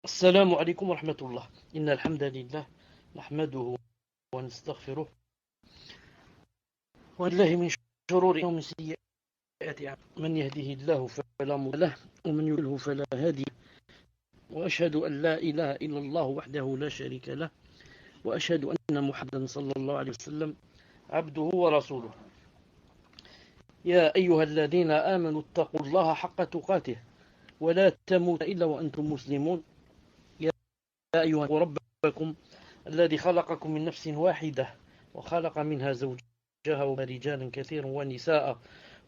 السلام عليكم ورحمة الله. إن الحمد لله نحمده ونستغفره ونعوذ من شرور أنفسنا ومن سيئات أعمالنا. من يهده الله فلا مضل له ومن يضلل فلا هادي له. وأشهد أن لا إله إلا الله وحده لا شريك له وأشهد أن محمدا صلى الله عليه وسلم عبده ورسوله. يا أيها الذين آمنوا اتقوا الله حق تقاته ولا تموتن إلا وأنتم مسلمون. يا أيها ربكم الذي خلقكم من نفس واحدة وخلق منها زوجها ورجالا كثيرا ونساء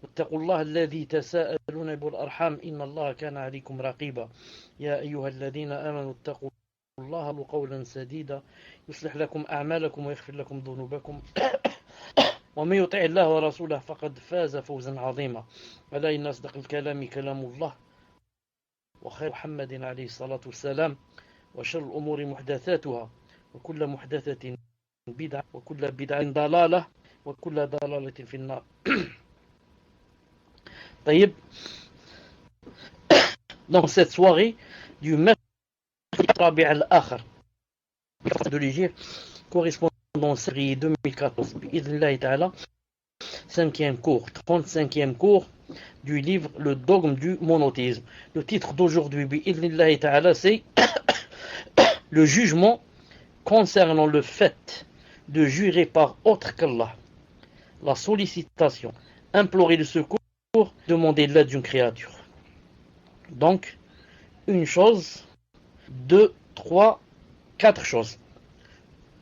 واتقوا الله الذي تساءلون به والأرحام إن الله كان عليكم رقيبا. يا أيها الذين آمنوا اتقوا الله وقولا سديدا يصلح لكم أعمالكم ويغفر لكم ذنوبكم ومن يطع الله ورسوله فقد فاز فوزا عظيما. ألا إن أصدق الكلام كلام الله وخير محمد عليه الصلاة والسلام وشر الأمور محدثاتها وكل محدثة بدعة وكل بدعة ضلالة وكل ضلالة في النار. طيب, dans cette soirée du mercredi Rabi' al-Akhir de l'Égypte correspondant à série 2014 bi'idhnillahi ta'ala, 5e cours, 35e cours du livre Le dogme du monothéisme. Le titre d'aujourd'hui bi'idhnillahi ta'ala, c'est le jugement concernant le fait de jurer par autre qu'Allah, la sollicitation, implorer le secours, demander l'aide d'une créature. Donc, une chose, deux, trois, quatre choses.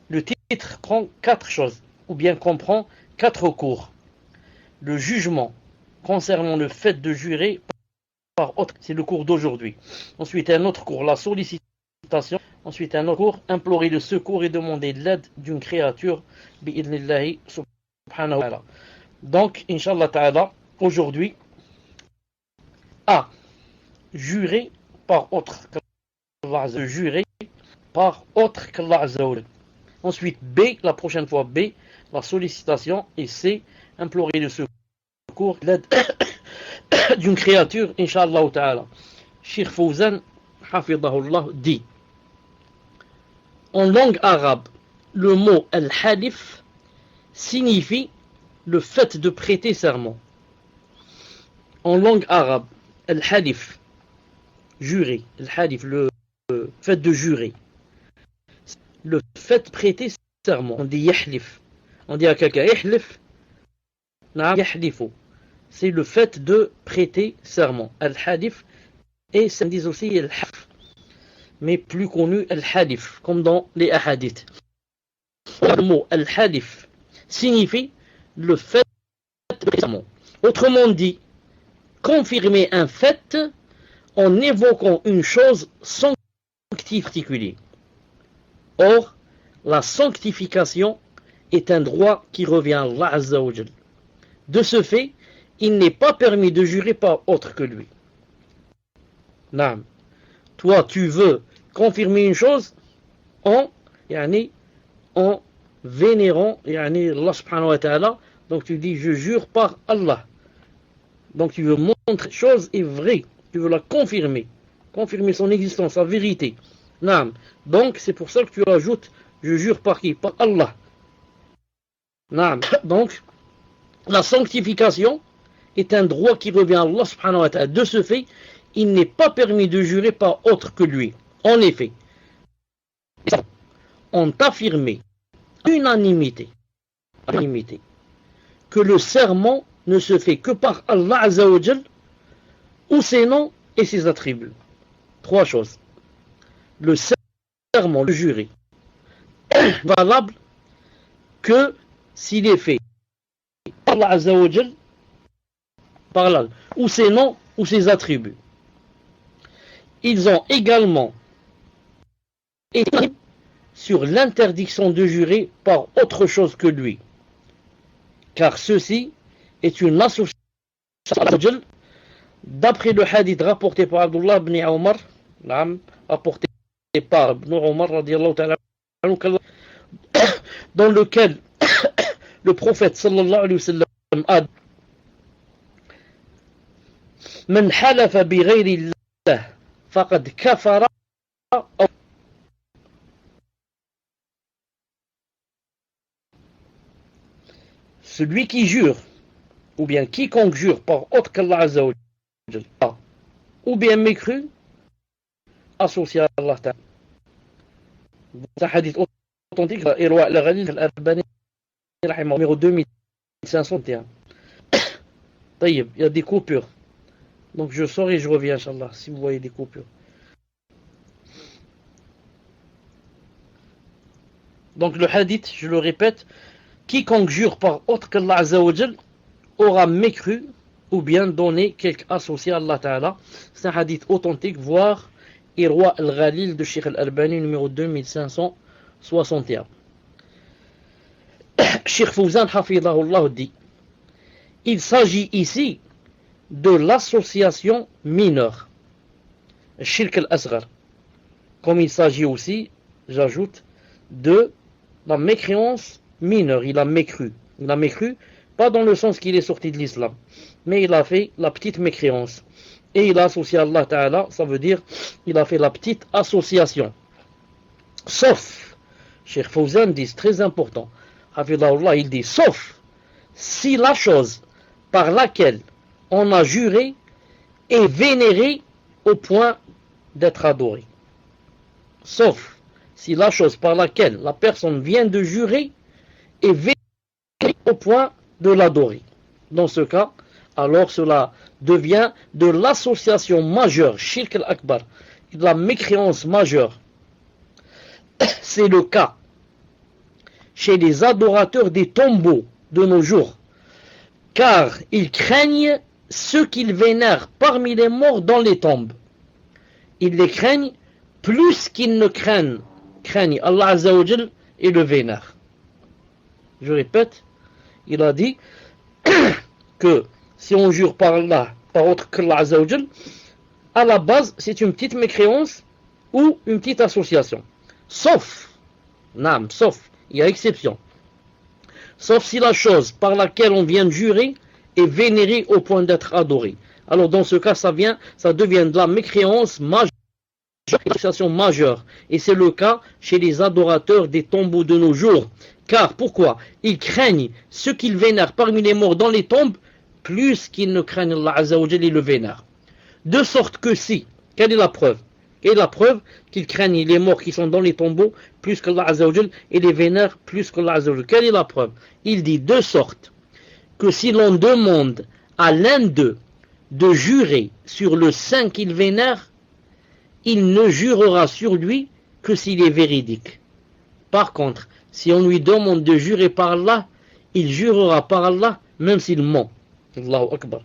Le titre prend quatre choses, ou bien comprend quatre cours. Le jugement concernant le fait de jurer par autre, c'est le cours d'aujourd'hui. Ensuite, un autre cours, la sollicitation. Ensuite, un autre cours, implorer le secours et demander l'aide d'une créature, bi'idhnillahi subhanahu wa ta'ala. Donc, Inch'Allah ta'ala, aujourd'hui, A. Jurer par autre qu'Allah Azza wa Jalla. Jurer par autre qu'Allah Azza wa Jalla. Ensuite, B, la prochaine fois B, la sollicitation. Et C, implorer le secours, l'aide d'une créature, Inch'Allah ta'ala. Cheikh Fawzan, hafidahullah, dit: en langue arabe, le mot al-halif signifie le fait de prêter serment. En langue arabe, al-halif, jurer, al-halif, le fait de jurer. Le fait de prêter serment. On dit yahlif. On dit à quelqu'un yahlif, yahlifu. C'est le fait de prêter serment. Al-halif, et ça dit aussi al-haf, mais plus connu al-halif, comme dans les ahadiths. Le mot al-halif signifie le fait de prêter serment. Autrement dit, confirmer un fait en évoquant une chose sanctifiée particulière. Or, la sanctification est un droit qui revient à Allah Azza wa Jal. De ce fait, il n'est pas permis de jurer par autre que lui. Naam. Toi, tu veux confirmer une chose en vénérant Allah subhanahu wa ta'ala. Donc tu dis, je jure par Allah. Donc tu veux montrer que chose est vraie. Tu veux la confirmer. Confirmer son existence, sa vérité. Naam. Donc c'est pour ça que tu rajoutes, je jure par qui? Par Allah. Naam. Donc, la sanctification est un droit qui revient à Allah subhanahu wa ta'ala. De ce fait, il n'est pas permis de jurer par autre que lui. En effet, ont affirmé unanimité que le serment ne se fait que par Allah Azza wa Jal, ou ses noms et ses attributs. Trois choses. Le serment, le jurer, valable que s'il est fait par Allah Azza wa Jal, par Allah, ou ses noms ou ses attributs. Ils ont également été sur l'interdiction de jurer par autre chose que lui, car ceci est une association d'après le hadith rapporté par Abdullah ibn Omar, rapporté par Ibn Omar radiallahu ta'ala, dans lequel le prophète sallallahu alayhi wa sallam a dit: من حلف بغير الله فقد كفر celui qui jure, ou bien quiconque jure par autre qu'Allah Azza wa Jal, ou bien mécru, associé à Allah Ta'ala. C'est un hadith authentique, Irwa al-Ghalil al-Albani, numéro 2501. طيب, il y a des coupures. Donc je sors et je reviens, Inch'Allah, si vous voyez des coupures. Donc le hadith, je le répète, quiconque jure par autre qu'Allah Azza wa Jal aura mécru ou bien donné quelque associé à Allah Ta'ala. C'est un hadith authentique, voire Irwa al-Ghalil de Sheikh al-Albani, numéro 2561. Sheikh Fawzan Hafidahullah dit, il s'agit ici de l'association mineure, Shirk al-Asghar, comme il s'agit aussi, j'ajoute, de la mécréance mineure. Il a mécru, pas dans le sens qu'il est sorti de l'islam, mais il a fait la petite mécréance. Et il a associé à Allah Ta'ala, ça veut dire, il a fait la petite association. Sauf, Cheikh Fawzan dit, très important, Hafidahullah, il dit, sauf si la chose par laquelle on a juré est vénérée au point d'être adorée. Sauf si la chose par laquelle la personne vient de jurer est vénérée au point de l'adorer. Dans ce cas, alors cela devient de l'association majeure, Shirk al-Akbar, de la mécréance majeure. C'est le cas chez les adorateurs des tombeaux de nos jours, car ils craignent ceux qu'ils vénèrent parmi les morts dans les tombes. Ils les craignent plus qu'ils ne craignent Allah Azza wa Jal et le vénèrent. Je répète, il a dit que si on jure par Allah, par autre qu'Allah Azza wa Jal, à la base, c'est une petite mécréance ou une petite association. Sauf, il y a exception. Sauf si la chose par laquelle on vient de jurer est vénérée au point d'être adorée. Alors dans ce cas, ça devient de la mécréance majeure, une association majeure. Et c'est le cas chez les adorateurs des tombeaux de nos jours. Car pourquoi? Ils craignent ceux qu'ils vénèrent parmi les morts dans les tombes plus qu'ils ne craignent Allah Azza wa Jalla et le vénèrent. De sorte que si, quelle est la preuve? Quelle est la preuve qu'ils craignent les morts qui sont dans les tombeaux plus qu'Allah Azza wa Jalla et les vénèrent plus qu'Allah Azza wa Jalla? Quelle est la preuve? Il dit de sorte que si l'on demande à l'un d'eux de jurer sur le saint qu'il vénère, il ne jurera sur lui que s'il est véridique. Par contre, si on lui demande de jurer par Allah, il jurera par Allah même s'il ment. Allahu Akbar.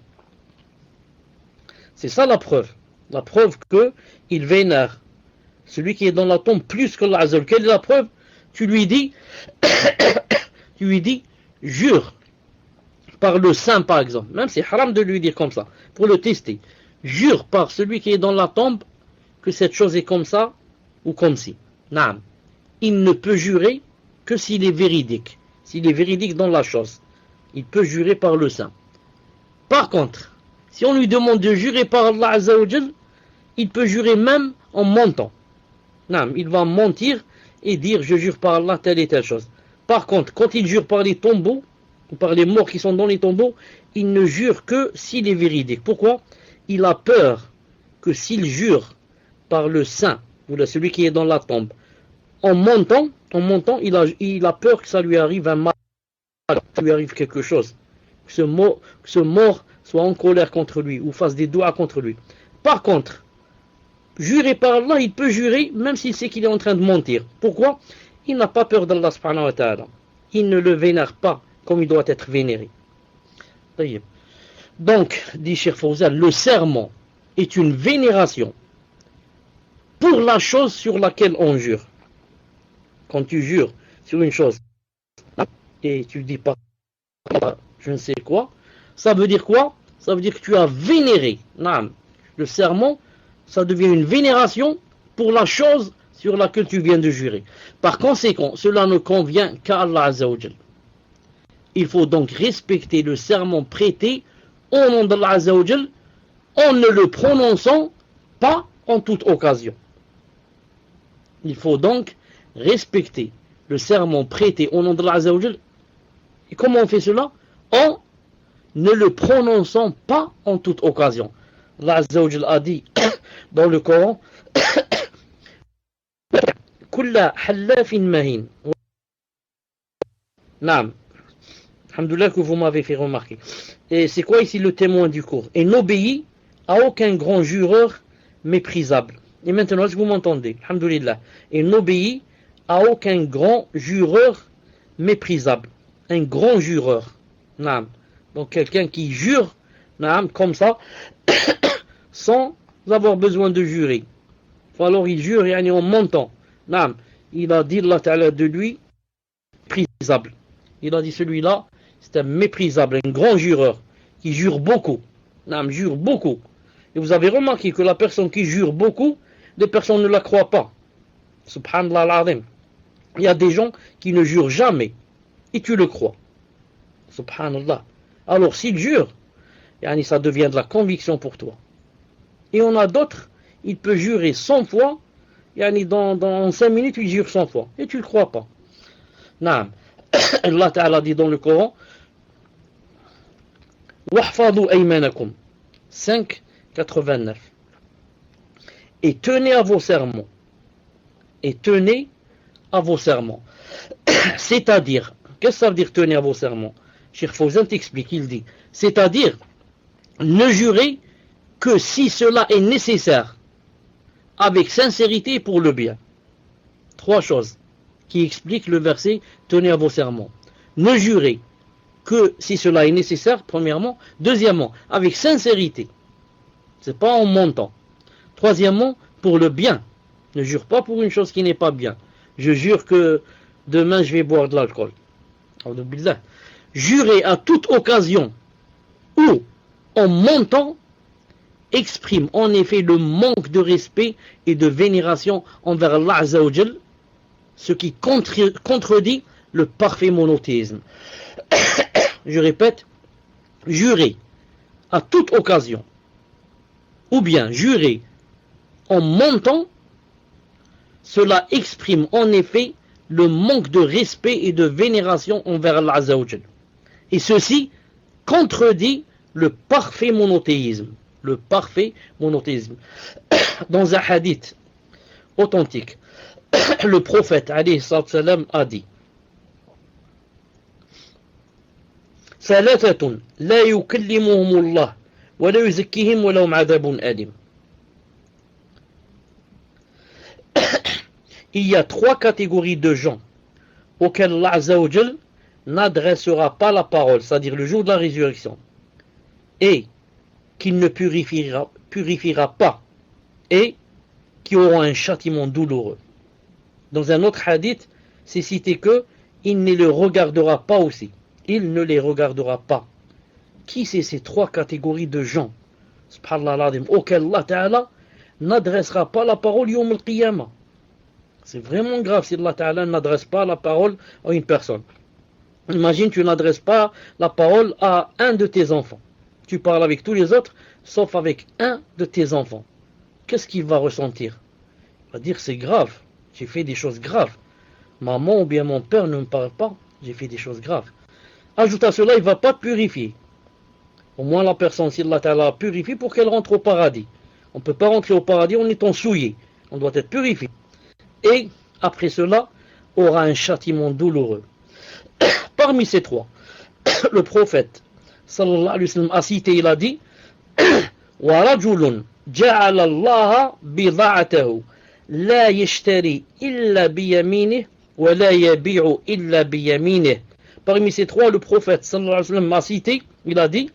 C'est ça la preuve. La preuve qu'il vénère celui qui est dans la tombe plus que Allah Azza wa Jalla. Quelle est la preuve? Tu lui dis, jure par le saint par exemple. Même c'est haram de lui dire comme ça, pour le tester. Jure par celui qui est dans la tombe que cette chose est comme ça ou comme ci. Naam. Il ne peut jurer que s'il est véridique. S'il est véridique dans la chose. Il peut jurer par le saint. Par contre, si on lui demande de jurer par Allah Azza wa Jal, il peut jurer même en mentant. Naam, il va mentir et dire je jure par Allah telle et telle chose. Par contre, quand il jure par les tombeaux, ou par les morts qui sont dans les tombeaux, il ne jure que s'il est véridique. Pourquoi? Il a peur que s'il jure par le saint, ou celui qui est dans la tombe, en montant, il a peur que ça lui arrive un mal, que ça lui arrive quelque chose, que ce mort soit en colère contre lui, ou fasse des doigts contre lui. Par contre, jurer par Allah, il peut jurer, même s'il sait qu'il est en train de mentir. Pourquoi? Il n'a pas peur d'Allah subhanahu wa ta'ala. Il ne le vénère pas comme il doit être vénéré. Donc, dit Cheikh Fawzan, le serment est une vénération pour la chose sur laquelle on jure. Quand tu jures sur une chose et tu ne dis pas je ne sais quoi, ça veut dire quoi? Ça veut dire que tu as vénéré. Le serment, ça devient une vénération pour la chose sur laquelle tu viens de jurer. Par conséquent, cela ne convient qu'à Allah Azza wa Jal. Il faut donc respecter le serment prêté au nom d'Allah Azza wa Jal en ne le prononçant pas en toute occasion. Il faut donc respecter le serment prêté au nom d'Allah Azza wa Jal. Et comment on fait cela? En ne le prononçant pas en toute occasion. Allah Azza wa Jal a dit dans le Coran Kulla hallafin mahin. Naam. Alhamdoulilah que vous m'avez fait remarquer. Et c'est quoi ici le témoin du cours? Et n'obéit à aucun grand jureur méprisable. Et maintenant, est-ce que vous m'entendez? Alhamdoulilah. Et n'obéit à aucun grand jureur méprisable. Un grand jureur. Naam. Donc quelqu'un qui jure, naam, comme ça, sans avoir besoin de jurer. Alors il jure et en montant. Naam. Il a dit Allah Ta'ala de lui, méprisable. Il a dit celui-là, c'est un méprisable, un grand jureur, qui jure beaucoup. Naam, jure beaucoup. Et vous avez remarqué que la personne qui jure beaucoup, des personnes ne la croient pas. Subhanallah al-Azim. Il y a des gens qui ne jurent jamais. Et tu le crois. Subhanallah. Alors s'il jure, ça devient de la conviction pour toi. Et on a d'autres, il peut jurer 100 fois, dans 5 minutes, il jure 100 fois. Et tu ne le crois pas. Naam. Allah Ta'ala dit dans le Coran Wahfadhu aymanakum 5:89. Et tenez à vos serments. Et tenez à vos serments. C'est-à-dire, qu'est-ce que ça veut dire tenez à vos serments? Cheikh Fawzan t'explique, il dit, c'est-à-dire, ne jurez que si cela est nécessaire, avec sincérité pour le bien. 3 choses qui expliquent le verset tenez à vos serments. Ne jurez que si cela est nécessaire, premièrement. Deuxièmement, avec sincérité. C'est pas en mentant. Troisièmement, pour le bien. Ne jure pas pour une chose qui n'est pas bien. Je jure que demain je vais boire de l'alcool. Jurer à toute occasion ou en mentant exprime en effet le manque de respect et de vénération envers Allah Azza wa Jal, ce qui contredit le parfait monothéisme. Je répète, jurer à toute occasion ou bien jurer en mentant, cela exprime en effet le manque de respect et de vénération envers Allah Azza wa Jal. Et ceci contredit le parfait monothéisme. Le parfait monothéisme. Dans un hadith authentique, le prophète alayhi salam a dit ثلاثة لا يكلمهم الله ولا يزكيهم ولهم عذاب أليم. Il y a 3 catégories de gens auxquels Allah Azza wa Jal n'adressera pas la parole, c'est-à-dire le jour de la résurrection, et qu'il ne purifiera pas, et qui auront un châtiment douloureux. Dans un autre hadith, c'est cité que il ne les regardera pas aussi. Il ne les regardera pas. Qui c'est ces 3 catégories de gens, subhanallah, auxquels Allah Ta'ala n'adressera pas la parole yawm al-qiyamah? C'est vraiment grave si Allah Ta'ala n'adresse pas la parole à une personne. Imagine, tu n'adresses pas la parole à un de tes enfants. Tu parles avec tous les autres, sauf avec un de tes enfants. Qu'est-ce qu'il va ressentir? Il va dire, c'est grave, j'ai fait des choses graves. Maman ou bien mon père ne me parle pas, j'ai fait des choses graves. Ajoute à cela, il ne va pas purifier. Au moins la personne, si Allah Ta'ala purifie pour qu'elle rentre au paradis. On ne peut pas rentrer au paradis en étant souillé. On doit être purifié. Et après cela, aura un châtiment douloureux. Parmi ces 3, le prophète sallallahu alayhi wa sallam a cité, il a dit وَرَجُلٌ جَعَلَ اللَّهَ بِضَاعَتَهُ لَا يَشْتَرِي إِلَّا بِيَمِينِهِ وَلَا يَبِيعُ إِلَّا بِيَمِينِهِ. Parmi ces 3, le prophète sallallahu alayhi wa sallam a cité, il a dit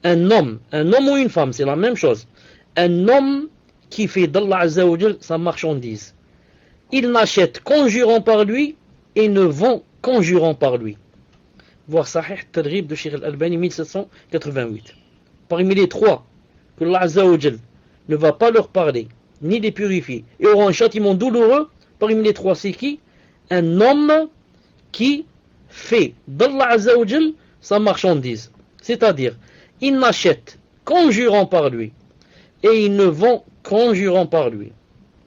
un homme ou une femme, c'est la même chose. Un homme qui fait d'Allah Azza wa Jal sa marchandise. Il n'achète qu'en jurant par lui et ne vend qu'en jurant par lui. Voir Sahih Tadrib de Cheikh Al-Albani 1788. Parmi les 3, que Allah Azza wa Jal ne va pas leur parler, ni les purifier, et aura un châtiment douloureux, parmi les 3, c'est qui? Un homme qui fait d'Allah Azza wa Jal sa marchandise. C'est-à-dire, il n'achète qu'en jurant par lui, et il ne vend qu'en jurant par lui.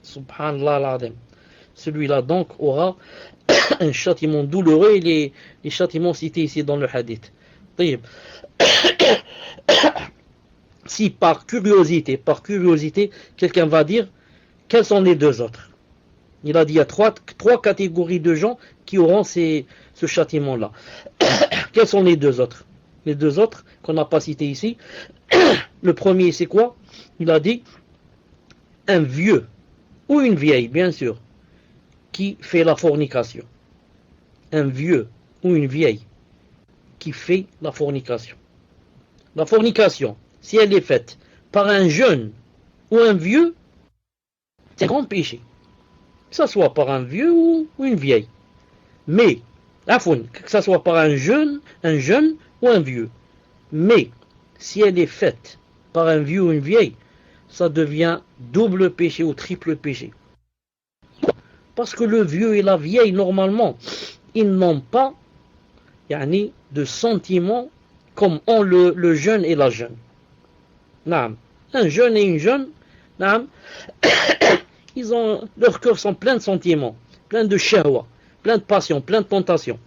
Subhanallah al-Azim. celui-là donc aura un châtiment douloureux, et les châtiments cités ici dans le hadith. Si par curiosité, quelqu'un va dire, quels sont les deux autres? Il a dit, il y a trois catégories de gens qui auront ce châtiment-là. Quels sont les deux autres? Les deux autres qu'on n'a pas cités ici. Le premier, c'est quoi? Il a dit, un vieux ou une vieille, bien sûr, qui fait la fornication. Un vieux ou une vieille qui fait la fornication. La fornication, si elle est faite par un jeune ou un vieux, c'est un grand péché. Que ce soit par un vieux ou une vieille. Mais, que ce soit par un jeune ou un vieux. Mais, si elle est faite par un vieux ou une vieille, ça devient double péché ou triple péché. Parce que le vieux et la vieille, normalement, ils n'ont pas de sentiments comme ont le jeune et la jeune. Un jeune et une jeune, leurs cœurs sont pleins de sentiments, pleins de shahwa, pleins de passion, pleins de tentation.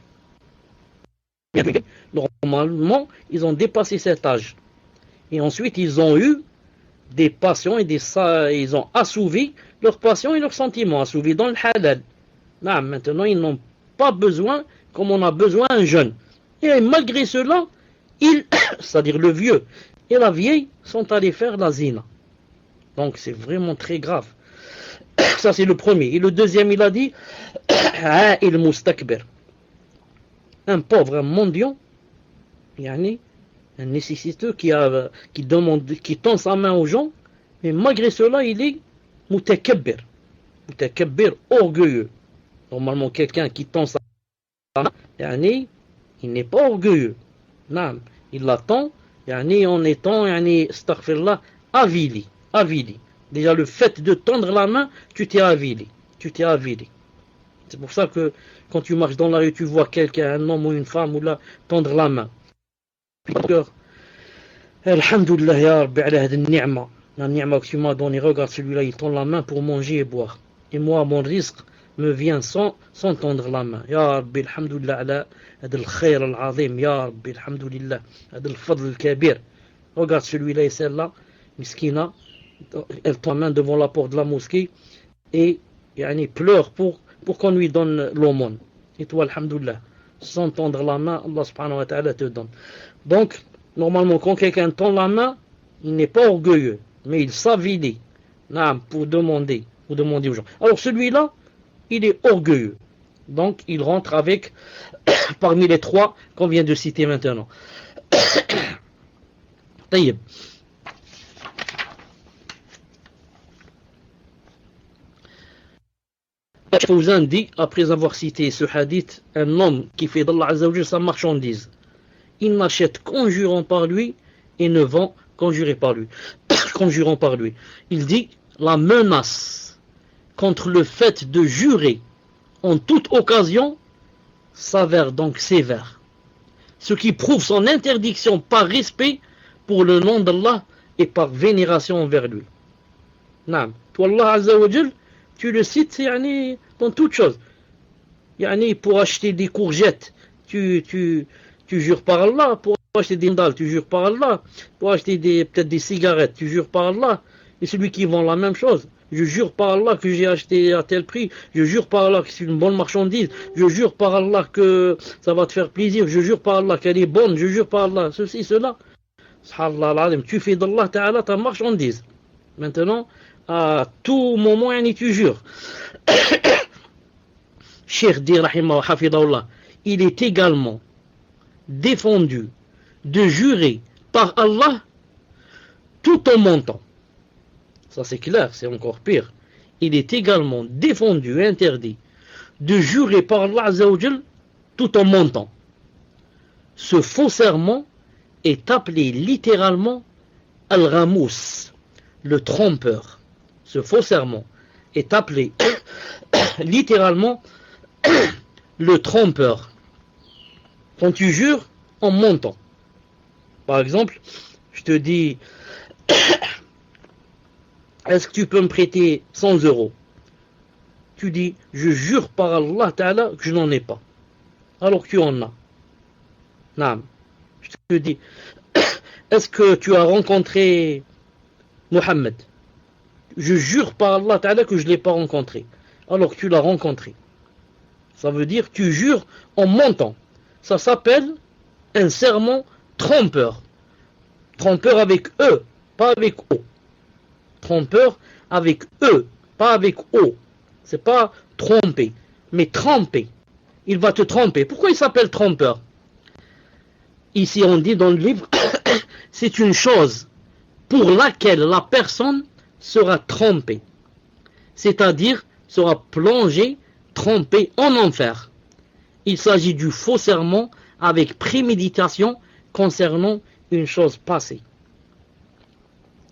Normalement, ils ont dépassé cet âge. Et ensuite, ils ont eu des passions et ils ont assouvi leurs passions et leurs sentiments, assouvis dans le halal. Maintenant, ils n'ont pas besoin, comme on a besoin un jeune. Et malgré cela, c'est-à-dire le vieux et la vieille, sont allés faire la zina. Donc c'est vraiment très grave. Ça c'est le premier. Et le deuxième, il a dit, il mustakbir. Un pauvre, un mendiant, un nécessiteux qui tend sa main aux gens, mais malgré cela, il est mutakabbir. Mutakabbir, orgueilleux. Normalement, quelqu'un qui tend sa main, il n'est pas orgueilleux. Il l'attend, en étant, astaghfirullah, avili. Déjà, le fait de tendre la main, tu t'es avili. C'est pour ça que quand tu marches dans la rue, tu vois quelqu'un, un homme ou une femme, ou là, tendre la main. Alhamdulillah, ya Rabbi, ala hadi ni'ma. La ni'ma que tu m'as donné, regarde celui-là, il tend la main pour manger et boire. Et moi, mon risque me vient sans tendre la main. Ya Rabbi, alhamdulillah, ala hadi al-khayr al-azim. Ya Rabbi, alhamdulillah, hadi al-fadl al-kabir. Regarde celui-là et celle-là, miskina, elle tend la main devant la porte de la mosquée et pleure pour qu'on lui donne l'aumône. Et toi, alhamdulillah, sans tendre la main, Allah subhanahu wa ta'ala te donne. Donc, normalement, quand quelqu'un tend la main, il n'est pas orgueilleux, mais il s'avilit pour demander aux gens. Alors celui-là, il est orgueilleux. Donc, il rentre avec, parmi les trois qu'on vient de citer maintenant. Taïb. Fawzan dit, après avoir cité ce hadith, un homme qui fait d'Allah Azza wa Jalla sa marchandise, il n'achète qu'en jurant par lui et ne vend qu'en jurant par lui. Il dit, la menace contre le fait de jurer en toute occasion s'avère donc sévère. Ce qui prouve son interdiction par respect pour le nom d'Allah et par vénération envers lui. Toi, Allah Azza wa Jalla, tu le cites dans toutes choses. Pour acheter des courgettes, tu jures par Allah. Pour acheter des sandales, tu jures par Allah. Pour acheter peut-être des cigarettes, tu jures par Allah. Et celui qui vend la même chose, je jure par Allah que j'ai acheté à tel prix. Je jure par Allah que c'est une bonne marchandise. Je jure par Allah que ça va te faire plaisir. Je jure par Allah qu'elle est bonne. Je jure par Allah ceci, cela. Tu fais d'Allah Ta'ala ta marchandise. Maintenant, à tout moment, tu jures. Cheikh dit, rahimahullah, il est également défendu de jurer par Allah tout en mentant. Ça c'est clair, c'est encore pire. Il est également défendu et interdit de jurer par Allah Azza wa Jal tout en mentant. Ce faux serment est appelé littéralement Al-Ghamous, le trompeur. Ce faux serment est appelé littéralement le trompeur. Quand tu jures en mentant. Par exemple, je te dis, est-ce que tu peux me prêter 100 euros? tu dis, je jure par Allah Ta'ala que je n'en ai pas, alors que tu en as. Naam. Je te dis, est-ce que tu as rencontré Mohammed? Je jure par Allah Ta'ala que je ne l'ai pas rencontré, alors que tu l'as rencontré. Ça veut dire, tu jures en mentant. Ça s'appelle un serment trompeur. Trompeur avec E, pas avec O. Trompeur avec E, pas avec O. C'est pas tromper, mais tromper. Il va te tromper. Pourquoi il s'appelle trompeur? Ici, on dit dans le livre, c'est une chose pour laquelle la personne sera trompée. C'est-à-dire, sera plongée, trompée en enfer. Il s'agit du faux serment avec préméditation concernant une chose passée.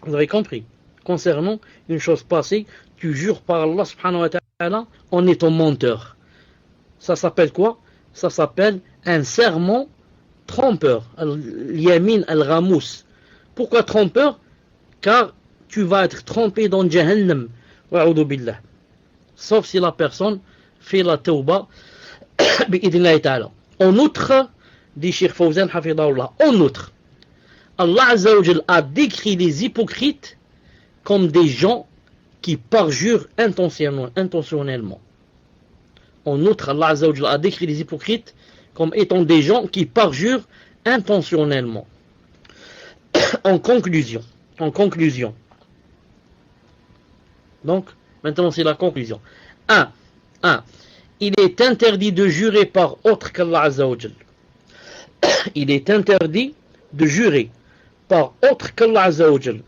Vous avez compris? Concernant une chose passée, tu jures par Allah subhanahu wa ta'ala en étant menteur. Ça s'appelle quoi? Ça s'appelle un serment trompeur. Al-Yamin al-Ghamous. Pourquoi trompeur? Car tu vas être trompé dans Jahannam. Wa'udhu billah. Sauf si la personne fait la tawba bi'idnillahi ta'ala. En outre, dit Cheikh Fawzan hafidahullah, en outre, Allah Azza wa Jal a décrit les hypocrites comme des gens qui parjurent intentionnellement. En outre, Allah Azza wa Jal a décrit les hypocrites comme étant des gens qui parjurent intentionnellement. En conclusion. Donc, maintenant c'est la conclusion. 1. Il est interdit de jurer par autre qu'Allah Azza wa Jal. Il est interdit de jurer par autre qu'Allah Azza wa Jal.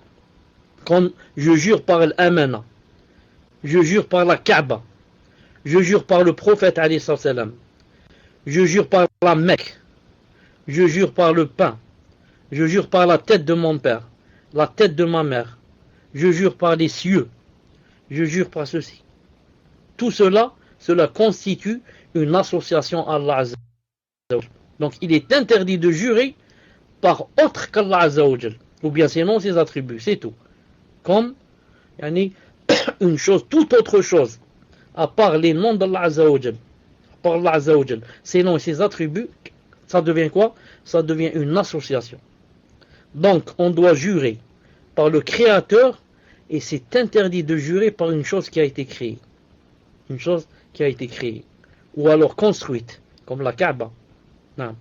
Comme je jure par l'Amana, je jure par la Kaaba, je jure par le prophète alayhi salam, je jure par la Mecque, je jure par le pain, je jure par la tête de mon père, la tête de ma mère, je jure par les cieux, je jure par ceci. Tout cela, cela constitue une association à Allah Azza wa Jal. Donc il est interdit de jurer par autre qu'Allah Azza wa Jal, ou bien sinon ses attributs, c'est tout. Comme une chose, toute autre chose, à part les noms d'Allah Azza wa Jal, par Allah Azza wa Jal, ses noms et ses attributs, ça devient quoi? Ça devient une association. Donc on doit jurer par le Créateur, et c'est interdit de jurer par une chose qui a été créée. Une chose qui a été créée. Ou alors construite, comme la Kaaba. Non.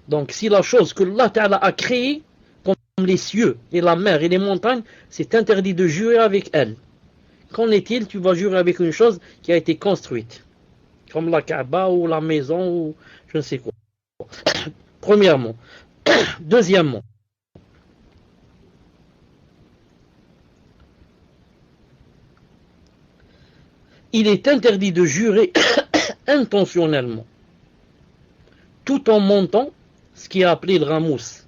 Donc si la chose que Allah Ta'ala a créée, comme les cieux et la mer et les montagnes, c'est interdit de jurer avec elle. Qu'en est-il? Tu vas jurer avec une chose qui a été construite, comme la Kaaba ou la maison ou je ne sais quoi. Premièrement. Deuxièmement, il est interdit de jurer intentionnellement, tout en mentant, ce qui est appelé le ramous,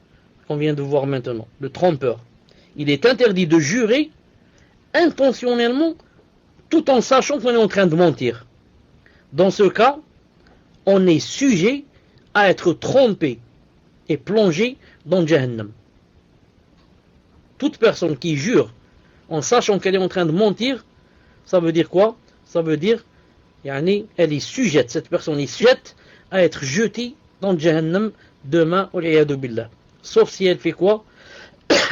qu'on vient de voir maintenant, le trompeur. Il est interdit de jurer intentionnellement, tout en sachant qu'on est en train de mentir. Dans ce cas, on est sujet à être trompé et plongé dans Jahannam. Toute personne qui jure en sachant qu'elle est en train de mentir, ça veut dire quoi? Ça veut dire, elle est sujette, cette personne est sujette à être jetée dans Jahannam demain, wal'iyadu billah. Sauf si elle fait quoi?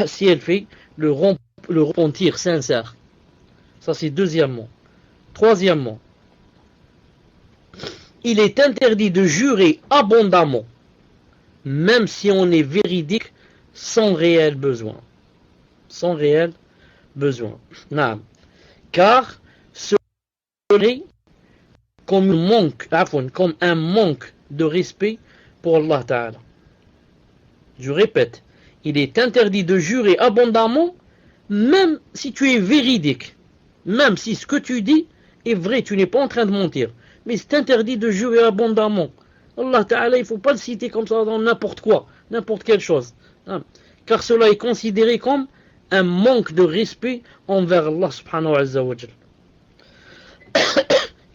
Si elle fait le repentir sincère. Ça c'est deuxièmement. Troisièmement, il est interdit de jurer abondamment, même si on est véridique, sans réel besoin. Sans réel besoin. Non. Car ce serait comme un manque de respect pour Allah Ta'ala. Je répète, il est interdit de jurer abondamment, même si tu es véridique, même si ce que tu dis est vrai, tu n'es pas en train de mentir. Mais c'est interdit de jurer abondamment. Allah Ta'ala, il ne faut pas le citer comme ça dans n'importe quoi, n'importe quelle chose. Car cela est considéré comme un manque de respect envers Allah subhanahu wa ta'ala.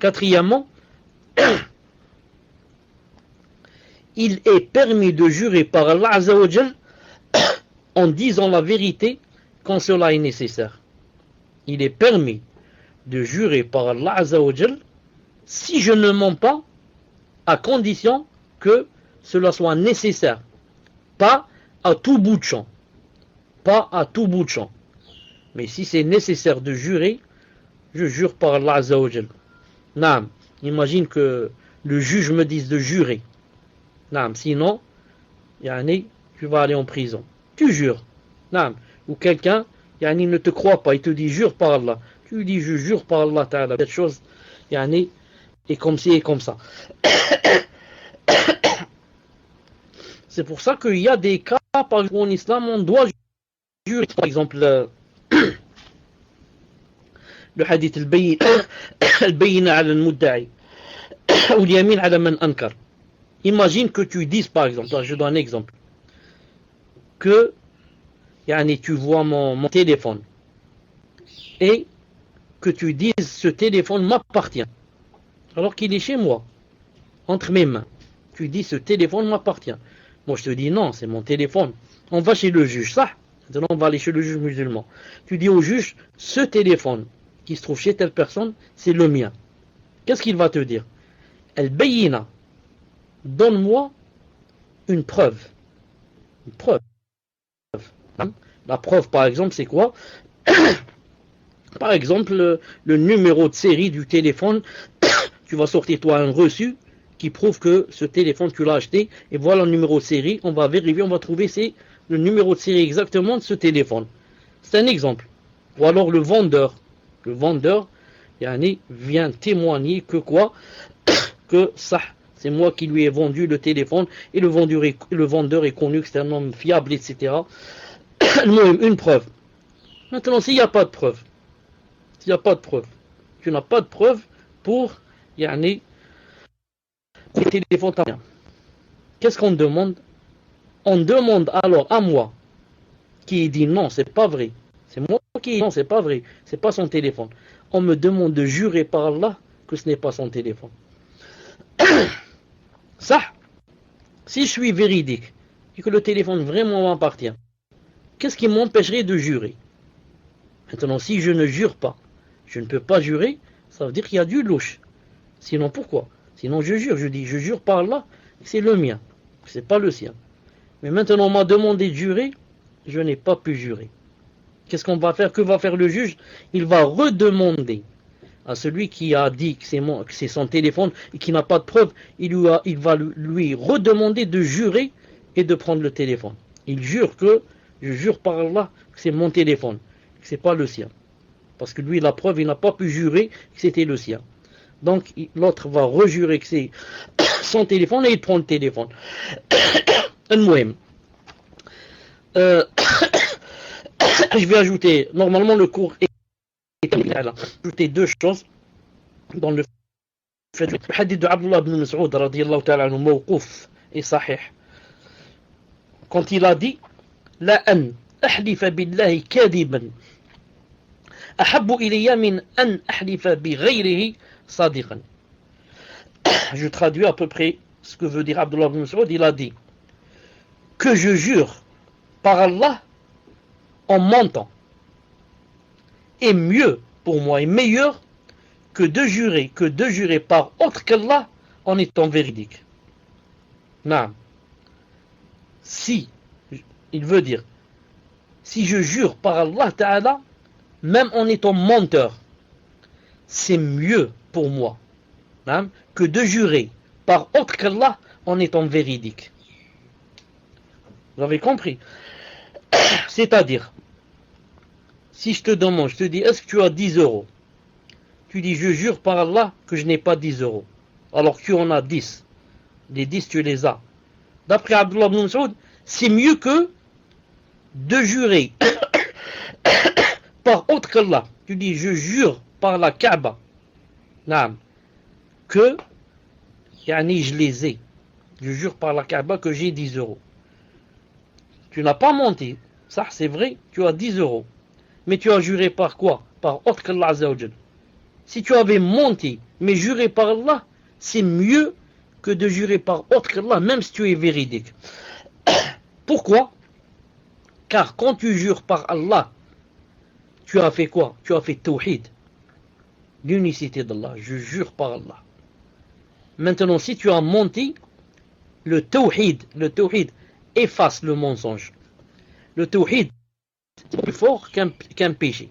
Quatrièmement, il est permis de jurer par Allah Azza wa Jal en disant la vérité quand cela est nécessaire. Il est permis de jurer par Allah Azza wa Jal si je ne mens pas, à condition que cela soit nécessaire, pas à tout bout de champ, pas à tout bout de champ. Mais si c'est nécessaire de jurer, je jure par Allah Azza wa Jal. Naam, imagine que le juge me dise de jurer. Naam, sinon, yani, tu vas aller en prison. Tu jures. Naam. Ou quelqu'un, yani, ne te croit pas, il te dit jure par Allah. Tu lui dis je jure par Allah Ta'ala. Cette chose, yani, est comme ci et comme ça. C'est pour ça qu'il y a des cas, par exemple, en islam, on doit jurer. Par exemple, le hadith al-bayna ala al-mudda'i ou al-yamin ala man ankar. Imagine que tu dises, par exemple, là, je donne un exemple, que yani, tu vois mon téléphone et que tu dises ce téléphone m'appartient alors qu'il est chez moi, entre mes mains. Tu dis ce téléphone m'appartient. Moi je te dis non, c'est mon téléphone. On va chez le juge, ça. Maintenant on va aller chez le juge musulman. Tu dis au juge, ce téléphone qui se trouve chez telle personne, c'est le mien. Qu'est-ce qu'il va te dire? Al-bayina, donne-moi une preuve. Une preuve. La preuve par exemple c'est quoi? Par exemple le numéro de série du téléphone. Tu vas sortir toi un reçu qui prouve que ce téléphone tu l'as acheté et voilà le numéro de série, on va vérifier, on va trouver c'est le numéro de série exactement de ce téléphone. C'est un exemple. Ou alors le vendeur yani, vient témoigner que quoi? Que ça, c'est moi qui lui ai vendu le téléphone et le vendeur est connu, que c'est un homme fiable, etc. Une preuve. Maintenant, s'il n'y a pas de preuve, tu n'as pas de preuve pour yani, le téléphone. Qu'est-ce qu'on demande? On demande alors à moi qui dit non, c'est pas vrai. C'est moi qui dis non, c'est pas vrai. C'est pas son téléphone. On me demande de jurer par Allah que ce n'est pas son téléphone. Ça, si je suis véridique et que le téléphone vraiment m'appartient, qu'est-ce qui m'empêcherait de jurer? Maintenant, si je ne jure pas, je ne peux pas jurer, ça veut dire qu'il y a du louche. Sinon, pourquoi? Sinon, je jure. Je dis, je jure par Allah, c'est le mien, c'est pas le sien. Mais maintenant, on m'a demandé de jurer, je n'ai pas pu jurer. Qu'est-ce qu'on va faire? Que va faire le juge? Il va redemander à celui qui a dit que c'est son téléphone et qui n'a pas de preuve, il va lui redemander de jurer et de prendre le téléphone. Il jure que, je jure par Allah que c'est mon téléphone, que c'est pas le sien. Parce que lui, la preuve, il n'a pas pu jurer que c'était le sien. Donc, l'autre va rejurer que c'est son téléphone et il prend le téléphone. Je vais ajouter, normalement le cours est ajouter deux choses dans le hadith de Abdullah ibn Mas'ud radiyallahu ta'ala anhu mawquf et sahih. Quand il a dit la an ahlifa billahi kadiban ahabbu ilayya min an ahlifa bi ghayrihi sadiqan. Je traduis à peu près ce que veut dire Abdullah ibn Mas'ud. Il a dit que je jure par Allah en mentant est mieux pour moi et meilleur que de jurer par autre qu'Allah en étant véridique. Non. Si, il veut dire, si je jure par Allah Ta'ala, même en étant menteur, c'est mieux pour moi non, que de jurer par autre qu'Allah en étant véridique. Vous avez compris? C'est-à-dire, si je te demande, je te dis, est-ce que tu as 10 euros? Tu dis, je jure par Allah que je n'ai pas 10 euros. Alors que tu en as 10. Les 10, tu les as. D'après Abdullah ibn Mas'ud, c'est mieux que de jurer par autre qu'Allah. Tu dis, je jure par la Kaaba. Non. Que, yani, je les ai. Je jure par la Kaaba que j'ai 10 euros. Tu n'as pas menti. Ça, c'est vrai, tu as 10 euros. Mais tu as juré par quoi? Par autre qu'Allah Azza wa Jal. Si tu avais menti, mais juré par Allah, c'est mieux que de jurer par autre qu'Allah, même si tu es véridique. Pourquoi? Car quand tu jures par Allah, tu as fait quoi? Tu as fait tawhid, l'unicité d'Allah. Je jure par Allah. Maintenant, si tu as menti, le tawhid efface le mensonge. Le tawhid est plus fort qu'un péché.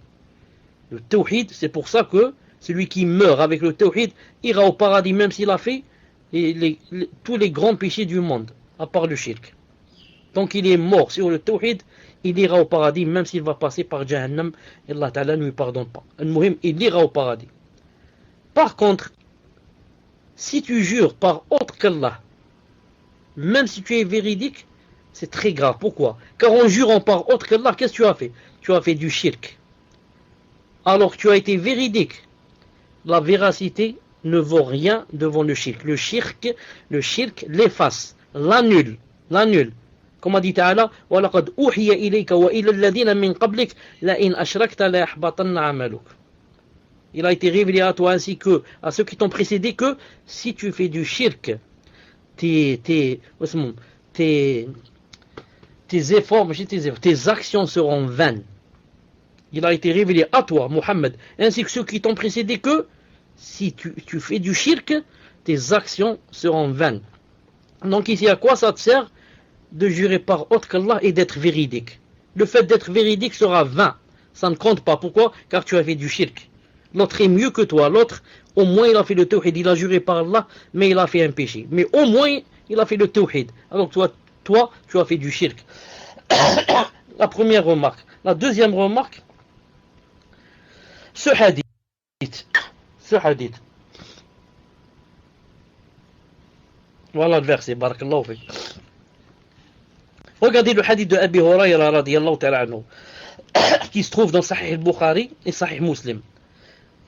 Le tawhid, c'est pour ça que celui qui meurt avec le tawhid ira au paradis même s'il a fait tous les grands péchés du monde, à part le shirk. Donc il est mort sur le tawhid, il ira au paradis même s'il va passer par Jahannam, et Allah Ta'ala ne lui pardonne pas. Al-Muhim, il ira au paradis. Par contre, si tu jures par autre qu'Allah, même si tu es véridique, c'est très grave. Pourquoi? Car en jurant par autre qu'Allah, qu'est-ce que tu as fait? Tu as fait du shirk. Alors que tu as été véridique. La véracité ne vaut rien devant le shirk. Le shirk l'efface, l'annule. Comme a dit Ta'ala, وَلَقَدْ أُوحِيَ إِلَيْكَ وَإِلَى الَّذِينَ مِنْ قَبْلِكَ لَإِنْ أَشْرَكْتَ لَيَحْبَطَنَّ عَمَلُكَ. Il a été révélé à toi ainsi que à ceux qui t'ont précédé que si tu fais du shirk, tes efforts, tes actions seront vaines. Il a été révélé à toi, Mohammed, ainsi que ceux qui t'ont précédé que si tu fais du shirk, tes actions seront vaines. Donc ici, à quoi ça te sert de jurer par autre qu'Allah et d'être véridique? Le fait d'être véridique sera vain. Ça ne compte pas. Pourquoi? Car tu as fait du shirk. L'autre est mieux que toi. L'autre, au moins, il a fait le tawhid. Il a juré par Allah, mais il a fait un péché. Mais au moins, il a fait le tawhid. Alors toi, tu as fait du shirk. La première remarque. La deuxième remarque, ce hadith. Voilà le verset. Barakallahu fi. Regardez le hadith de Abi Hurayra radiyallahu ta'ala anhu, qui se trouve dans Sahih al-Bukhari et Sahih Muslim.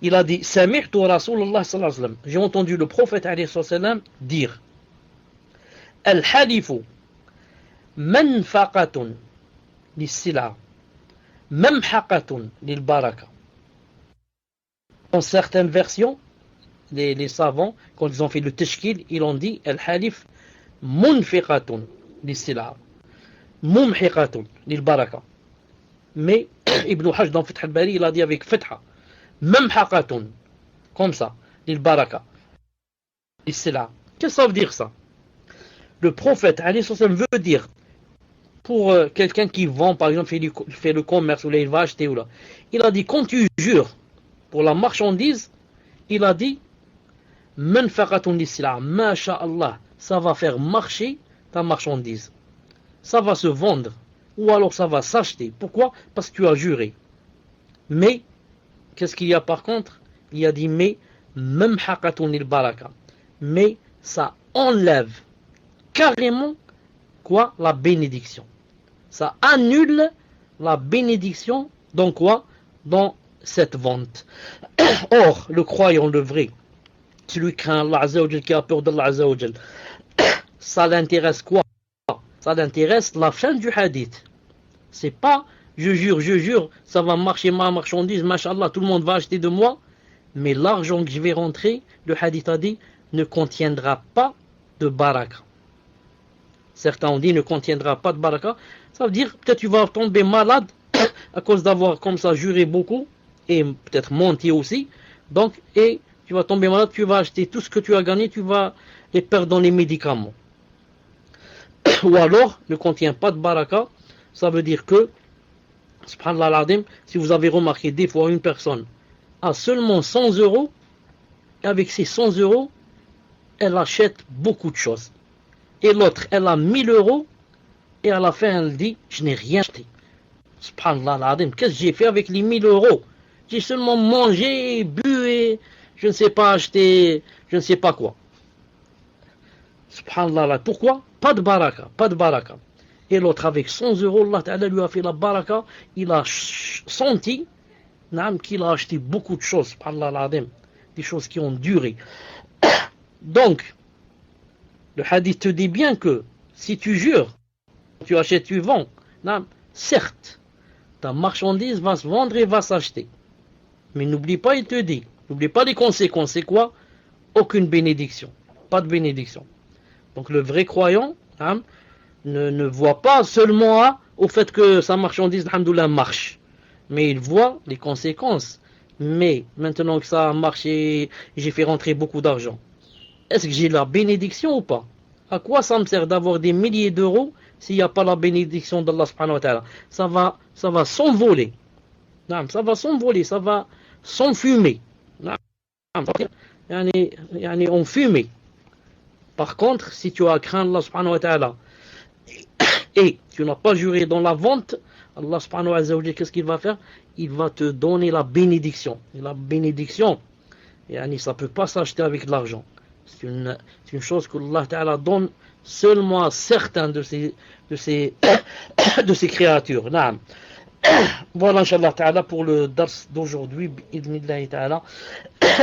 Il a dit, Sami'tu Rasulullah sallallahu alayhi wa sallam. J'ai entendu le prophète alayhi wa sallam dire, Al-halifu manfaqatun lis-sila, mamhaqatun lil-baraka. Dans certaines versions, les savants, quand ils ont fait le tashkil, ils ont dit, Al-halif munfiqatun lis-sila, mumhiqatun lil-baraka. Mais Ibn Hajj dans Fath al-Bari, il a dit avec fatha, mamhaqatun, comme ça, lil-baraka. Lis-sila. Qu'est-ce que ça veut dire ça? Le prophète alayhi sallam veut dire, pour quelqu'un qui vend, par exemple, fait le commerce, ou là, il va acheter, ou là, il a dit, quand tu jures pour la marchandise, il a dit, manfaqatun lis-sila, masha'Allah, ça va faire marcher ta marchandise. Ça va se vendre, ou alors ça va s'acheter. Pourquoi? Parce que tu as juré. Mais, qu'est-ce qu'il y a par contre? Il a dit, mais, mamhaqatun lil-baraka. Mais, ça enlève carrément, quoi? La bénédiction. Ça annule la bénédiction, dans quoi? Dans cette vente. Or, le croyant, le vrai, celui qui craint Allah Azza wa Jal, qui a peur d'Allah Azza wa Jal, ça l'intéresse quoi? Ça l'intéresse la fin du hadith. C'est pas je jure, ça va marcher ma marchandise, machallah, tout le monde va acheter de moi, mais l'argent que je vais rentrer, le hadith a dit, ne contiendra pas de baraka. Certains ont dit ne contiendra pas de baraka. Ça veut dire peut-être tu vas tomber malade à cause d'avoir comme ça juré beaucoup et peut-être menti aussi. Donc, et tu vas tomber malade, tu vas acheter tout ce que tu as gagné, tu vas les perdre dans les médicaments. Ou alors, ne contient pas de baraka, ça veut dire que, subhanallah al-azim, si vous avez remarqué des fois une personne a seulement 100 euros, et avec ces 100 euros, elle achète beaucoup de choses. Et l'autre, elle a 1000 euros, et à la fin, elle dit, je n'ai rien acheté. Subhanallah al-azim, qu'est-ce que j'ai fait avec les 1000 euros? J'ai seulement mangé, bu, et je ne sais pas acheter, je ne sais pas quoi. Subhanallah, pourquoi? Pas de baraka. Et l'autre avec 100 euros, Allah Ta'ala lui a fait la baraka, il a senti qu'il a acheté beaucoup de choses, subhanallah al-azim, des choses qui ont duré. Donc, le hadith te dit bien que si tu jures, tu achètes, tu vends, certes, ta marchandise va se vendre et va s'acheter. Mais n'oublie pas, il te dit, n'oublie pas les conséquences, c'est quoi? Aucune bénédiction, pas de bénédiction. Donc le vrai croyant ne voit pas seulement au fait que sa marchandise, alhamdoulilah, marche, mais il voit les conséquences. Mais maintenant que ça a marché, j'ai fait rentrer beaucoup d'argent. est-ce que j'ai la bénédiction ou pas? À quoi ça me sert d'avoir des milliers d'euros s'il n'y a pas la bénédiction d'Allah subhanahu wa ta'ala? Ça va s'envoler. Ça va s'envoler, ça va s'enfumer. En fumée. Par contre, si tu as craint Allah subhanahu wa ta'ala et tu n'as pas juré dans la vente, Allah subhanahu wa ta'ala, qu'est-ce qu'il va faire? Il va te donner la bénédiction. Et la bénédiction, ça ne peut pas s'acheter avec de l'argent. C'est une chose que Allah ta'ala donne seulement à certains de ces de ces créatures. Naam. Voilà, Inch'Allah ta'ala, pour le dars d'aujourd'hui.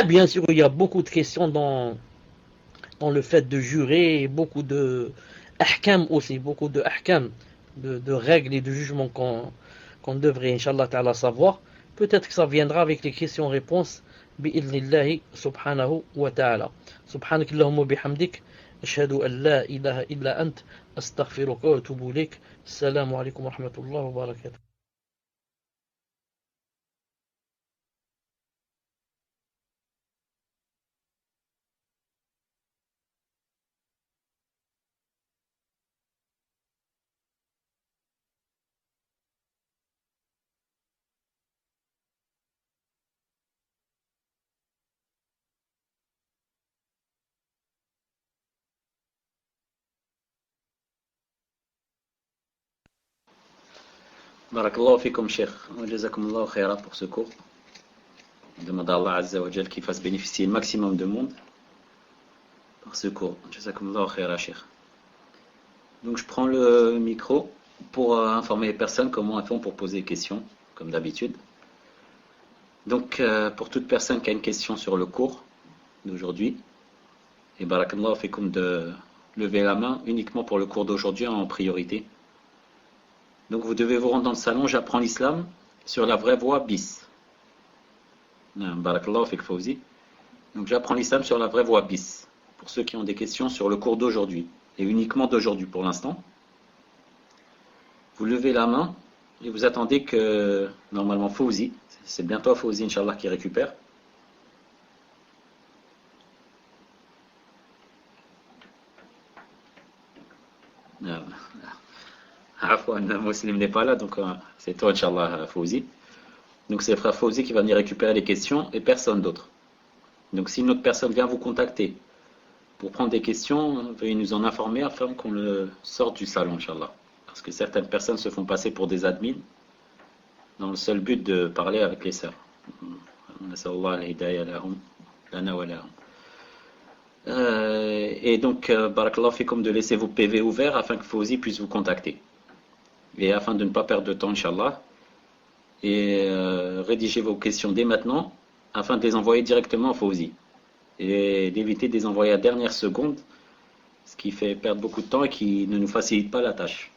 Bien sûr, il y a beaucoup de questions dans le fait de jurer, et beaucoup de ahkam aussi, beaucoup de ahkam, de règles et de jugements qu'on devrait, Inch'Allah ta'ala, savoir. Peut-être que ça viendra avec les questions-réponses. بإذن الله سبحانه وتعالى سبحانك اللهم وبحمدك أشهد أن لا إله إلا أنت أستغفرك وأتوب إليك السلام عليكم ورحمة الله وبركاته. Barakallahu fikum, Cheikh. Jazakumullahu khaira pour ce cours. On demande à Allah Azza wa Jal qu'il fasse bénéficier le maximum de monde par ce cours. Jazakumullahu khaira, Cheikh. Donc je prends le micro pour informer les personnes comment elles font pour poser des questions, comme d'habitude. Donc pour toute personne qui a une question sur le cours d'aujourd'hui, et barakallahu fikum de lever la main uniquement pour le cours d'aujourd'hui en priorité. Donc vous devez vous rendre dans le salon, j'apprends l'islam sur la vraie voie bis. Barakallahu fik Fawzi. Donc j'apprends l'islam sur la vraie voie bis. Pour ceux qui ont des questions sur le cours d'aujourd'hui, et uniquement d'aujourd'hui pour l'instant. Vous levez la main et vous attendez que, normalement Fawzi, c'est bientôt Fawzi Inch'Allah qui récupère. Muslim n'est pas là, donc c'est toi, Inch'Allah, Fawzi. Donc c'est le frère Fawzi qui va venir récupérer les questions et personne d'autre. Donc si une autre personne vient vous contacter pour prendre des questions, veuillez nous en informer afin qu'on le sorte du salon, Inch'Allah. Parce que certaines personnes se font passer pour des admins dans le seul but de parler avec les sœurs. Et donc, barakallahu fikum, de laisser vos PV ouverts afin que Fawzi puisse vous contacter. Et afin de ne pas perdre de temps, Inch'Allah, et rédigez vos questions dès maintenant, afin de les envoyer directement à Fawzi. Et d'éviter de les envoyer à dernière seconde, ce qui fait perdre beaucoup de temps et qui ne nous facilite pas la tâche.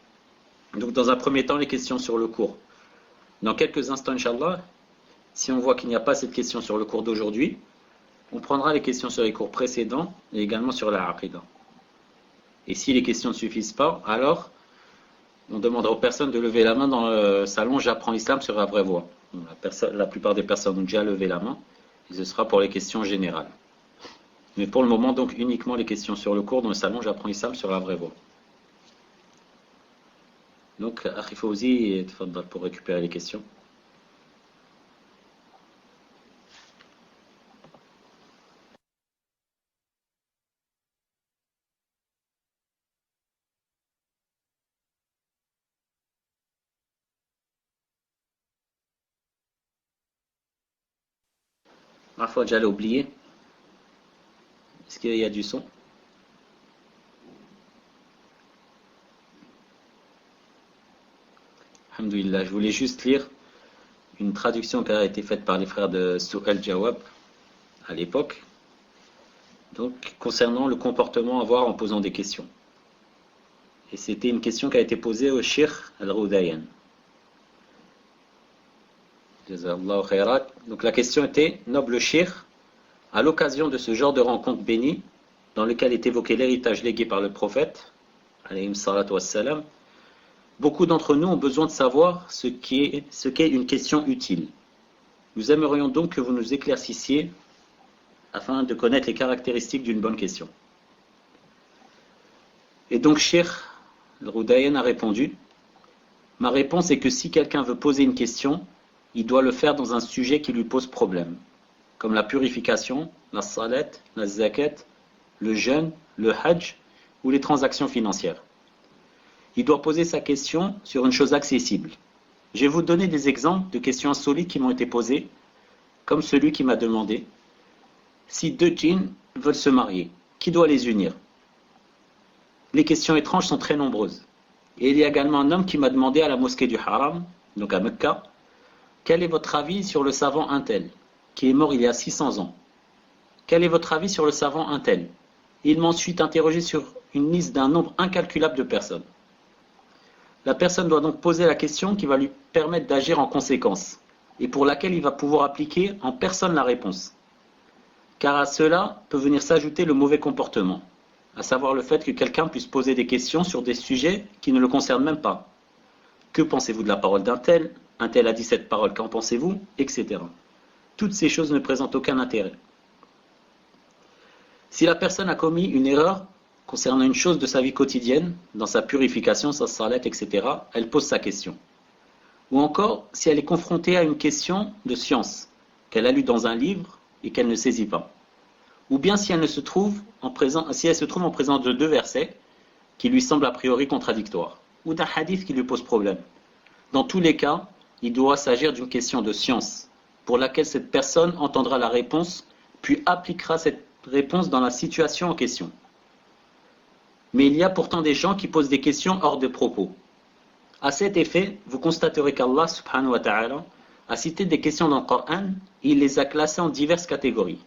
Donc dans un premier temps, les questions sur le cours. Dans quelques instants, Inch'Allah, si on voit qu'il n'y a pas cette question sur le cours d'aujourd'hui, on prendra les questions sur les cours précédents et également sur la Aqidah. Et si les questions ne suffisent pas, alors on demandera aux personnes de lever la main dans le salon J'apprends l'islam sur la vraie voie. La plupart des personnes ont déjà levé la main et ce sera pour les questions générales. Mais pour le moment, donc uniquement les questions sur le cours dans le salon J'apprends l'islam sur la vraie voie. Donc, Akhi Fawzi, pour récupérer les questions. Parfois, j'allais oublier. Est-ce qu'il y a du son? Alhamdulillah, je voulais juste lire une traduction qui a été faite par les frères de Su'al Jawab à l'époque, donc concernant le comportement à avoir en posant des questions. Et c'était une question qui a été posée au Cheikh Al-Roudayan. Donc la question était: noble Cheikh, à l'occasion de ce genre de rencontre bénie, dans lequel est évoqué l'héritage légué par le prophète, alayhi salatu wassalam, beaucoup d'entre nous ont besoin de savoir ce qu'est une question utile. Nous aimerions donc que vous nous éclaircissiez afin de connaître les caractéristiques d'une bonne question. Et donc Cheikh Al-Roudayen a répondu, ma réponse est que si quelqu'un veut poser une question, il doit le faire dans un sujet qui lui pose problème, comme la purification, la salat, la zakat, le jeûne, le hajj ou les transactions financières. Il doit poser sa question sur une chose accessible. Je vais vous donner des exemples de questions insolites qui m'ont été posées, comme celui qui m'a demandé si deux djinns veulent se marier, qui doit les unir? Les questions étranges sont très nombreuses. Et il y a également un homme qui m'a demandé à la mosquée du Haram, donc à Mecca, quel est votre avis sur le savant untel, qui est mort il y a 600 ans? Quel est votre avis sur le savant untel? Il m'a ensuite interrogé sur une liste d'un nombre incalculable de personnes. La personne doit donc poser la question qui va lui permettre d'agir en conséquence, et pour laquelle il va pouvoir appliquer en personne la réponse. Car à cela peut venir s'ajouter le mauvais comportement, à savoir le fait que quelqu'un puisse poser des questions sur des sujets qui ne le concernent même pas. Que pensez-vous de la parole d'un tel? Un tel a dit cette parole, qu'en pensez-vous? Etc. Toutes ces choses ne présentent aucun intérêt. Si la personne a commis une erreur concernant une chose de sa vie quotidienne, dans sa purification, sa salat, etc., elle pose sa question. Ou encore, si elle est confrontée à une question de science, qu'elle a lue dans un livre et qu'elle ne saisit pas. Ou bien si elle se trouve en présence de deux versets qui lui semblent a priori contradictoires, ou d'un hadith qui lui pose problème. Dans tous les cas, il doit s'agir d'une question de science, pour laquelle cette personne entendra la réponse, puis appliquera cette réponse dans la situation en question. Mais il y a pourtant des gens qui posent des questions hors de propos. À cet effet, vous constaterez qu'Allah subhanahu wa ta'ala a cité des questions dans le Coran et il les a classées en diverses catégories.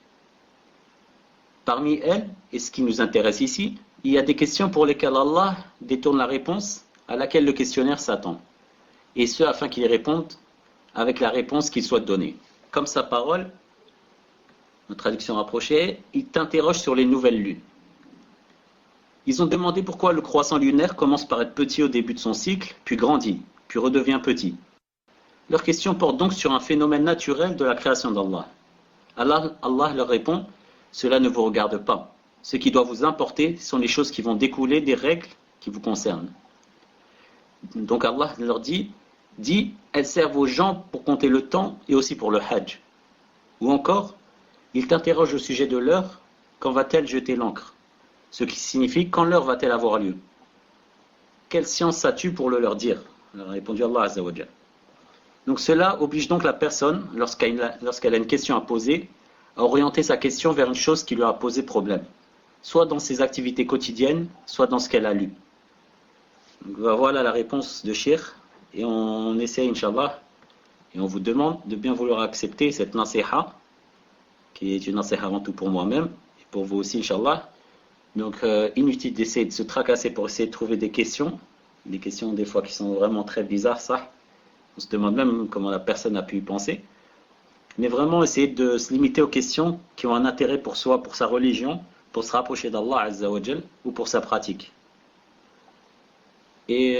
Parmi elles, et ce qui nous intéresse ici, il y a des questions pour lesquelles Allah détourne la réponse à laquelle le questionnaire s'attend, et ce afin qu'il réponde avec la réponse qu'il souhaite donner. Comme sa parole, en traduction rapprochée, il t'interroge sur les nouvelles lunes. Ils ont demandé pourquoi le croissant lunaire commence par être petit au début de son cycle, puis grandit, puis redevient petit. Leur question porte donc sur un phénomène naturel de la création d'Allah. Allah leur répond, cela ne vous regarde pas. Ce qui doit vous importer sont les choses qui vont découler des règles qui vous concernent. Donc Allah leur dit, elles servent aux gens pour compter le temps et aussi pour le hajj. Ou encore, il t'interroge au sujet de l'heure, quand va-t-elle jeter l'encre? Ce qui signifie, quand l'heure va-t-elle avoir lieu? Quelle science as-tu pour le leur dire? Alors, a répondu Allah Azza wa Jal. Donc cela oblige donc la personne, lorsqu'elle a une question à poser, à orienter sa question vers une chose qui lui a posé problème, soit dans ses activités quotidiennes, soit dans ce qu'elle a lu. Donc, voilà la réponse de Cheikh, et on essaie, Inch'Allah, et on vous demande de bien vouloir accepter cette nasiha, qui est une nasiha avant tout pour moi-même, et pour vous aussi, Inch'Allah. Donc inutile d'essayer de se tracasser pour essayer de trouver des questions des fois qui sont vraiment très bizarres, ça. On se demande même comment la personne a pu y penser. Mais vraiment essayer de se limiter aux questions qui ont un intérêt pour soi, pour sa religion, pour se rapprocher d'Allah Azza wa Jal, ou pour sa pratique. Et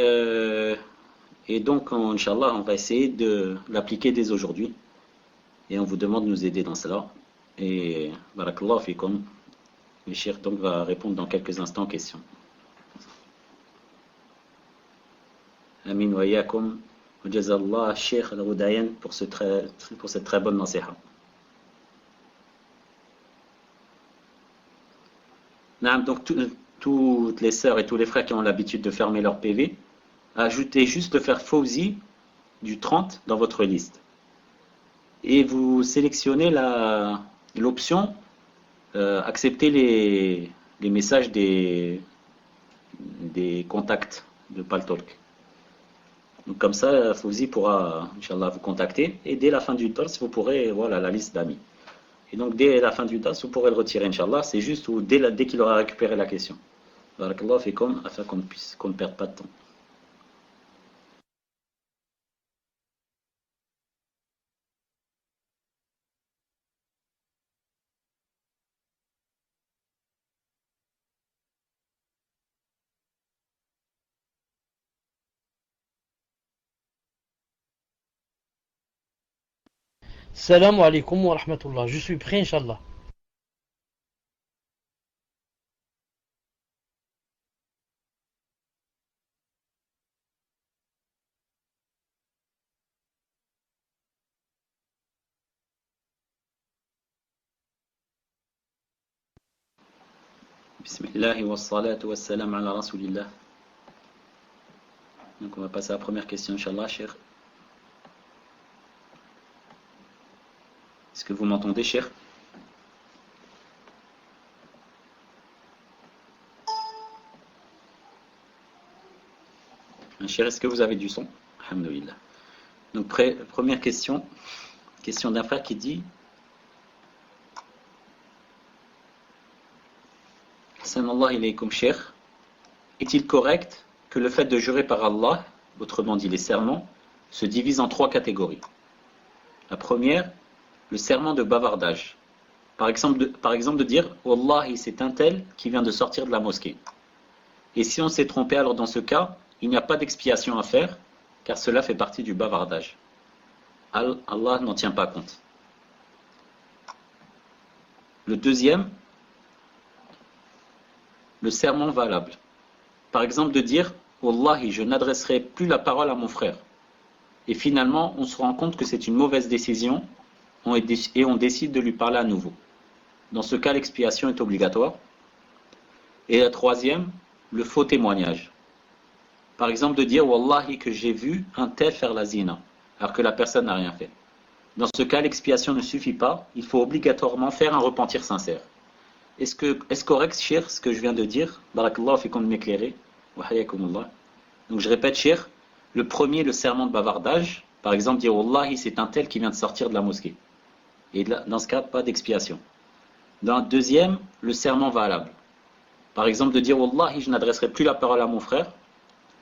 donc, Inch'Allah, on va essayer de l'appliquer dès aujourd'hui. Et on vous demande de nous aider dans cela. Et barakallahu fikum. Le cheikh donc va répondre dans quelques instants aux questions. Amin wa yakum. Wa jazallah Cheikh Al-Roudayen pour cette très bonne nasiha. Donc toutes les sœurs et tous les frères qui ont l'habitude de fermer leur PV, ajoutez juste le faire Fawzi du 30 dans votre liste. Et vous sélectionnez l'option accepter les messages des contacts de Paltalk. Donc comme ça, Fawzi pourra, Inch'Allah, vous contacter. Et dès la fin du dars, vous pourrez, voilà, la liste d'amis. Et donc dès la fin du dars, vous pourrez le retirer, Inch'Allah. C'est juste dès qu'il aura récupéré la question. Barakallahu fikum, afin qu'on ne perde pas de temps. Salam alaikum wa rahmatullah. Je suis prêt, Inch'Allah. Bismillah wa salatu wa salam ala rasulillah. Donc on va passer à la première question, Inch'Allah, cher. Est-ce que vous m'entendez, cher? Cher, est-ce que vous avez du son? Alhamdulillah. Donc première question d'un frère qui dit: Sallallahu ilaykum, cher, est-il correct que le fait de jurer par Allah, autrement dit les serments, se divise en 3 catégories? La première, le serment de bavardage. Par exemple de dire Wallahi, c'est un tel qui vient de sortir de la mosquée. Et si on s'est trompé, alors dans ce cas, il n'y a pas d'expiation à faire, car cela fait partie du bavardage. Allah n'en tient pas compte. Le deuxième, le serment valable. Par exemple de dire Wallahi, je n'adresserai plus la parole à mon frère. Et finalement, on se rend compte que c'est une mauvaise décision et on décide de lui parler à nouveau. Dans ce cas, l'expiation est obligatoire. Et la troisième, le faux témoignage. Par exemple de dire Wallahi, que j'ai vu un tel faire la zina, alors que la personne n'a rien fait. Dans ce cas, l'expiation ne suffit pas, il faut obligatoirement faire un repentir sincère. Est-ce correct, cher, ce que je viens de dire? Barakallahu fikum de m'éclairer. Wa hayakumullah. Donc je répète, cher, le premier, le serment de bavardage. Par exemple, dire Wallahi, c'est un tel qui vient de sortir de la mosquée. Et dans ce cas, pas d'expiation. Dans le deuxième, le serment valable. Par exemple, de dire Wallahi, je n'adresserai plus la parole à mon frère.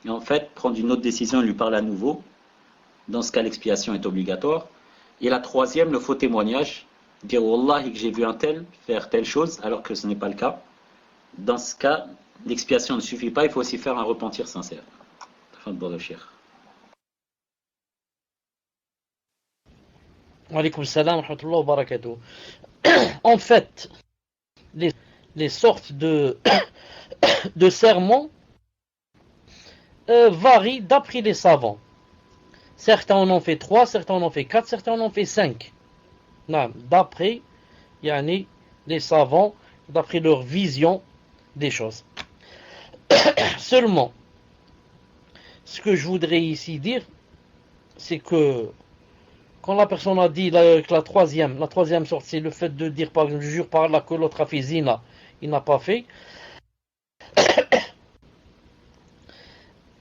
Et en fait, prendre une autre décision et lui parler à nouveau. Dans ce cas, l'expiation est obligatoire. Et la troisième, le faux témoignage. Dire Wallahi, que j'ai vu un tel faire telle chose, alors que ce n'est pas le cas. Dans ce cas, l'expiation ne suffit pas, il faut aussi faire un repentir sincère. Wa alaykum salam wa rahmatullahi wa barakatuh. En fait, les sortes de sermons varient d'après les savants. Certains en ont fait 3, certains en ont fait 4, certains en ont fait 5. D'après les savants, d'après leur vision des choses. Seulement, ce que je voudrais ici dire, c'est que quand la personne a dit que la troisième sorte, c'est le fait de dire, par exemple, je jure par là que l'autre a fait zina, il n'a pas fait.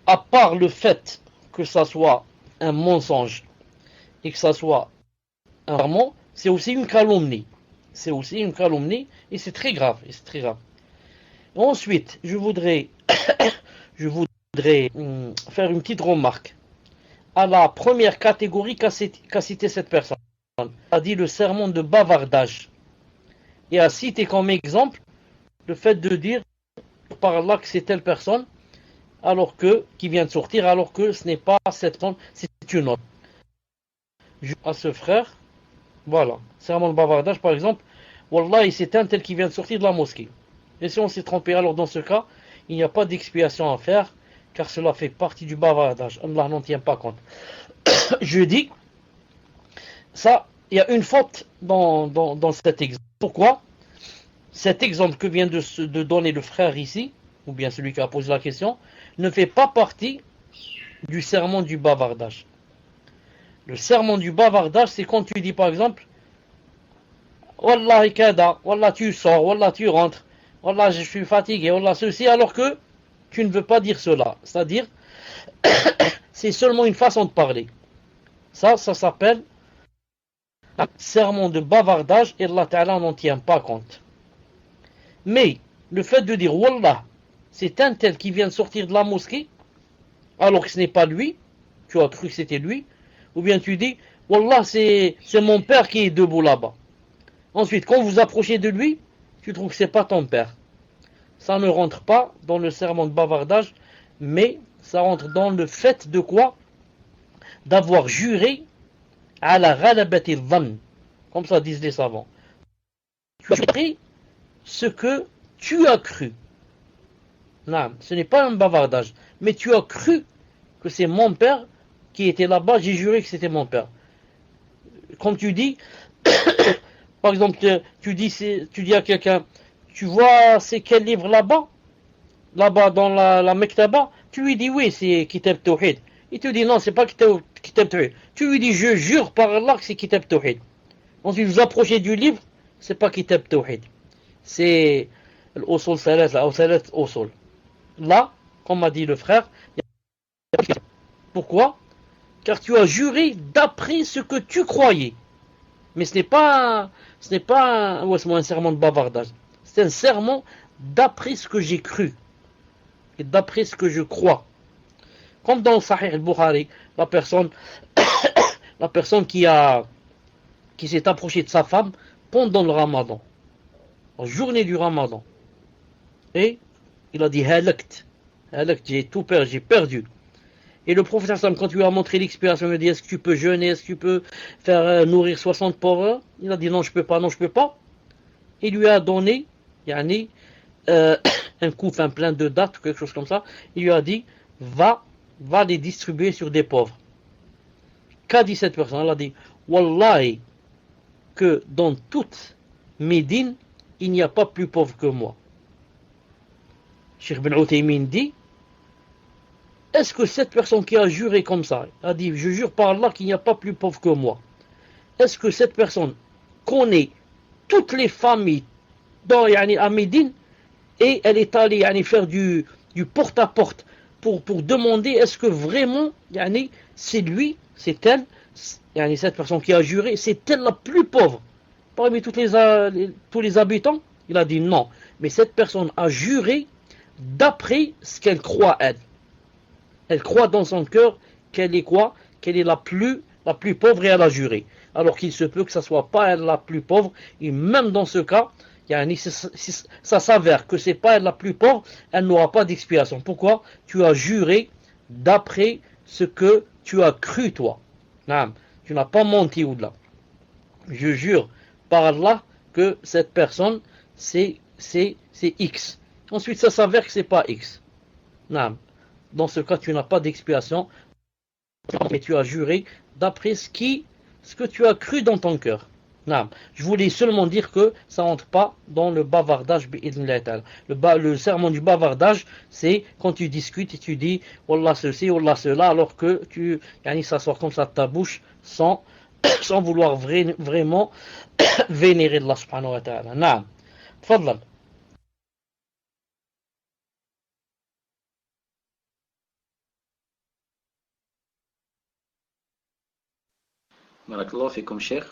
À part le fait que ça soit un mensonge et que ça soit un serment, c'est aussi une calomnie. C'est aussi une calomnie et c'est très grave. Ensuite, je voudrais faire une petite remarque à la première catégorie qu'a cité cette personne. A dit le serment de bavardage et a cité comme exemple le fait de dire par là que c'est telle personne qui vient de sortir, alors que ce n'est pas cette personne, c'est une autre. À ce frère, voilà, serment de bavardage par exemple, Wallah, c'est un tel qui vient de sortir de la mosquée. Et si on s'est trompé, alors dans ce cas, il n'y a pas d'expiation à faire, car cela fait partie du bavardage. Allah n'en tient pas compte. Je dis, ça, il y a une faute dans cet exemple. Pourquoi? Cet exemple que vient de donner le frère ici, ou bien celui qui a posé la question, ne fait pas partie du serment du bavardage. Le serment du bavardage, c'est quand tu dis par exemple Wallah kada, Wallah tu sors, Wallah tu rentres, Wallah je suis fatigué, Wallah ceci, alors que tu ne veux pas dire cela. C'est-à-dire, c'est seulement une façon de parler. Ça s'appelle serment de bavardage et Allah Ta'ala n'en tient pas compte. Mais le fait de dire Wallah, c'est un tel qui vient de sortir de la mosquée, alors que ce n'est pas lui, tu as cru que c'était lui, ou bien tu dis Wallah, c'est mon père qui est debout là-bas. Ensuite, quand vous approchez de lui, tu trouves que c'est pas ton père. Ça ne rentre pas dans le serment de bavardage, mais ça rentre dans le fait de quoi? D'avoir juré à la ghalabati dhann, comme ça disent les savants. Tu as juré ce que tu as cru. Non, ce n'est pas un bavardage, mais tu as cru que c'est mon père qui était là-bas, j'ai juré que c'était mon père. Comme tu dis, par exemple, tu dis à quelqu'un, tu vois c'est quel livre là-bas? Là-bas dans la Mektaba? Tu lui dis oui, c'est Kitab Tawhid. Il te dit non, c'est pas Kitab Tawhid. Tu lui dis je jure par Allah que c'est Kitab Tawhid. Ensuite vous approchez du livre, c'est pas Kitab Tawhid. C'est l'Usul Thalatha ou Thalath Usul. Là, comme m'a dit le frère, pourquoi? Car tu as juré d'après ce que tu croyais. Mais ce n'est pas un serment de bavardage. C'est un serment d'après ce que j'ai cru et d'après ce que je crois. Comme dans le Sahih al-Bukhari, la personne, la personne qui s'est approchée de sa femme pendant le Ramadan, la journée du Ramadan, et il a dit halakt, j'ai tout perdu, j'ai perdu. Et le professeur Sam, quand tu lui as montré l'expiration, il lui a dit est-ce que tu peux jeûner, est-ce que tu peux faire nourrir 60 pauvres? Il a dit non, je peux pas, non, je peux pas. Il lui a donné, yani, un coup, enfin plein de dates, quelque chose comme ça. Il lui a dit va les distribuer sur des pauvres. Qu'a dit cette personne? Elle a dit Wallahi, que dans toute Médine, il n'y a pas plus pauvre que moi. Cheikh Ben Outaïmin dit est-ce que cette personne qui a juré comme ça, a dit je jure par Allah qu'il n'y a pas plus pauvre que moi, est-ce que cette personne connaît toutes les familles dans, yani, à Médine et elle est allée yani, faire du porte-à-porte pour demander est-ce que vraiment yani, c'est lui, c'est elle, yani, cette personne qui a juré, c'est elle la plus pauvre parmi tous les habitants? Il a dit non, mais cette personne a juré d'après ce qu'elle croit elle. Elle croit dans son cœur qu'elle est quoi? Qu'elle est la plus pauvre et elle a juré. Alors qu'il se peut que ce ne soit pas elle la plus pauvre. Et même dans ce cas, si ça s'avère que ce n'est pas elle la plus pauvre, elle n'aura pas d'expiation. Pourquoi? Tu as juré d'après ce que tu as cru toi. Non, tu n'as pas menti au-delà. Je jure par Allah que cette personne c'est X. Ensuite ça s'avère que c'est pas X. Non. Dans ce cas, tu n'as pas d'expiation, mais tu as juré d'après ce que tu as cru dans ton cœur. Non. Je voulais seulement dire que ça rentre pas dans le bavardage. Le serment du bavardage, c'est quand tu discutes et tu dis Wallah ceci, Wallah cela, alors que ça sort comme ça de ta bouche sans vouloir vraiment vénérer Allah subhanahu wa ta'ala. Non. Tfadlal. Barakallah fikum Cheikh.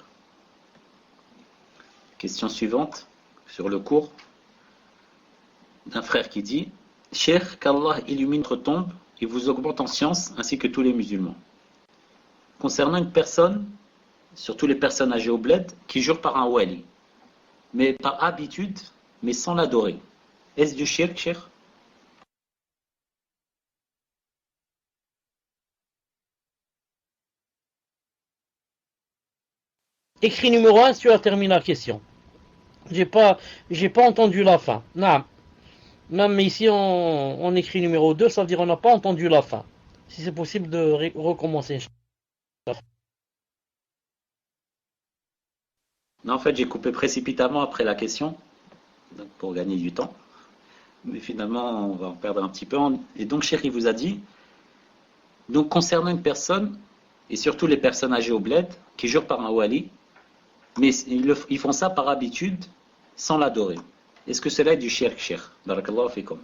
Question suivante sur le cours d'un frère qui dit Cheikh, qu'Allah illumine votre tombe et vous augmente en science ainsi que tous les musulmans. Concernant une personne, surtout les personnes âgées au bled, qui jurent par un wali, mais par habitude, mais sans l'adorer. Est-ce du shirk, Cheikh? Écrit numéro 1, si tu as terminé la question. J'ai pas entendu la fin. Non. Même ici, on écrit numéro 2, ça veut dire qu'on n'a pas entendu la fin. Si c'est possible de recommencer. Non, en fait, j'ai coupé précipitamment après la question, donc pour gagner du temps. Mais finalement, on va en perdre un petit peu. Et donc, Cheikh, il vous a dit, donc concernant une personne, et surtout les personnes âgées au bled, qui jurent par un wali, mais ils font ça par habitude, sans l'adorer. Est-ce que cela est du shirk, Cheikh? Barakallahu fikum.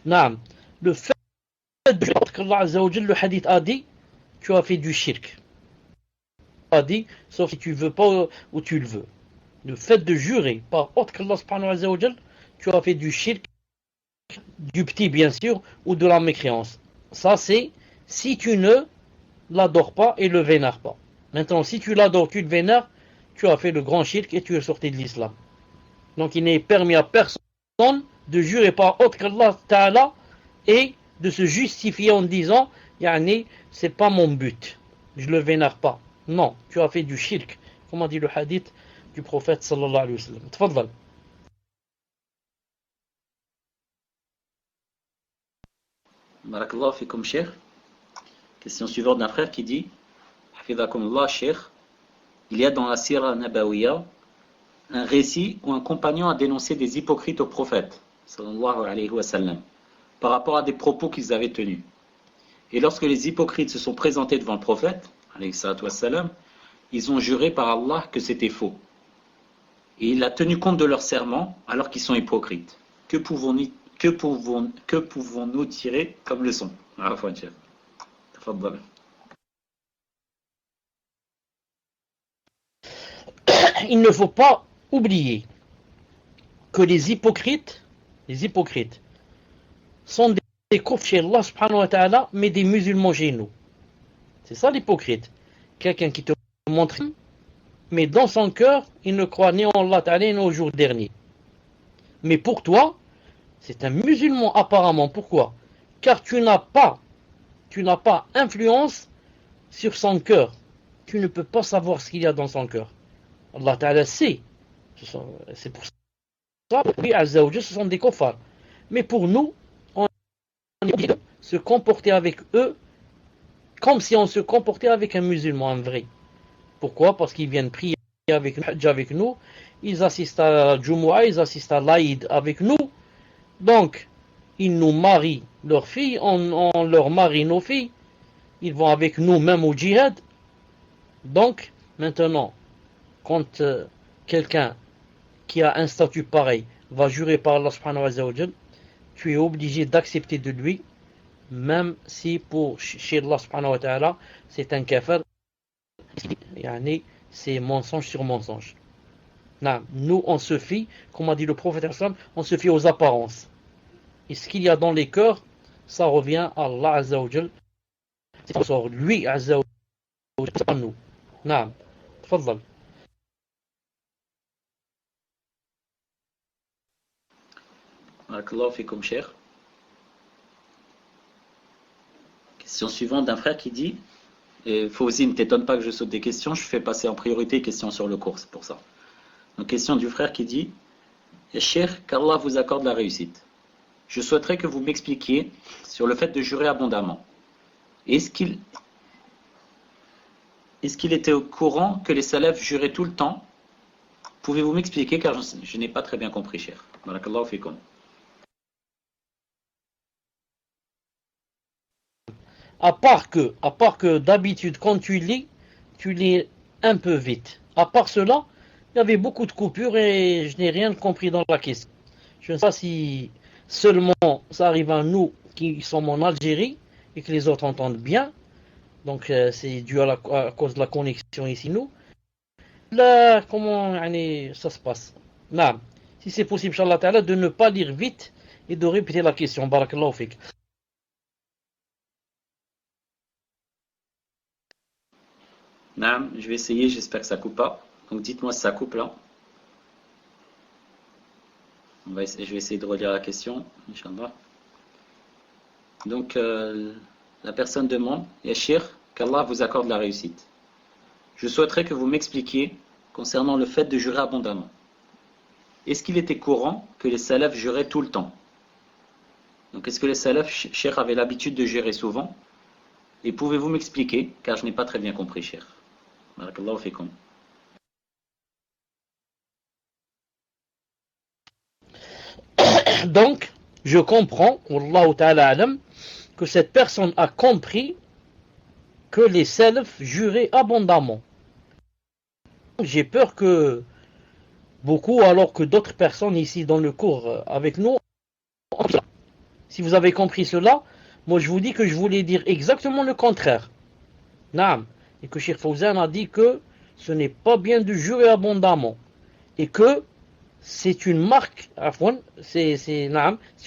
Non. Le fait qu'Allah Azza wa Jalla, le hadith a dit, tu as fait du shirk. A dit, sauf si tu veux pas ou tu le veux. Le fait de jurer par autre qu'Allah subhanahu wa Jalla, tu as fait du shirk, du petit bien sûr, ou de la mécréance. Ça c'est si tu ne l'adores pas et le vénères pas. Maintenant, si tu l'adores, tu le vénères, tu as fait le grand shirk et tu es sorti de l'islam. Donc il n'est permis à personne de jurer par autre qu'Allah Ta'ala et de se justifier en disant Yani, c'est pas mon but, je le vénère pas. Non, tu as fait du shirk, comme a dit le hadith du prophète sallallahu alayhi wa sallam. Tfadal. Barakallahu fikum, Cheikh. Question suivante d'un frère qui dit Hafidhakumullah, Cheikh, il y a dans la Sira Nabawiya un récit où un compagnon a dénoncé des hypocrites au prophète, sallallahu alayhi wa sallam, par rapport à des propos qu'ils avaient tenus. Et lorsque les hypocrites se sont présentés devant le prophète, alayhi salatu wa sallam, ils ont juré par Allah que c'était faux. Et il a tenu compte de leur serment alors qu'ils sont hypocrites. Que pouvons-nous tirer comme leçon? Il ne faut pas oublier que les hypocrites sont des kofs chez Allah subhanahu wa ta'ala, mais des musulmans chez nous. C'est ça l'hypocrite. Quelqu'un qui te montre, mais dans son cœur, il ne croit ni en Allah ta'ala ni au jour dernier. Mais pour toi, c'est un musulman apparemment. Pourquoi? Car tu n'as pas influence sur son cœur. Tu ne peux pas savoir ce qu'il y a dans son cœur. Allah ta'ala sait. C'est pour ça que oui, Azza wa Jalla, ce sont des kuffars. Mais pour nous, on doit se comporter avec eux comme si on se comportait avec un musulman, un vrai. Pourquoi? Parce qu'ils viennent prier avec nous, ils assistent à la Jumu'ah, ils assistent à l'Aïd avec nous. Donc, ils nous marient leurs filles, on leur marie nos filles. Ils vont avec nous même au djihad. Donc, maintenant, quand quelqu'un qui a un statut pareil va jurer par Allah subhanahu wa ta'ala, tu es obligé d'accepter de lui, même si pour chez Allah subhanahu wa ta'ala, c'est un kafir, c'est mensonge sur mensonge. Non, nous, on se fie, comme a dit le prophète, on se fie aux apparences. Et ce qu'il y a dans les cœurs, ça revient à Allah Azza wa Jal. C'est lui Azza wa Jal, c'est pas nous. Non, tfaddal. Barakallahu fikum, cher. Question suivante d'un frère qui dit, et Fawzi, ne t'étonne pas que je saute des questions, je fais passer en priorité les questions sur le cours, c'est pour ça. Donc, question du frère qui dit, Cheikh, qu'Allah vous accorde la réussite. Je souhaiterais que vous m'expliquiez sur le fait de jurer abondamment. Est-ce qu'il était au courant que les salafs juraient tout le temps? Pouvez-vous m'expliquer, car je n'ai pas très bien compris, Cheikh. Barakallahu fikum. À part que d'habitude, quand tu lis un peu vite. À part cela, il y avait beaucoup de coupures et je n'ai rien compris dans la question. Je ne sais pas si seulement ça arrive à nous qui sommes en Algérie et que les autres entendent bien. Donc c'est dû à cause de la connexion ici, nous. Là, comment ça se passe? Non. Si c'est possible, Inch'Allah Ta'ala, de ne pas lire vite et de répéter la question. Barakallahu fik. Naam, je vais essayer, j'espère que ça coupe pas. Donc dites-moi si ça coupe là. Je vais essayer de relire la question, Inch'Allah. Donc la personne demande, Yashir, qu'Allah vous accorde la réussite. Je souhaiterais que vous m'expliquiez concernant le fait de jurer abondamment. Est-ce qu'il était courant que les salafs juraient tout le temps? Donc est-ce que les salafs, Cheikh, avaient l'habitude de jurer souvent? Et pouvez-vous m'expliquer, car je n'ai pas très bien compris, Cheikh. Barakallahu fikum. Donc, je comprends, Wallahu ta'ala alam, que cette personne a compris que les salafs juraient abondamment. J'ai peur que beaucoup, alors que d'autres personnes ici dans le cours avec nous, si vous avez compris cela, moi je vous dis que je voulais dire exactement le contraire. Naam. Et que Cheikh Fawzan a dit que ce n'est pas bien de jurer abondamment. Et que c'est une marque, c'est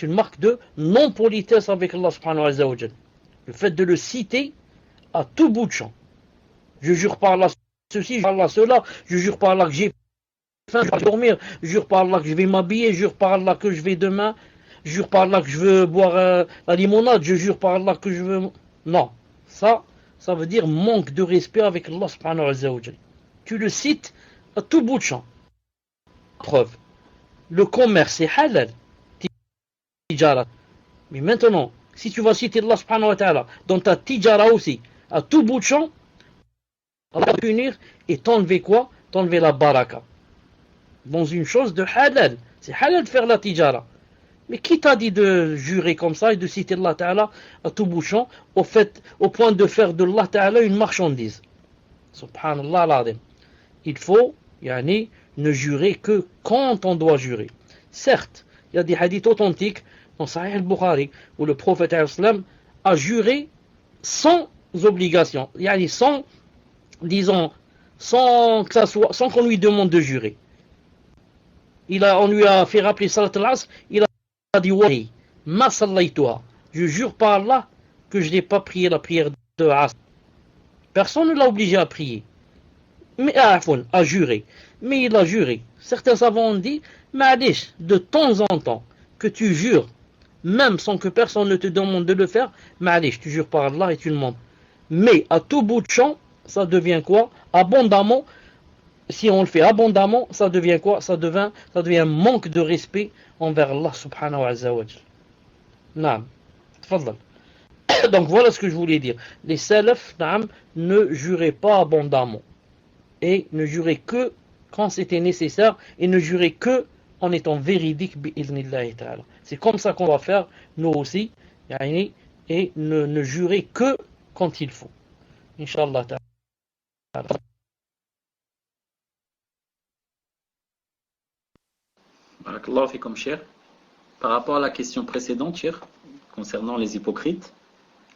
une marque de non-politesse avec Allah subhanahu wa ta'ala. Le fait de le citer à tout bout de champ. Je jure par Allah ceci, je jure par Allah cela, je jure par Allah que j'ai faim, je vais dormir, je jure par Allah que je vais m'habiller, je jure par Allah que je vais demain, je jure par Allah que je veux boire la limonade, je jure par Allah que je veux... Non, ça veut dire manque de respect avec Allah subhanahu wa ta'ala. Tu le cites à tout bout de champ. Preuve. Le commerce est halal. Tijara. Mais maintenant, si tu vas citer Allah subhanahu wa ta'ala dans ta tijara aussi, à tout bout de champ, Allah va punir et t'enlever quoi? T'enlever la baraka. Dans une chose de halal. C'est halal de faire la tijara. Mais qui t'a dit de jurer comme ça et de citer Allah Ta'ala à tout bouchon au point de faire de Allah Ta'ala une marchandise? Subhanallah l'azim. Il faut ne jurer que quand on doit jurer. Certes, il y a des hadiths authentiques dans Sahih al-Bukhari où le prophète a juré sans obligation, sans qu'on lui demande de jurer. On lui a fait rappeler Salat al-Asr, il a dit Wallahi, ma sallaytuha. Je jure par Allah que je n'ai pas prié la prière de Asr. Personne ne l'a obligé à prier. Mais à jurer. Mais il a juré. Certains savants ont dit, Ma'alish, de temps en temps, que tu jures, même sans que personne ne te demande de le faire, Ma'alish, tu jures par Allah et tu le mens. Mais à tout bout de champ, ça devient quoi? Abondamment. Si on le fait abondamment, ça devient quoi? Ça devient un manque de respect envers Allah subhanahu wa ta'ala. Naam. Tfadal. Donc voilà ce que je voulais dire. Les salafs, ne juraient pas abondamment. Et ne juraient que quand c'était nécessaire. Et ne juraient que en étant véridique. C'est comme ça qu'on va faire, nous aussi. Et ne jurer que quand il faut. Inch'Allah ta'ala. Barakallahu fikum, cher. Par rapport à la question précédente, cher, concernant les hypocrites,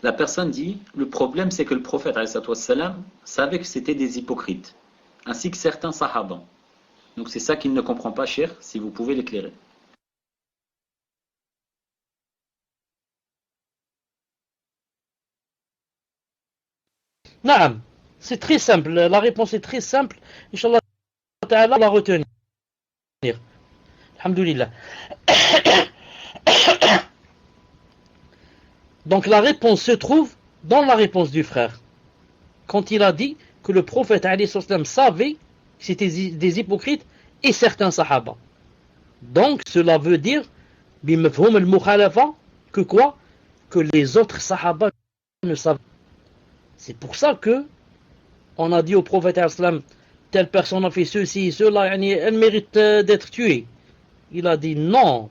la personne dit, le problème c'est que le prophète ﷺ savait que c'était des hypocrites, ainsi que certains sahaba. Donc c'est ça qu'il ne comprend pas, cher, si vous pouvez l'éclairer. Naam, c'est très simple, la réponse est très simple, Inch'Allah ta'ala la retenir. Alhamdulillah. Donc la réponse se trouve dans la réponse du frère. Quand il a dit que le prophète savait que c'était des hypocrites et certains sahaba. Donc cela veut dire que quoi? Que les autres sahaba ne savent. C'est pour ça que on a dit au prophète telle personne a fait ceci, cela, elle mérite d'être tuée. Il a dit non.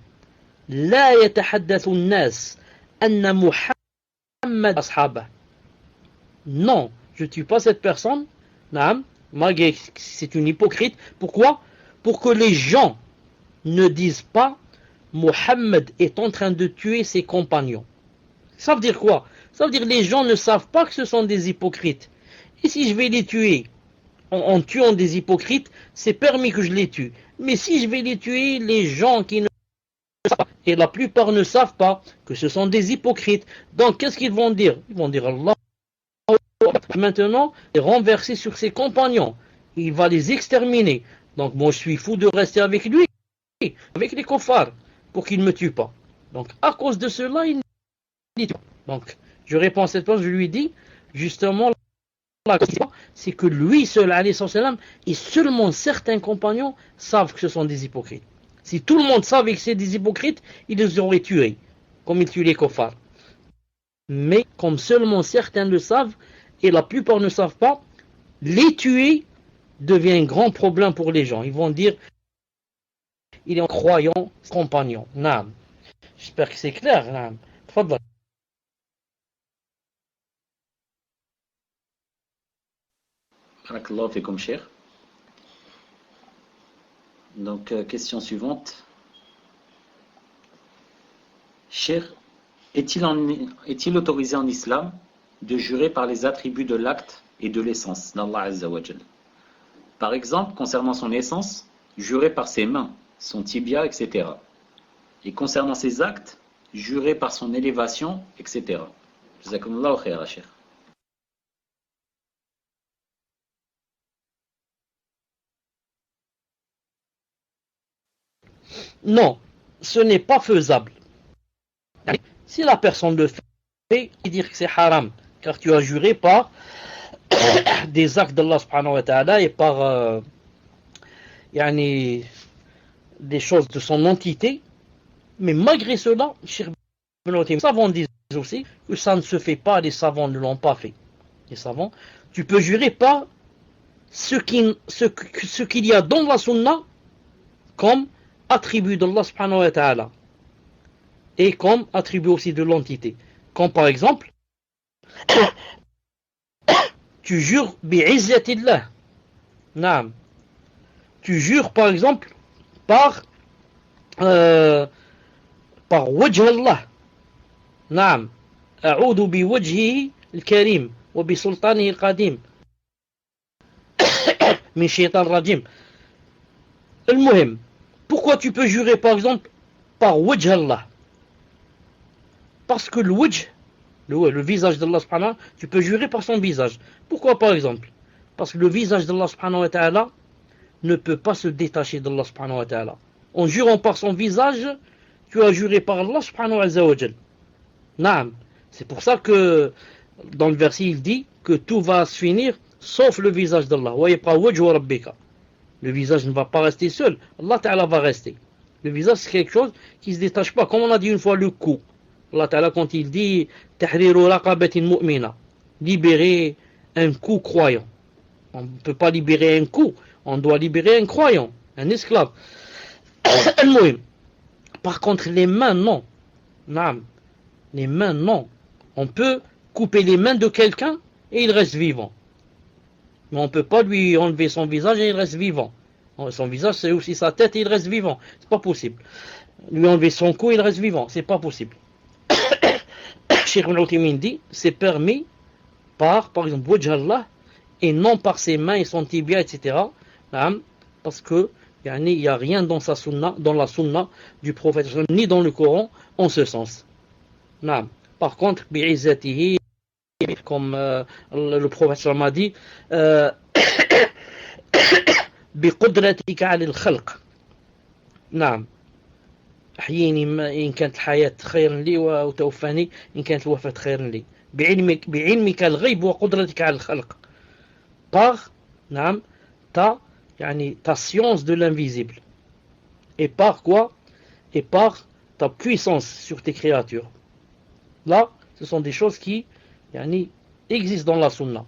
La yatahaddathu an-nas anna Muhammad ashaba. Non, je ne tue pas cette personne. Malgré que c'est une hypocrite. Pourquoi? Pour que les gens ne disent pas Muhammad est en train de tuer ses compagnons. Ça veut dire quoi? Ça veut dire que les gens ne savent pas que ce sont des hypocrites. Et si je vais les tuer en tuant des hypocrites, c'est permis que je les tue. Mais si je vais les tuer, les gens qui ne savent pas, et la plupart ne savent pas que ce sont des hypocrites. Donc qu'est-ce qu'ils vont dire? Ils vont dire Allah maintenant est renversé sur ses compagnons. Il va les exterminer. Donc moi je suis fou de rester avec lui, avec les kuffars, pour qu'il ne me tue pas. Donc à cause de cela, il ne tue pas. Donc je réponds à cette place, je lui dis justement la question, c'est que lui seul, et seulement certains compagnons savent que ce sont des hypocrites. Si tout le monde savait que c'est des hypocrites, ils les auraient tués, comme ils tuent les kuffars. Mais comme seulement certains le savent, et la plupart ne savent pas, les tuer devient un grand problème pour les gens. Ils vont dire, il est un croyant compagnon. Naam. J'espère que c'est clair. Naam. Tfadal. Barakallahu fikum, cher. Donc, question suivante. Cher, est-il autorisé en islam de jurer par les attributs de l'acte et de l'essence d'Allah Azza wa Jal? Par exemple, concernant son essence, jurer par ses mains, son tibia, etc. Et concernant ses actes, jurer par son élévation, etc. Jazakumullahu khaira, cher. Non, ce n'est pas faisable. Si la personne le fait, il dit que c'est haram, car tu as juré par des actes d'Allah subhanahu wa ta'ala et par des choses de son entité. Mais malgré cela, les savants disent aussi que ça ne se fait pas, les savants ne l'ont pas fait. Les savants, tu peux jurer par ce qu'il y a dans la sunna comme attribut d'Allah subhanahu wa ta'ala et comme attribut aussi de l'entité. Comme par exemple, tu jures bi'izzatillah. Naam. Tu jures par exemple par wajh Allah. Naam. A'udhu bi wajhihi al-karim wa bi sultanihi al-qadim min shaytan rajim. Al-muhim. Pourquoi tu peux jurer par exemple par wajh Allah? Parce que le wajh, le visage d'Allah subhanahu wa ta'ala, tu peux jurer par son visage. Pourquoi par exemple? Parce que le visage d'Allah subhanahu wa ta'ala ne peut pas se détacher d'Allah subhanahu wa ta'ala. En jurant par son visage, tu as juré par Allah subhanahu wa ta'ala. Naam. C'est pour ça que dans le verset il dit que tout va se finir sauf le visage d'Allah. Le visage ne va pas rester seul, Allah ta'ala va rester. Le visage c'est quelque chose qui ne se détache pas. Comme on a dit une fois le cou. Allah ta'ala quand il dit tahriru raqabatin mu'mina, libérer un cou croyant. On ne peut pas libérer un cou, on doit libérer un croyant, un esclave. Par contre les mains non. Naam. Les mains non. On peut couper les mains de quelqu'un et il reste vivant. Mais on ne peut pas lui enlever son visage et il reste vivant. Son visage c'est aussi sa tête et il reste vivant. C'est pas possible. Lui enlever son cou et il reste vivant. C'est pas possible. Cheikh Ibn Uthaymin dit c'est permis par exemple wajh Allah et non par ses mains et son tibia etc. Parce que il n'y a rien dans la sunna du prophète ni dans le Coran en ce sens. Par contre bi'izzatihi, comme le prophète m'a dit biqudratika 'ala al-khalq. نعم أحييني إن كانت الحياة خيرا لي وتوفاني إن كانت الوفاة خيرا لي بعلمك الغيب وقدرتك على الخلق. Par ta science de l'invisible. Et par quoi? Et par ta puissance sur tes créatures. Là, ce sont des choses qui existent dans la sunna.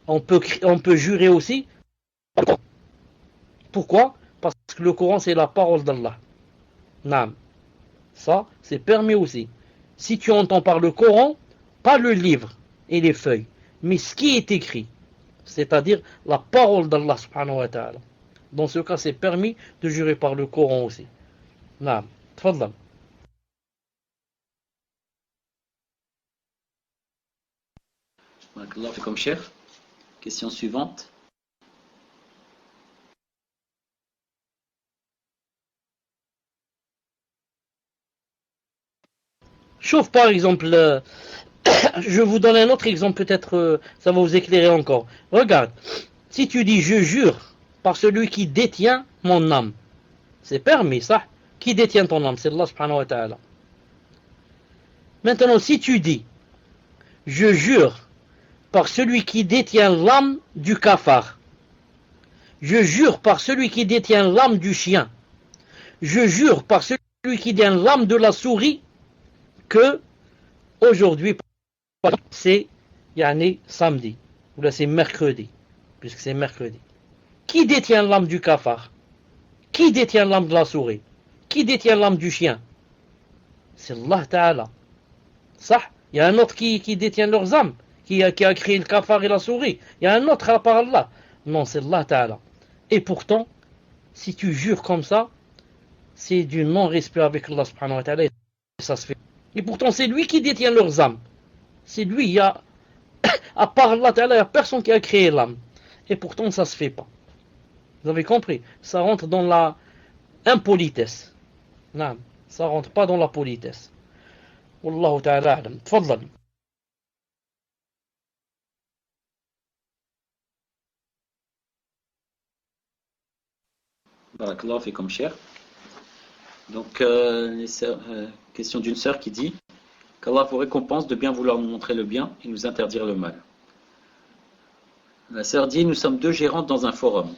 On peut jurer aussi. Pourquoi? Parce que le Coran c'est la parole d'Allah. Ça, c'est permis aussi. Si tu entends par le Coran, pas le livre et les feuilles, mais ce qui est écrit, c'est-à-dire la parole d'Allah subhanahu wa ta'ala. Dans ce cas, c'est permis de jurer par le Coran aussi. Tfadlal. Barakallahu fikum, cheikh. Question suivante. Sauf par exemple, je vous donne un autre exemple, peut-être ça va vous éclairer encore. Regarde, si tu dis je jure par celui qui détient mon âme, c'est permis ça. Qui détient ton âme? C'est Allah subhanahu wa ta'ala. Maintenant, si tu dis je jure par celui qui détient l'âme du cafard, je jure par celui qui détient l'âme du chien, je jure par celui qui détient l'âme de la souris, que aujourd'hui c'est samedi ou là c'est mercredi, puisque c'est mercredi. Qui détient l'âme du cafard? Qui détient l'âme de la souris? Qui détient l'âme du chien? C'est Allah Ta'ala. Ça, il y a un autre qui détient leurs âmes, qui a créé le cafard et la souris. Il y a un autre à part Allah. Non, c'est Allah Ta'ala. Et pourtant, si tu jures comme ça, c'est du non-respect avec Allah subhanahu wa ta'ala, et ça se fait. Et pourtant, c'est lui qui détient leurs âmes. C'est lui, à part Allah Ta'ala, il n'y a personne qui a créé l'âme. Et pourtant, ça ne se fait pas. Vous avez compris? Ça rentre dans la impolitesse. Non, ça rentre pas dans la politesse. Wallahu ta'ala a'lam. Tfadlal. Barakallahu fikum, cheikh. Donc, question d'une sœur qui dit qu'Allah vous récompense de bien vouloir nous montrer le bien et nous interdire le mal. La sœur dit, nous sommes deux gérantes dans un forum.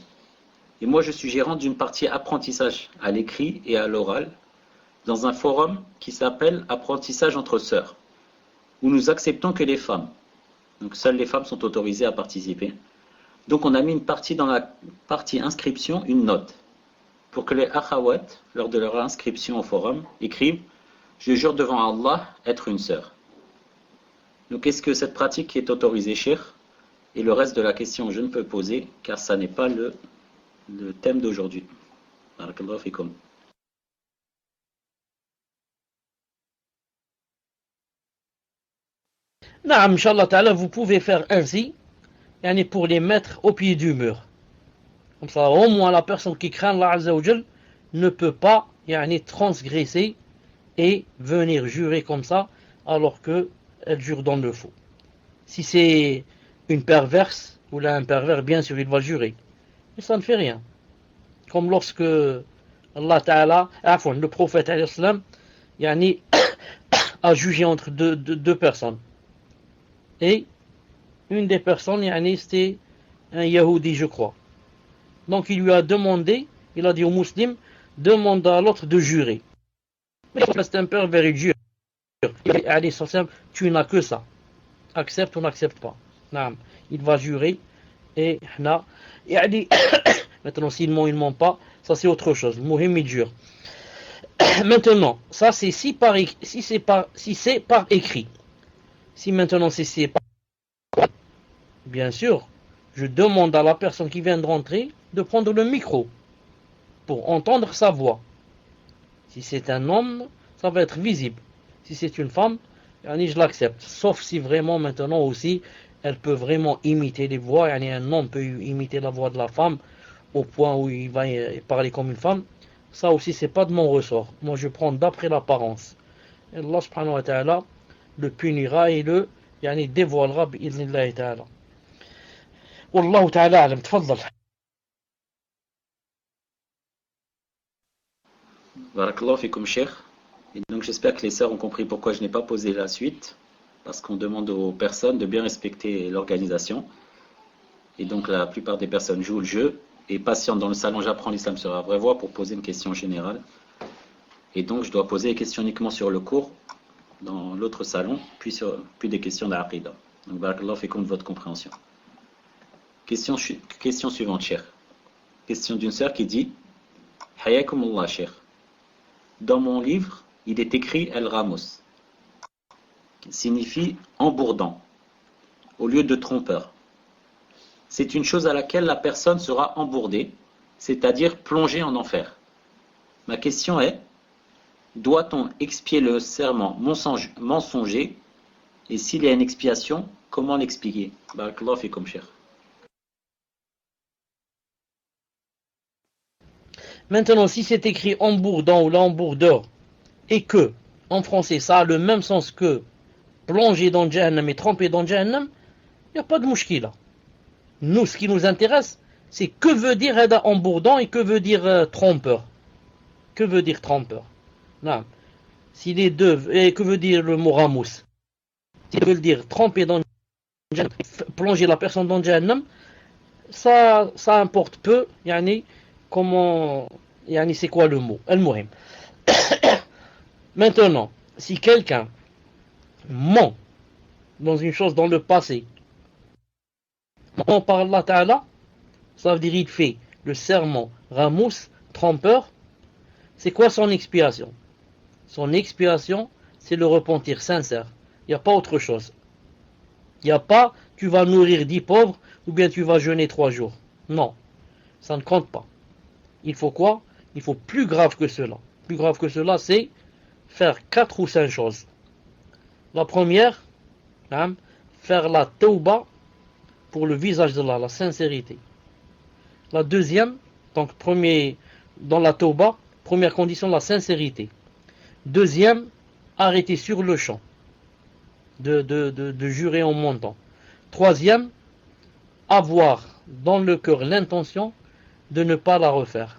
Et moi, je suis gérante d'une partie apprentissage à l'écrit et à l'oral dans un forum qui s'appelle Apprentissage entre sœurs, où nous acceptons que les femmes, donc seules les femmes sont autorisées à participer. Donc on a mis une partie dans la partie inscription, une note, pour que les akhawat, lors de leur inscription au forum, écrivent « Je jure devant Allah être une sœur ». Donc est-ce que cette pratique est autorisée, cheikh? Et le reste de la question, je ne peux poser, car ça n'est pas le thème d'aujourd'hui. Barakallahu fikum. Naam, Inch'Allah Ta'ala, vous pouvez faire ainsi, yani pour les mettre au pied du mur. Comme ça, au moins la personne qui craint Allah Azza wa Jal ne peut pas yani, transgresser et venir jurer comme ça, alors qu'elle jure dans le faux. Si c'est une perverse, ou là un pervers, bien sûr, il va jurer. Mais ça ne fait rien. Comme lorsque Allah Ta'ala, le prophète yani, a jugé entre deux personnes. Et une des personnes, yani, c'était un Yahoudi, je crois. Donc il lui a demandé, il a dit aux musulmans, demande à l'autre de jurer. Mais c'est un pervers, il jure. Tu n'as que ça. Accepte ou n'accepte pas. Il va jurer. Et maintenant, s'il ment, il ne ment pas. Ça, c'est autre chose. Mohim, il jure. Maintenant, ça, c'est si c'est par écrit. Si maintenant, c'est par bien sûr, je demande à la personne qui vient de rentrer de prendre le micro pour entendre sa voix. Si c'est un homme, ça va être visible. Si c'est une femme, je l'accepte. Sauf si vraiment maintenant aussi, elle peut vraiment imiter les voix. Un homme peut imiter la voix de la femme au point où il va parler comme une femme. Ça aussi, c'est pas de mon ressort. Moi, je prends d'après l'apparence. Et Allah subhanahu wa ta'ala le punira et le dévoilera bi'idhnillahi ta'ala. Wallahu ta'ala alam. Tfaddal. Barakallahu fikum, cheikh. Et donc j'espère que les sœurs ont compris pourquoi je n'ai pas posé la suite, parce qu'on demande aux personnes de bien respecter l'organisation. Et donc la plupart des personnes jouent le jeu et patientent dans le salon J'apprends l'islam sur la vraie voie pour poser une question générale. Et donc je dois poser les questions uniquement sur le cours dans l'autre salon, puis des questions d'Aqida. Donc barakallahu fikum de votre compréhension. Question suivante, cheikh. Question d'une sœur qui dit Hayakumullah, cheikh. Dans mon livre, il est écrit El Ramos, qui signifie embourdant, au lieu de trompeur. C'est une chose à laquelle la personne sera embourdée, c'est-à-dire plongée en enfer. Ma question est, doit-on expier le serment mensonger? Et s'il y a une expiation, comment l'expliquer? Barakallahu fikum, cheikh. Maintenant, si c'est écrit embourdant ou l'embourdeur, et que, en français, ça a le même sens que plonger dans Jahannam et tremper dans Jahannam, il n'y a pas de mouchkila. Nous, ce qui nous intéresse, c'est que veut dire embourdant et que veut dire trompeur. Que veut dire trompeur? Non. Si les deux, et que veut dire le mot ramous? Si veut dire tremper dans Jahannam, plonger la personne dans Jahannam, ça importe peu, comment, c'est quoi le mot? Al-Muhim. Maintenant, si quelqu'un ment dans une chose dans le passé, ment par Allah Ta'ala, ça veut dire il fait le serment ramous, trompeur. C'est quoi son expiation? Son expiation, c'est le repentir sincère. Il n'y a pas autre chose. Il n'y a pas tu vas nourrir 10 pauvres ou bien tu vas jeûner 3 jours. Non, ça ne compte pas. Il faut quoi? Il faut plus grave que cela. Plus grave que cela, c'est faire 4 ou 5 choses. La première, faire la tauba pour le visage d'Allah, la sincérité. La deuxième, donc dans la tauba, première condition, la sincérité. Deuxième, arrêter sur le champ de jurer en montant. Troisième, avoir dans le cœur l'intention de ne pas la refaire.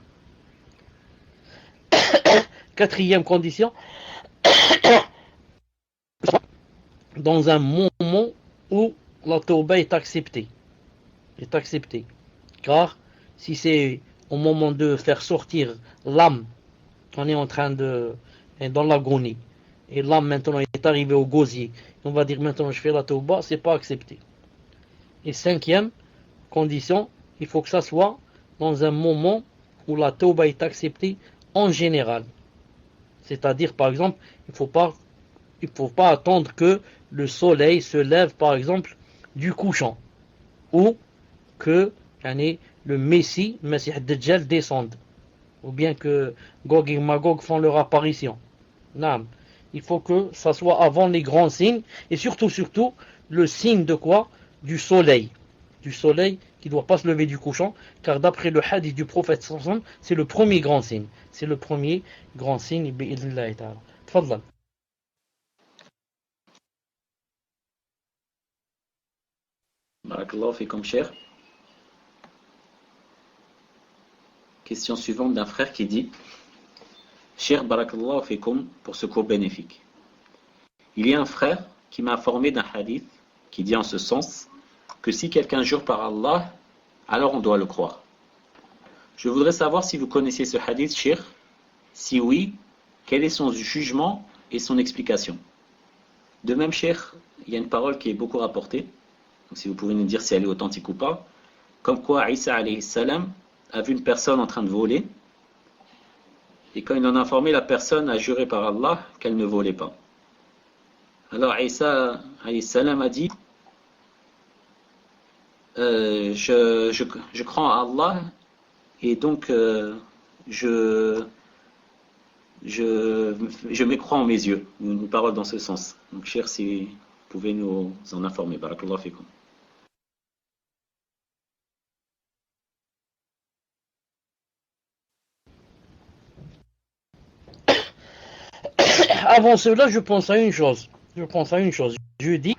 Quatrième condition, dans un moment où la tauba est acceptée. Car si c'est au moment de faire sortir l'âme, on est en train dans l'agonie, et l'âme maintenant est arrivée au gosier, on va dire maintenant je fais la tauba, c'est pas accepté. Et cinquième condition, il faut que ça soit dans un moment où la tauba est acceptée en général. C'est-à-dire, par exemple, il ne faut pas attendre que le soleil se lève, par exemple, du couchant, ou que le Messie, le Messie Dajjal descende, ou bien que Gog et Magog font leur apparition. Non. Il faut que ça soit avant les grands signes, et surtout, le signe de quoi? Du soleil. Du soleil qui ne doit pas se lever du couchant, car d'après le hadith du prophète, c'est le premier grand signe. C'est le premier grand signe, bi'idhnillahi ta'ala. Tfadlal. Barakallahu fikum, cher. Question suivante d'un frère qui dit: Cher Barakallahu fikum pour ce cours bénéfique. Il y a un frère qui m'a informé d'un hadith qui dit en ce sens que si quelqu'un jure par Allah, alors on doit le croire. Je voudrais savoir si vous connaissez ce hadith, cher. Si oui, quel est son jugement et son explication? De même, cher, il y a une parole qui est beaucoup rapportée. Donc, si vous pouvez nous dire si elle est authentique ou pas. Comme quoi, Isa alayhi salam a vu une personne en train de voler. Et quand il en a informé, la personne a juré par Allah qu'elle ne volait pas. Alors Isa alayhi salam a dit je crois en Allah et donc je m'écrois en mes yeux. Une parole dans ce sens. Donc cher, si vous pouvez nous en informer. Barakallahu fikum. Avant cela, je pense à une chose. Je dis,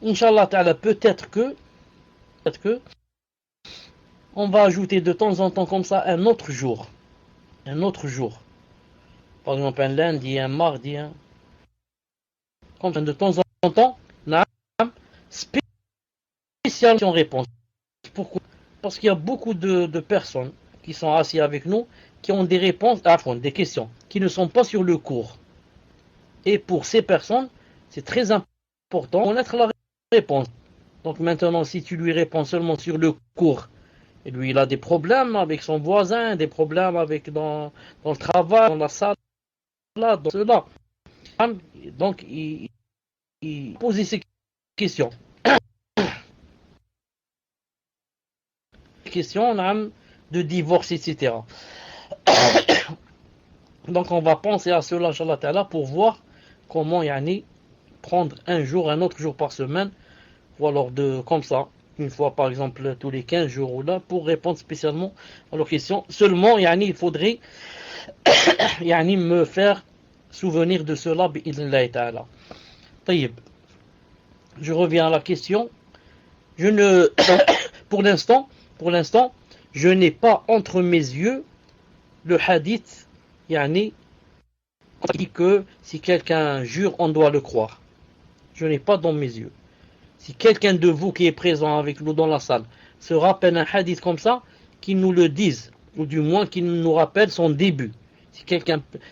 Inch'Allah ta'ala, peut-être que, on va ajouter de temps en temps comme ça un autre jour. Par exemple, un lundi, un mardi, comme ça, de temps en temps, spécial réponse. Pourquoi? Parce qu'il y a beaucoup de personnes qui sont assises avec nous, qui ont des réponses, des questions, qui ne sont pas sur le cours. Et pour ces personnes, c'est très important de connaître la réponse. Donc maintenant, si tu lui réponds seulement sur le cours, et lui il a des problèmes avec son voisin, des problèmes avec dans le travail, dans la salle, là, dans cela. Donc il pose ces questions. Questions de divorce, etc. Donc on va penser à cela, Inch'Allah Ta'ala, pour voir comment prendre un autre jour par semaine, ou alors comme ça, une fois par exemple tous les 15 jours ou là, pour répondre spécialement à leurs questions. Seulement, il faudrait me faire souvenir de cela, bi'idhnillahi ta'ala. Taïb. Je reviens à la question. Pour l'instant, je n'ai pas entre mes yeux le hadith, qui dit que si quelqu'un jure, on doit le croire. Je n'ai pas dans mes yeux. Si quelqu'un de vous qui est présent avec nous dans la salle se rappelle un hadith comme ça, qu'il nous le dise, ou du moins qu'il nous rappelle son début.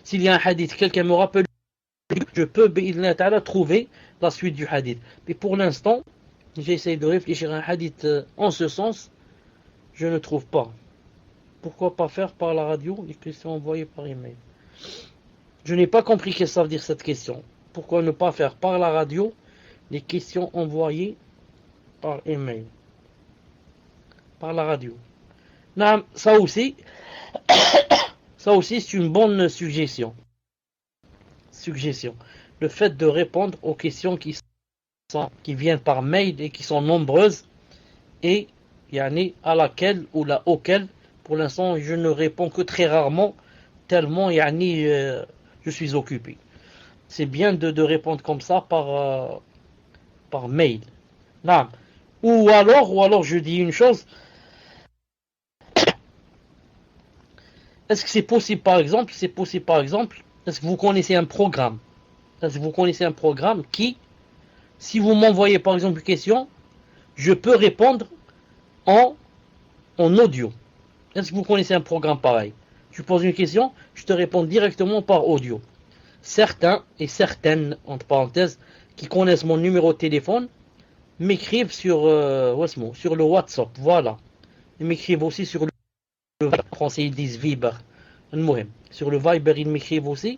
S'il y a un hadith, quelqu'un me rappelle, je peux trouver la suite du hadith. Mais pour l'instant, j'essaie de réfléchir à un hadith en ce sens, je ne trouve pas. Pourquoi pas faire par la radio les questions envoyées par email? Je n'ai pas compris ce que ça veut dire cette question. Pourquoi ne pas faire par la radio les questions envoyées par email? Par la radio. Non, ça aussi, c'est une bonne suggestion. Le fait de répondre aux questions qui viennent par mail et qui sont nombreuses, et à laquelle ou auquel, pour l'instant, je ne réponds que très rarement, tellement je suis occupé. C'est bien de répondre comme ça par mail. Non. Ou alors je dis une chose. Est-ce que c'est possible par exemple, est-ce que vous connaissez un programme? Qui, si vous m'envoyez par exemple une question, je peux répondre en audio? Est-ce que vous connaissez un programme pareil? Tu poses une question, je te réponds directement par audio. Certains et certaines, entre parenthèses, qui connaissent mon numéro de téléphone, m'écrivent sur le WhatsApp, voilà. Ils m'écrivent aussi sur le Viber, en français ils disent Viber. Sur le Viber, ils m'écrivent aussi.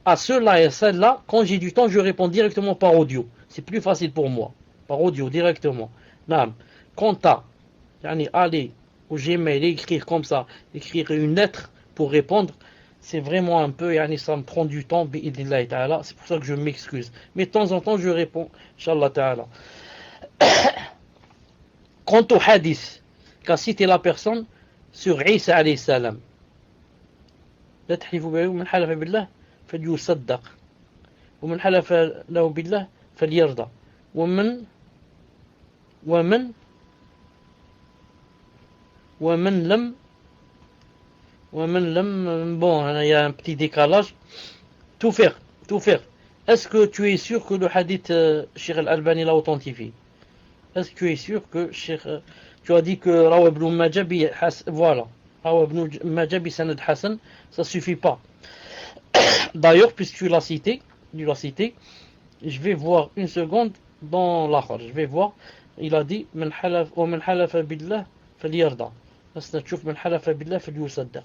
À ceux-là et à celles-là, quand j'ai du temps, je réponds directement par audio. C'est plus facile pour moi. Par audio, directement. Naam. Quant à aller au Gmail et écrire comme ça, écrire une lettre pour répondre, c'est vraiment un peu, ça me prend du temps, c'est pour ça que je m'excuse. Mais de temps en temps, je réponds, Inch'Allah ta'ala. Quant au hadith qu'a cité la personne sur Isa alayhi salam, لا تحلفوا بالله ومن حلف بالله فليصدق ومن حلف له بالله فليرضى ومن ومن ومن لم bon, il y a un petit décalage. Tout faire, tout faire. Est-ce que tu es sûr que le hadith Cheikh Al-Albani l'a authentifié? Est-ce que tu es sûr que tu as dit que Rawa ibn Majabi, voilà, Rawa ibn Majabi Sanad Hassan, ça suffit pas. D'ailleurs, puisque tu l'as cité, je vais voir une seconde dans l'Akhar. Je vais voir. Il a dit من حلف ومن حلف بالله فليرضى. بس نشوف من حلف بالله فليصدق.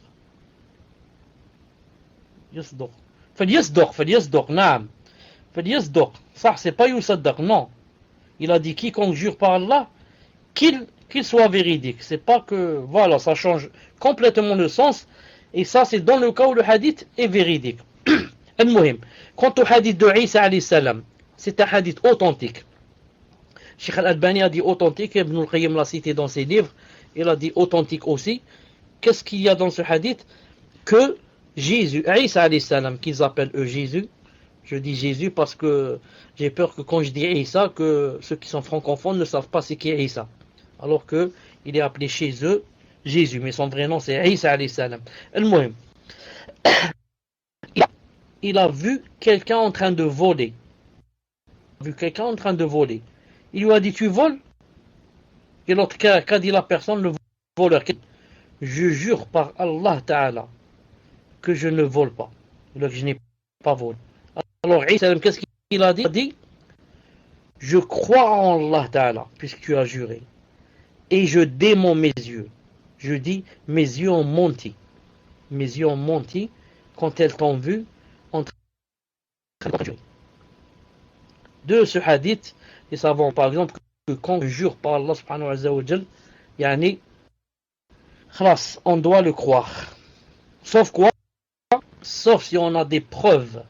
يصدق. فليصدق نعم. فليصدق. صح, c'est pas يصدق, non. Il a dit quiconque jure par Allah, qu'il soit véridique. C'est pas que, voilà, ça change complètement le sens. Et ça, c'est dans le cas où le hadith est véridique. المهم, quant au hadith de Isa alayhi salam, c'est un hadith authentique. Cheikh Al-Albani a dit authentique, Ibn al-Qayyim l'a cité dans ses livres, il a dit authentique aussi. Qu'est-ce qu'il y a dans ce hadith? Que Jésus, Isa alayhi salam, qu'ils appellent eux Jésus, je dis Jésus parce que j'ai peur que quand je dis Isa, que ceux qui sont francophones ne savent pas c'est qui est Isa. Alors que il est appelé chez eux Jésus, mais son vrai nom c'est Isa alayhi salam. المهم, il a vu quelqu'un en train de voler. Il lui a dit tu voles? Et l'autre qu'a dit la personne, le voleur, je jure par Allah Ta'ala que je ne vole pas, que je n'ai pas volé. Alors Isa, qu'est-ce qu'il a dit? Il a dit je crois en Allah Ta'ala puisque tu as juré et je dément mes yeux. Je dis mes yeux ont menti quand elles t'ont vu en train de jurer. De ce hadith, les savants par exemple que quand je jure par Allah subhanahu wa ta'ala, yani khlas, on doit le croire. Sauf quoi? Sauf si on a des preuves,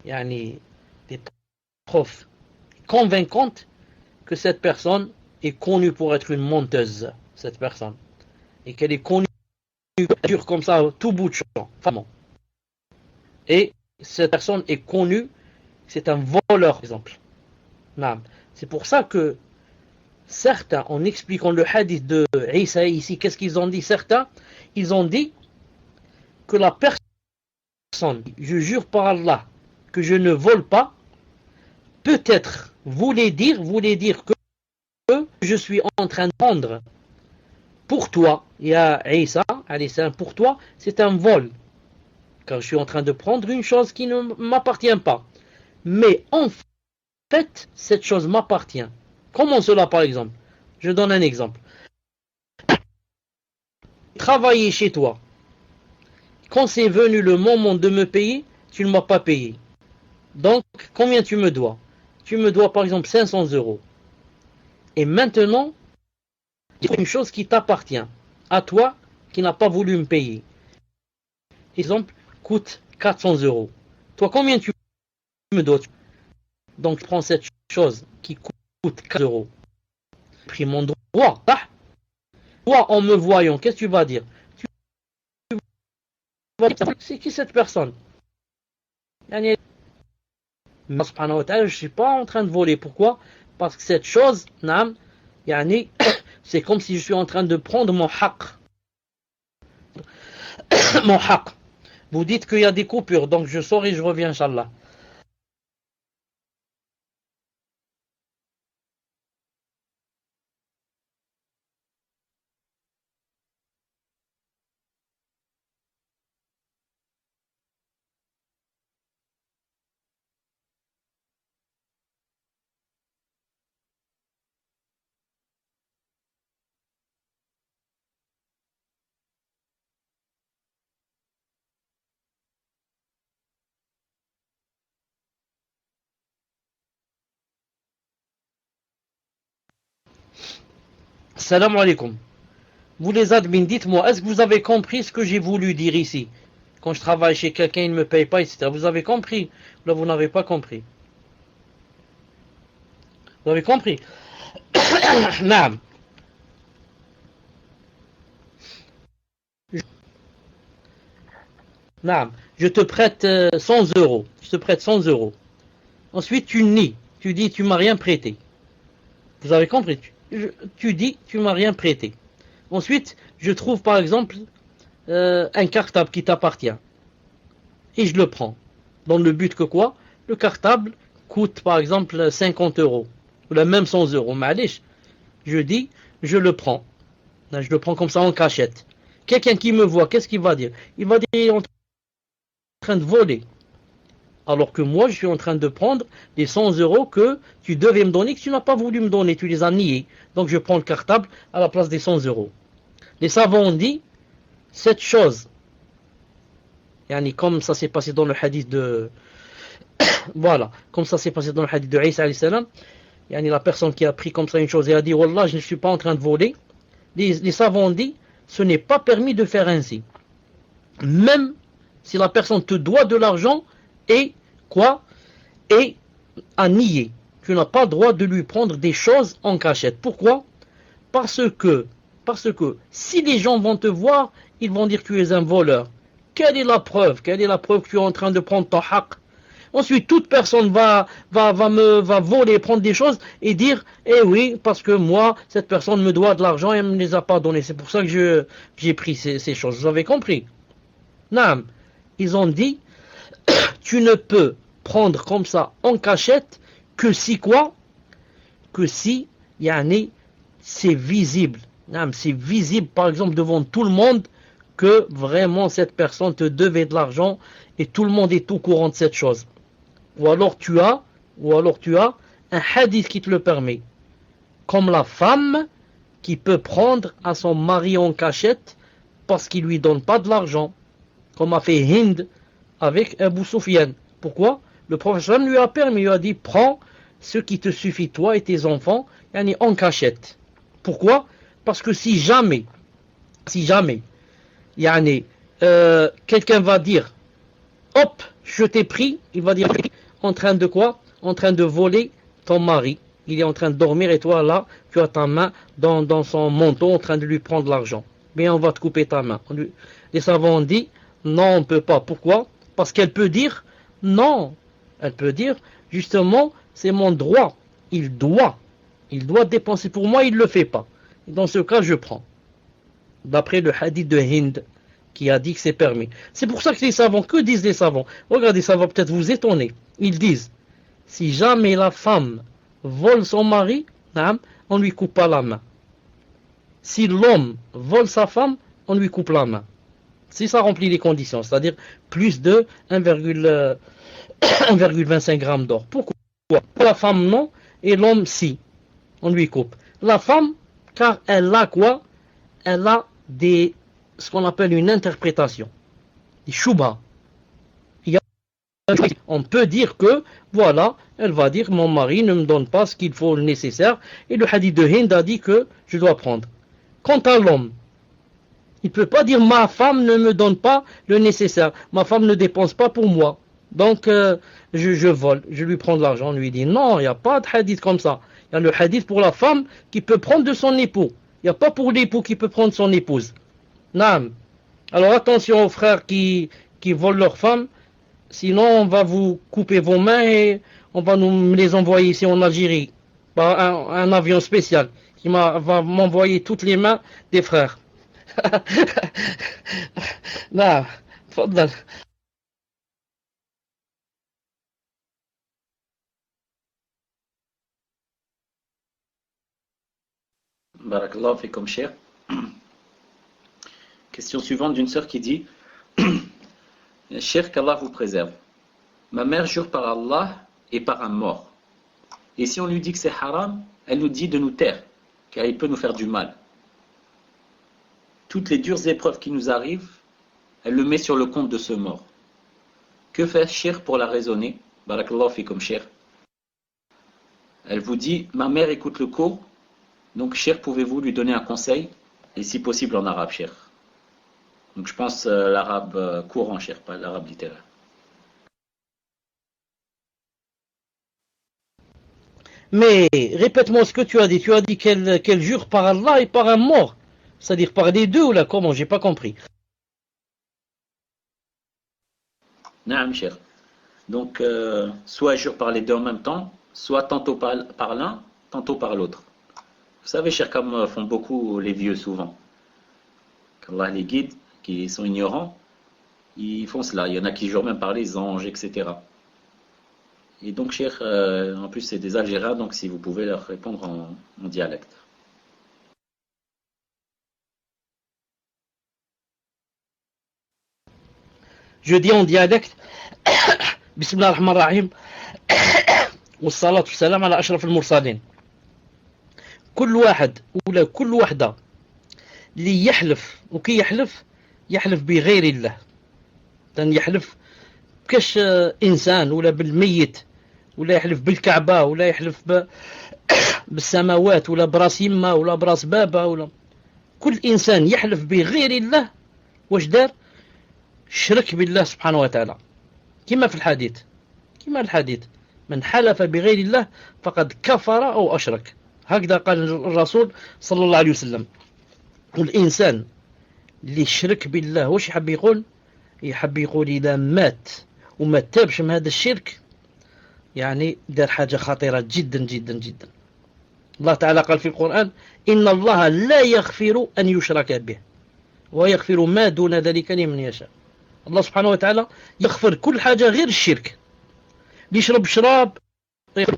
yani des preuves convaincantes que cette personne est connue pour être une menteuse, cette personne, et qu'elle est connue dure comme ça tout bout de champ, vraiment. Et cette personne est connue, c'est un voleur, par exemple. C'est pour ça que certains, en expliquant le hadith de Isa ici, qu'est-ce qu'ils ont dit? Certains, ils ont dit que la personne, je jure par Allah, que je ne vole pas, peut-être voulait dire que je suis en train de prendre pour toi, ya Isa, pour toi, c'est un vol. Car je suis en train de prendre une chose qui ne m'appartient pas. Mais en fait, cette chose m'appartient. Comment cela, par exemple? Je donne un exemple. Travailler chez toi. Quand c'est venu le moment de me payer, tu ne m'as pas payé. Donc, combien tu me dois? Tu me dois, par exemple, 500 euros. Et maintenant, il y a une chose qui t'appartient. À toi, qui n'a pas voulu me payer. Exemple, coûte 400 euros. Toi, combien tu me dois? Donc, je prends cette chose qui coûte 4 euros. J'ai pris mon droit. Toi, en me voyant, qu'est-ce que tu vas dire? Tu vas dire, c'est qui cette personne? Mais subhanahu wa ta'ala, je ne suis pas en train de voler. Pourquoi? Parce que cette chose, c'est comme si je suis en train de prendre mon haqq. Mon haqq. Vous dites qu'il y a des coupures, donc je sors et je reviens, Inch'Allah. Salam alaikum. Vous les admins, dites-moi, est-ce que vous avez compris ce que j'ai voulu dire ici? Quand je travaille chez quelqu'un, il ne me paye pas, etc. Vous avez compris? Là, vous n'avez pas compris. Vous avez compris? Naam. Naam. Je te prête 100 euros. Je te prête 100 euros. Ensuite, tu nies. Tu dis, tu m'as rien prêté. Vous avez compris? Tu dis, tu m'as rien prêté. Ensuite, je trouve par exemple un cartable qui t'appartient. Et je le prends. Dans le but que quoi? Le cartable coûte par exemple 50 euros. Ou la même 100 euros. Malish. Je dis, je le prends. Je le prends comme ça en cachette. Quelqu'un qui me voit, qu'est-ce qu'il va dire? Il va dire, il est en train de voler. Alors que moi, je suis en train de prendre les 100 euros que tu devais me donner, que tu n'as pas voulu me donner. Tu les as niés. Donc je prends le cartable à la place des 100 euros. Les savants ont dit, cette chose, comme ça s'est passé dans le hadith de... Voilà, comme ça s'est passé dans le hadith de Isa alayhi salam, la personne qui a pris comme ça une chose et a dit, Wallah, je ne suis pas en train de voler. Les savants ont dit, ce n'est pas permis de faire ainsi. Même si la personne te doit de l'argent et quoi? Et à nier. Tu n'as pas le droit de lui prendre des choses en cachette. Pourquoi? Parce que si les gens vont te voir, ils vont dire que tu es un voleur. Quelle est la preuve? Quelle est la preuve que tu es en train de prendre ton haq? Ensuite, toute personne va voler, prendre des choses et dire, eh oui, parce que moi, cette personne me doit de l'argent et elle ne me les a pas donnés. C'est pour ça que j'ai pris ces choses. Vous avez compris? Non. Ils ont dit, tu ne peux prendre comme ça en cachette que si quoi? Que si, c'est visible. C'est visible, par exemple, devant tout le monde que vraiment cette personne te devait de l'argent et tout le monde est au courant de cette chose. Ou alors tu as un hadith qui te le permet. Comme la femme qui peut prendre à son mari en cachette parce qu'il ne lui donne pas de l'argent. Comme a fait Hind avec Abu Sufyan. Pourquoi? Le prophète lui a permis, il lui a dit, prends ce qui te suffit, toi et tes enfants, en cachette. Pourquoi? Parce que si jamais, quelqu'un va dire, hop, je t'ai pris, il va dire, en train de quoi? En train de voler ton mari. Il est en train de dormir et toi là, tu as ta main dans son manteau en train de lui prendre l'argent. Bien, on va te couper ta main. Les savants ont dit, non, on ne peut pas. Pourquoi? Parce qu'elle peut dire, non. Elle peut dire, justement, c'est mon droit. Il doit dépenser pour moi, il ne le fait pas. Et dans ce cas, je prends. D'après le hadith de Hind, qui a dit que c'est permis. C'est pour ça que les savants, que disent les savants? Regardez, ça va peut-être vous étonner. Ils disent, si jamais la femme vole son mari, on lui coupe pas la main. Si l'homme vole sa femme, on lui coupe la main. Si ça remplit les conditions, c'est-à-dire plus de 1,25 grammes d'or. Pourquoi? Pour la femme, non, et l'homme, si. On lui coupe. La femme, car elle a quoi? Elle a ce qu'on appelle une interprétation. Des shubha. On peut dire que, voilà, elle va dire, mon mari ne me donne pas ce qu'il faut, le nécessaire, et le hadith de Hind a dit que je dois prendre. Quant à l'homme, il ne peut pas dire, ma femme ne me donne pas le nécessaire, ma femme ne dépense pas pour moi, donc je vole, je lui prends de l'argent. On lui dit, non, il n'y a pas de hadith comme ça. Il y a le hadith pour la femme qui peut prendre de son époux. Il n'y a pas pour l'époux qui peut prendre son épouse. Naam. Alors attention aux frères qui volent leur femme. Sinon, on va vous couper vos mains et on va nous les envoyer ici en Algérie par un avion spécial qui va m'envoyer toutes les mains des frères. Non, تفضل. Barakallah fikum cher. Question suivante d'une sœur qui dit, cher qu'Allah vous préserve. Ma mère jure par Allah et par un mort. Et si on lui dit que c'est haram, elle nous dit de nous taire, car il peut nous faire du mal. Toutes les dures épreuves qui nous arrivent, elle le met sur le compte de ce mort. Que faire, cher, pour la raisonner? Barakallah fikum cher. Elle vous dit, ma mère écoute le cours Donc, Cheikh, pouvez-vous lui donner un conseil? Et si possible en arabe, Cheikh. Donc, je pense l'arabe courant, Cheikh, pas l'arabe littéraire. Mais répète-moi ce que tu as dit. Tu as dit qu'elle jure par Allah et par un mort. C'est-à-dire par les deux ou là, comment? J'ai pas compris. Naam, Cheikh. Donc, soit elle jure par les deux en même temps, soit tantôt par l'un, tantôt par l'autre. Vous savez, Cheikh, comme font beaucoup les vieux souvent. Qu'Allah les guide, qui sont ignorants, ils font cela. Il y en a qui jurent même par les anges, etc. Et donc, Cheikh, en plus, c'est des Algériens, donc si vous pouvez leur répondre en dialecte. Je dis en dialecte Bismillah ar-Rahman ar-Rahim والصلاة والسلام على أشرف المرسلين. كل واحد ولا كل وحدة اللي يحلف وكي يحلف بغير الله، لأن يحلف كاش إنسان ولا بالميت ولا يحلف بالكعبة ولا يحلف بالسماوات ولا براس يمة ولا براس بابا ولا كل إنسان يحلف بغير الله واش دار؟ شرك بالله سبحانه وتعالى. كما في الحديث من حلف بغير الله فقد كفر أو أشرك، هكذا قال الرسول صلى الله عليه وسلم. والإنسان اللي شرك بالله واش يحب يقول؟ يحب يقول إذا مات وما تابش من هذا الشرك يعني دار حاجة خطيرة جدا جدا جدا. الله تعالى قال في القرآن إن الله لا يغفر أن يشرك به ويغفر ما دون ذلك لمن يشاء. الله سبحانه وتعالى يغفر كل حاجة غير الشرك. اللي يشرب شراب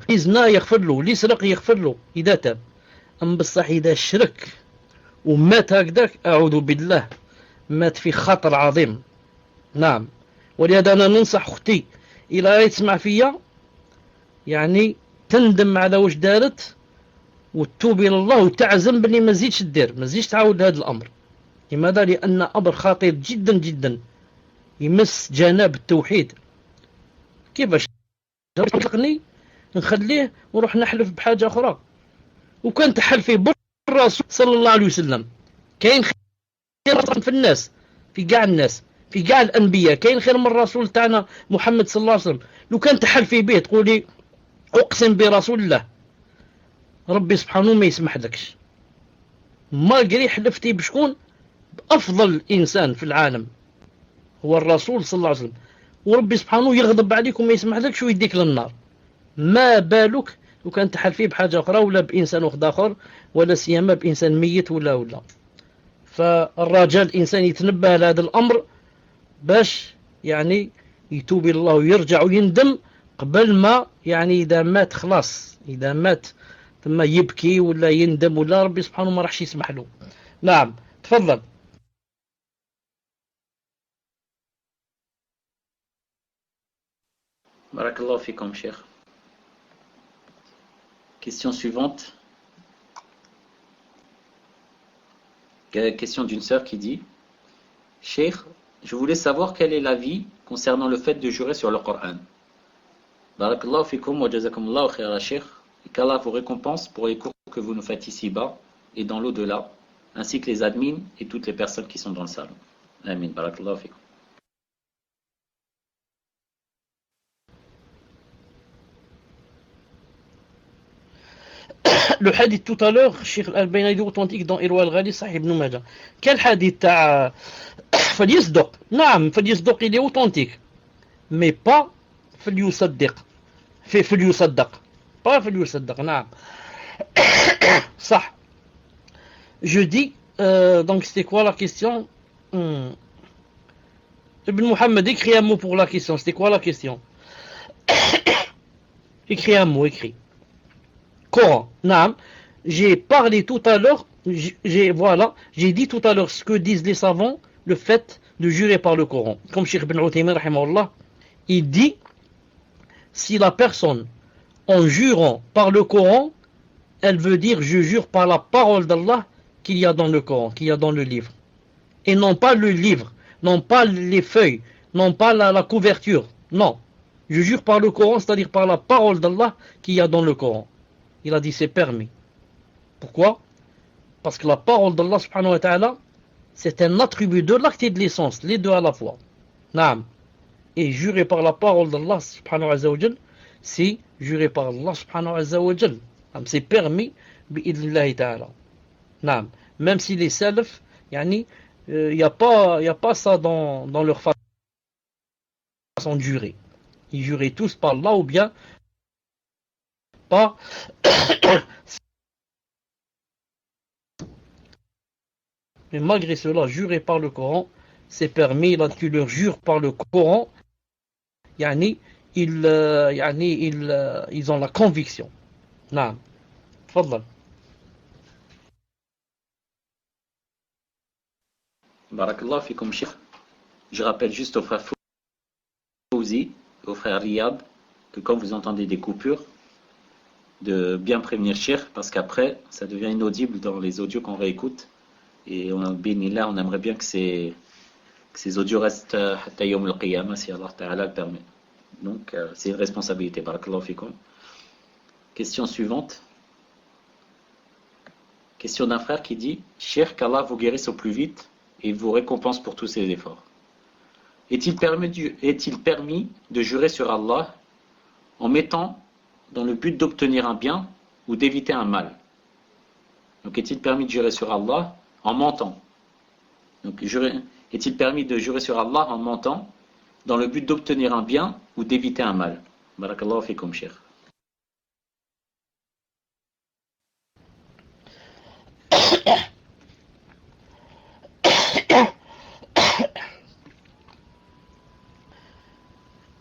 يزنا يغفر له، اللي يسرق يغفر له إذا تاب. أما بصح إذا شرك ومات هكذاك أعوذ بالله مات في خطر عظيم. نعم، ولهذا أنا ننصح أختي إلى تسمع فيا يعني تندم على واش دارت وتتوب إلى الله وتعزم باللي ما زيدش تدير، ما زيدش تعاود هذا الأمر. لماذا؟ لأن أمر خطير جدا جدا يمس جناب التوحيد. كيفاش نطلقني نخليه ونروح نحلف بحاجة أخرى؟ وكان تحلفي بالرسول صلى الله عليه وسلم. كاين خير في الناس، في كاع الناس، في كاع الأنبياء، كاين خير من الرسول تاعنا محمد صلى الله عليه وسلم. لو كان تحلفي به تقولي أقسم برسول الله، ربي سبحانه ما يسمح لكش. ما قري حلفتي بشكون؟ بأفضل إنسان في العالم هو الرسول صلى الله عليه وسلم، وربي سبحانه يغضب عليك وما يسمح لكش ويديك للنار. ما بالك لو كان تحلفي بحاجة أخرى ولا بإنسان آخر، ولا سيما بإنسان ميت ولا. فالرجال الإنسان يتنبه لهذا الأمر باش يعني يتوب إلى الله ويرجع ويندم قبل ما يعني إذا مات خلاص، إذا مات ثم يبكي ولا يندم ولا ربي سبحانه ما راحش يسمح له. نعم تفضل. Barakallahu fikum, Cheikh. Question suivante. Question d'une sœur qui dit: Cheikh, je voulais savoir quel est l'avis concernant le fait de jurer sur le Coran. Barakallahu fikum wa jazakumullahu khaira, Cheikh. Et qu'Allah vous récompense pour les cours que vous nous faites ici-bas et dans l'au-delà, ainsi que les admins et toutes les personnes qui sont dans le salon. Amin. Barakallahu fikum. Le hadith tout à l'heure, Cheikh Al-Albani a dit authentique dans Irwa Al-Ghali, Sahih Ibn Majah. Quel hadith تاع فليصدق؟ نعم فليصدق il est authentique, mais pas فليصدق. فليصدق pas فليصدق. نعم صح. Je dis donc c'était quoi la question? Ibn Muhammad, écris un mot pour la question. C'était quoi la question? Écris un mot, écris. Coran. Naam. J'ai parlé tout à l'heure, j'ai dit tout à l'heure ce que disent les savants, le fait de jurer par le Coran. Comme Cheikh Ibn Uthaymin, rahimahullah, il dit, si la personne, en jurant par le Coran, elle veut dire je jure par la parole d'Allah qu'il y a dans le Coran, qu'il y a dans le livre. Et non pas le livre, non pas les feuilles, non pas la couverture. Non. Je jure par le Coran, c'est-à-dire par la parole d'Allah qu'il y a dans le Coran. Il a dit c'est permis. Pourquoi? Parce que la parole d'Allah subhanahu wa ta'ala, c'est un attribut de l'acte et de l'essence, les deux à la fois. Naam. Et jurer par la parole d'Allah subhanahu wa ta'ala, c'est jurer par Allah subhanahu wa ta'ala. C'est permis, bi'idnillahi ta'ala. Naam. Même si les salafs, il n'y a pas ça dans leur façon de jurer. Ils juraient tous par Allah ou bien par... Mais malgré cela, jurer par le Coran, c'est permis. Là, tu leur jures par le Coran, ils ont la conviction. Naam. Fadlan. Barakallah fikum, Cheikh. Je rappelle juste au frère Fouzi, au frère Riyad, que quand vous entendez des coupures, de bien prévenir Cheikh, parce qu'après, ça devient inaudible dans les audios qu'on réécoute. Et on aimerait bien que ces audios restent hatta yawm al-qiyamah, si Allah Ta'ala le permet. Donc, c'est une responsabilité. Barakallahu fikum. Question suivante. Question d'un frère qui dit: Cheikh, qu'Allah vous guérisse au plus vite et vous récompense pour tous ses efforts. Est-il permis de jurer sur Allah en mettant dans le but d'obtenir un bien ou d'éviter un mal? Donc, est-il permis de jurer sur Allah en mentant? Donc, est-il permis de jurer sur Allah en mentant dans le but d'obtenir un bien ou d'éviter un mal? Barakallahu fikum, Cheikh.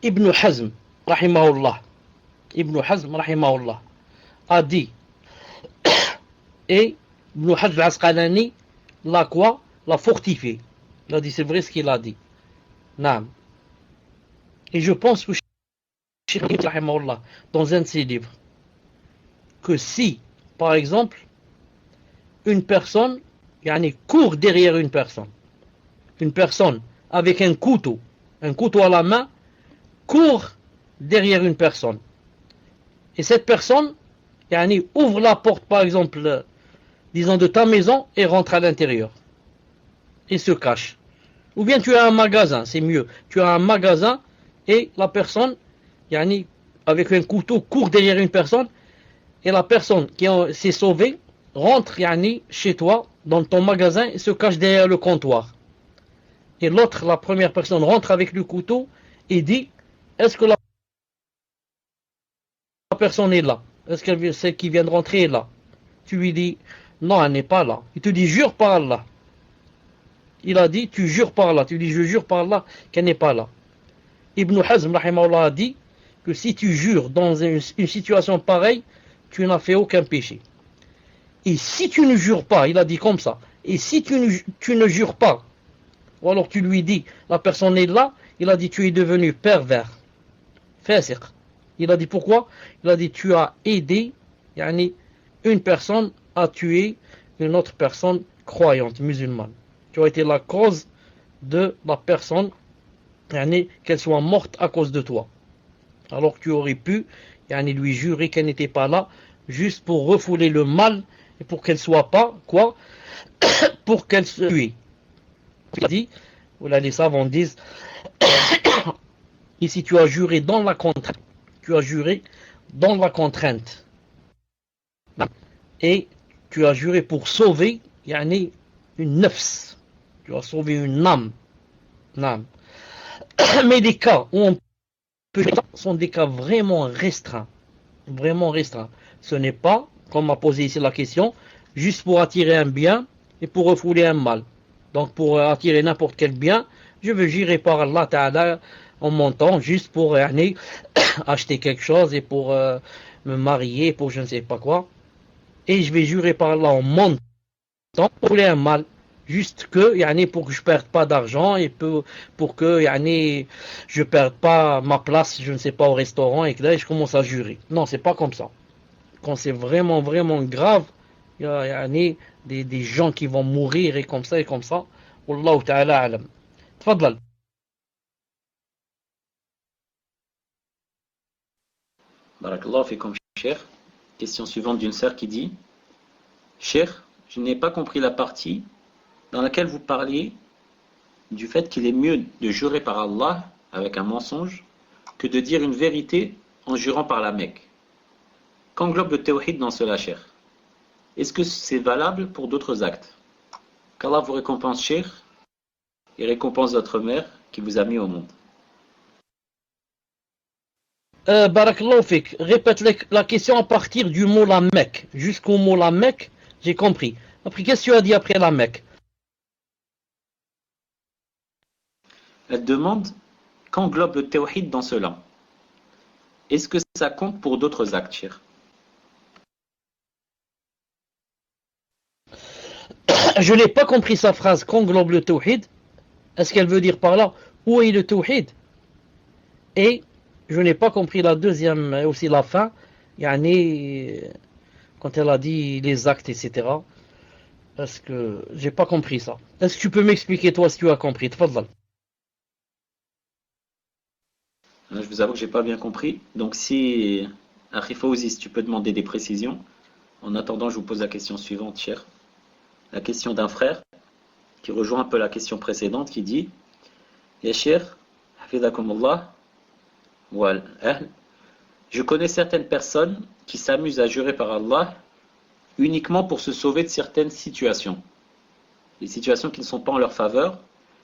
Ibn Hazm, rahimahullah, a dit, et Ibn Hazm al-Asqalani l'a quoi? L'a fortifié. Il a dit, c'est vrai ce qu'il a dit. Naam. Et je pense que Cheikh rahimahullah, dans un de ses livres, que si, par exemple, une personne, court derrière une personne avec un couteau à la main, court derrière une personne. Et cette personne, ouvre la porte, par exemple, disons de ta maison, et rentre à l'intérieur. Et se cache. Ou bien tu as un magasin, c'est mieux. Tu as un magasin, et la personne, avec un couteau, court derrière une personne, et la personne qui s'est sauvée, rentre, chez toi, dans ton magasin, et se cache derrière le comptoir. Et l'autre, la première personne, rentre avec le couteau, et dit, est-ce que la personne est là? Est-ce que celle qui vient de rentrer est là? Tu lui dis, non, elle n'est pas là. Il te dit, jure par Allah. Il a dit, tu jures par Allah. Tu dis, je jure par Allah qu'elle n'est pas là. Ibn Hazm, rahimahullah, a dit que si tu jures dans une situation pareille, tu n'as fait aucun péché. Et si tu ne jures pas, il a dit comme ça, et si tu ne jures pas, ou alors tu lui dis, la personne est là, il a dit, tu es devenu pervers. Fasiq. Il a dit pourquoi? Il a dit, tu as aidé une personne à tuer une autre personne croyante, musulmane. Tu as été la cause de la personne, qu'elle soit morte à cause de toi. Alors que tu aurais pu lui jurer qu'elle n'était pas là, juste pour refouler le mal, et pour qu'elle soit pas, quoi? Pour qu'elle se tue. Il a dit, voilà, les savants disent, ici tu as juré dans la contrainte. Tu as juré dans la contrainte. Et tu as juré pour sauver une nafs. Tu as sauvé une âme. Mais les cas où on peut sont des cas vraiment restreints. Vraiment restreints. Ce n'est pas, comme m'a posé ici la question, juste pour attirer un bien et pour refouler un mal. Donc pour attirer n'importe quel bien, je veux jurer par Allah Ta'ala en montant juste pour acheter quelque chose et pour me marier, pour je ne sais pas quoi. Et je vais jurer par Allah en montant pour refouler un mal. Juste que, pour que je ne perde pas d'argent et pour que je ne perde pas ma place, je ne sais pas, au restaurant et que là je commence à jurer. Non, c'est pas comme ça. Quand c'est vraiment, vraiment grave, il y a des gens qui vont mourir et comme ça et comme ça. Wallahu ta'ala alam. Tfadlal. Barakallahu fikum, Cheikh. Question suivante d'une sœur qui dit: Cher, je n'ai pas compris la partie dans laquelle vous parliez du fait qu'il est mieux de jurer par Allah avec un mensonge que de dire une vérité en jurant par la Mecque. Qu'englobe le tawhid dans cela, cher? Est-ce que c'est valable pour d'autres actes? Qu'Allah vous récompense, cher, et récompense votre mère qui vous a mis au monde. Barakallahu fik, répète la question à partir du mot la Mecque. Jusqu'au mot la Mecque, j'ai compris. Après, qu'est-ce que tu as dit après la Mecque? Elle demande qu'englobe le tawhid dans cela. Est-ce que ça compte pour d'autres actes, cher? Je n'ai pas compris sa phrase, qu'englobe le tawhid. Est-ce qu'elle veut dire par là, où est le tawhid? Et je n'ai pas compris la deuxième, aussi la fin, yani, quand elle a dit les actes, etc. Est-ce que j'ai pas compris ça? Est-ce que tu peux m'expliquer toi si tu as compris? Tfadal. Je vous avoue que j'ai pas bien compris. Donc si Akhi Fawzi, si tu peux demander des précisions. En attendant, je vous pose la question suivante, cher. La question d'un frère qui rejoint un peu la question précédente, qui dit: Ya cher, hafizakumullah, wal ahl, je connais certaines personnes qui s'amusent à jurer par Allah uniquement pour se sauver de certaines situations. Les situations qui ne sont pas en leur faveur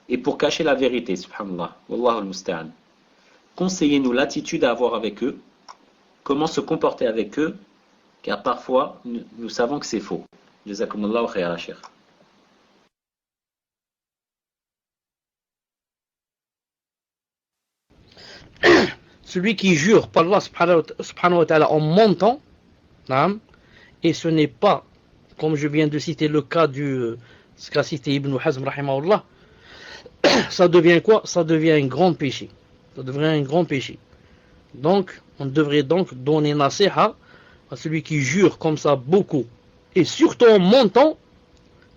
et pour cacher la vérité, subhanallah. Wallahu al-musta'an. Conseillez-nous l'attitude à avoir avec eux, comment se comporter avec eux, car parfois nous savons que c'est faux. Jazakumullahu khayra, cher. Celui qui jure par Allah subhanahu wa ta'ala en mentant, et ce n'est pas, comme je viens de citer le cas ce qu'a cité Ibn Hazm rahimahullah, ça devient quoi? Ça devient un grand péché. Ça devient un grand péché. Donc, on devrait donc donner nasiha à celui qui jure comme ça beaucoup, et surtout en mentant,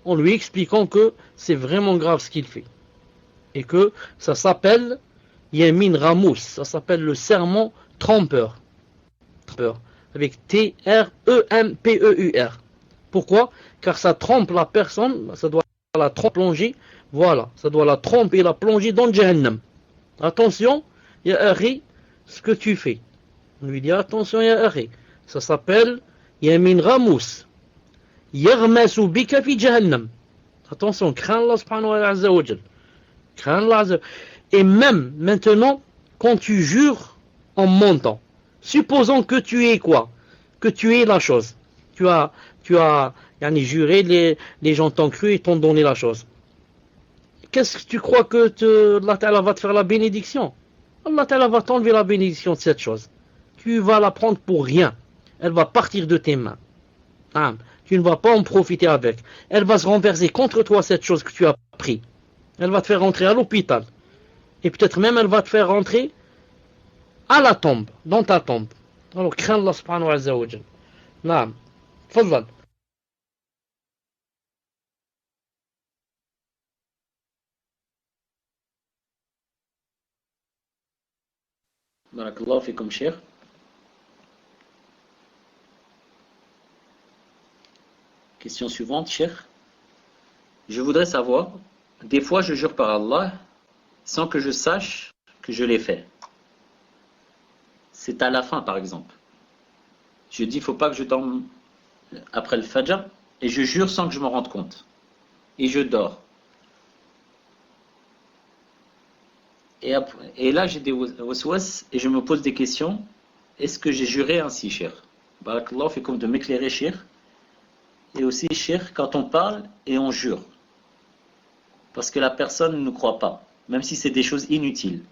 en lui expliquant que c'est vraiment grave ce qu'il fait. Et que ça s'appelle Yamin Ramous, ça s'appelle le serment trompeur. Avec T-R-E-M-P-E-U-R. Pourquoi? Car ça trompe la personne, ça doit la plonger, voilà, ça doit la tromper et la plonger dans le Jahannam. Attention, ya akhi, ce que tu fais. On lui dit attention, ya akhi, ça s'appelle Yamin Ramous. Yarmasu bika fi Jahannam. Attention, crains Allah subhanahu wa ta'ala. Crains Allah. Et même maintenant, quand tu jures en mentant, supposons que tu es quoi? Que tu es la chose. Tu as juré, les gens t'ont cru et t'ont donné la chose. Qu'est-ce que tu crois que Allah Ta'ala va te faire la bénédiction? Allah Ta'ala va t'enlever la bénédiction de cette chose. Tu vas la prendre pour rien. Elle va partir de tes mains. Tu ne vas pas en profiter avec. Elle va se renverser contre toi, cette chose que tu as pris. Elle va te faire rentrer à l'hôpital. Et peut-être même elle va te faire rentrer à la tombe, dans ta tombe. Alors crains Allah subhanahu wa ta'ala. Naam. Fadlan. Barakallahu fikum, cher. Question suivante, cher. Je voudrais savoir, des fois je jure par Allah sans que je sache que je l'ai fait. C'est à la fin, par exemple. Je dis, il ne faut pas que je dorme après le Fajr, et je jure sans que je m'en rende compte. Et je dors. Et là, j'ai des waswas, et je me pose des questions. Est-ce que j'ai juré ainsi, cher? Barakallah, fait comme de m'éclairer, cher. Et aussi, cher, quand on parle et on jure. Parce que la personne ne croit pas, même si c'est des choses inutiles.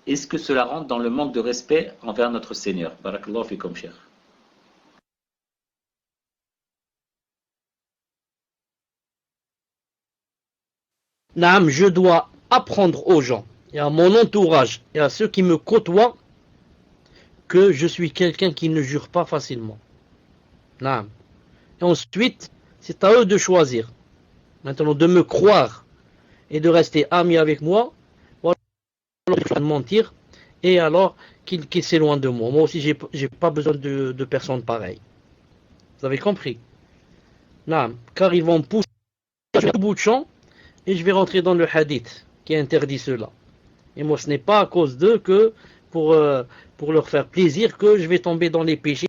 Est-ce que cela rentre dans le manque de respect envers notre Seigneur? Barakallahu fikum, cher. Naam, je dois apprendre aux gens et à mon entourage et à ceux qui me côtoient que je suis quelqu'un qui ne jure pas facilement. Naam. Et ensuite, c'est à eux de choisir. Maintenant, de me croire et de rester amis avec moi, ou alors de mentir, et alors qu'ils s'éloignent de moi. Moi aussi, j'ai pas besoin de personnes pareilles. Vous avez compris? Non, car ils vont pousser au bout de champ et je vais rentrer dans le hadith qui interdit cela. Et moi, ce n'est pas à cause d'eux que pour leur faire plaisir que je vais tomber dans les péchés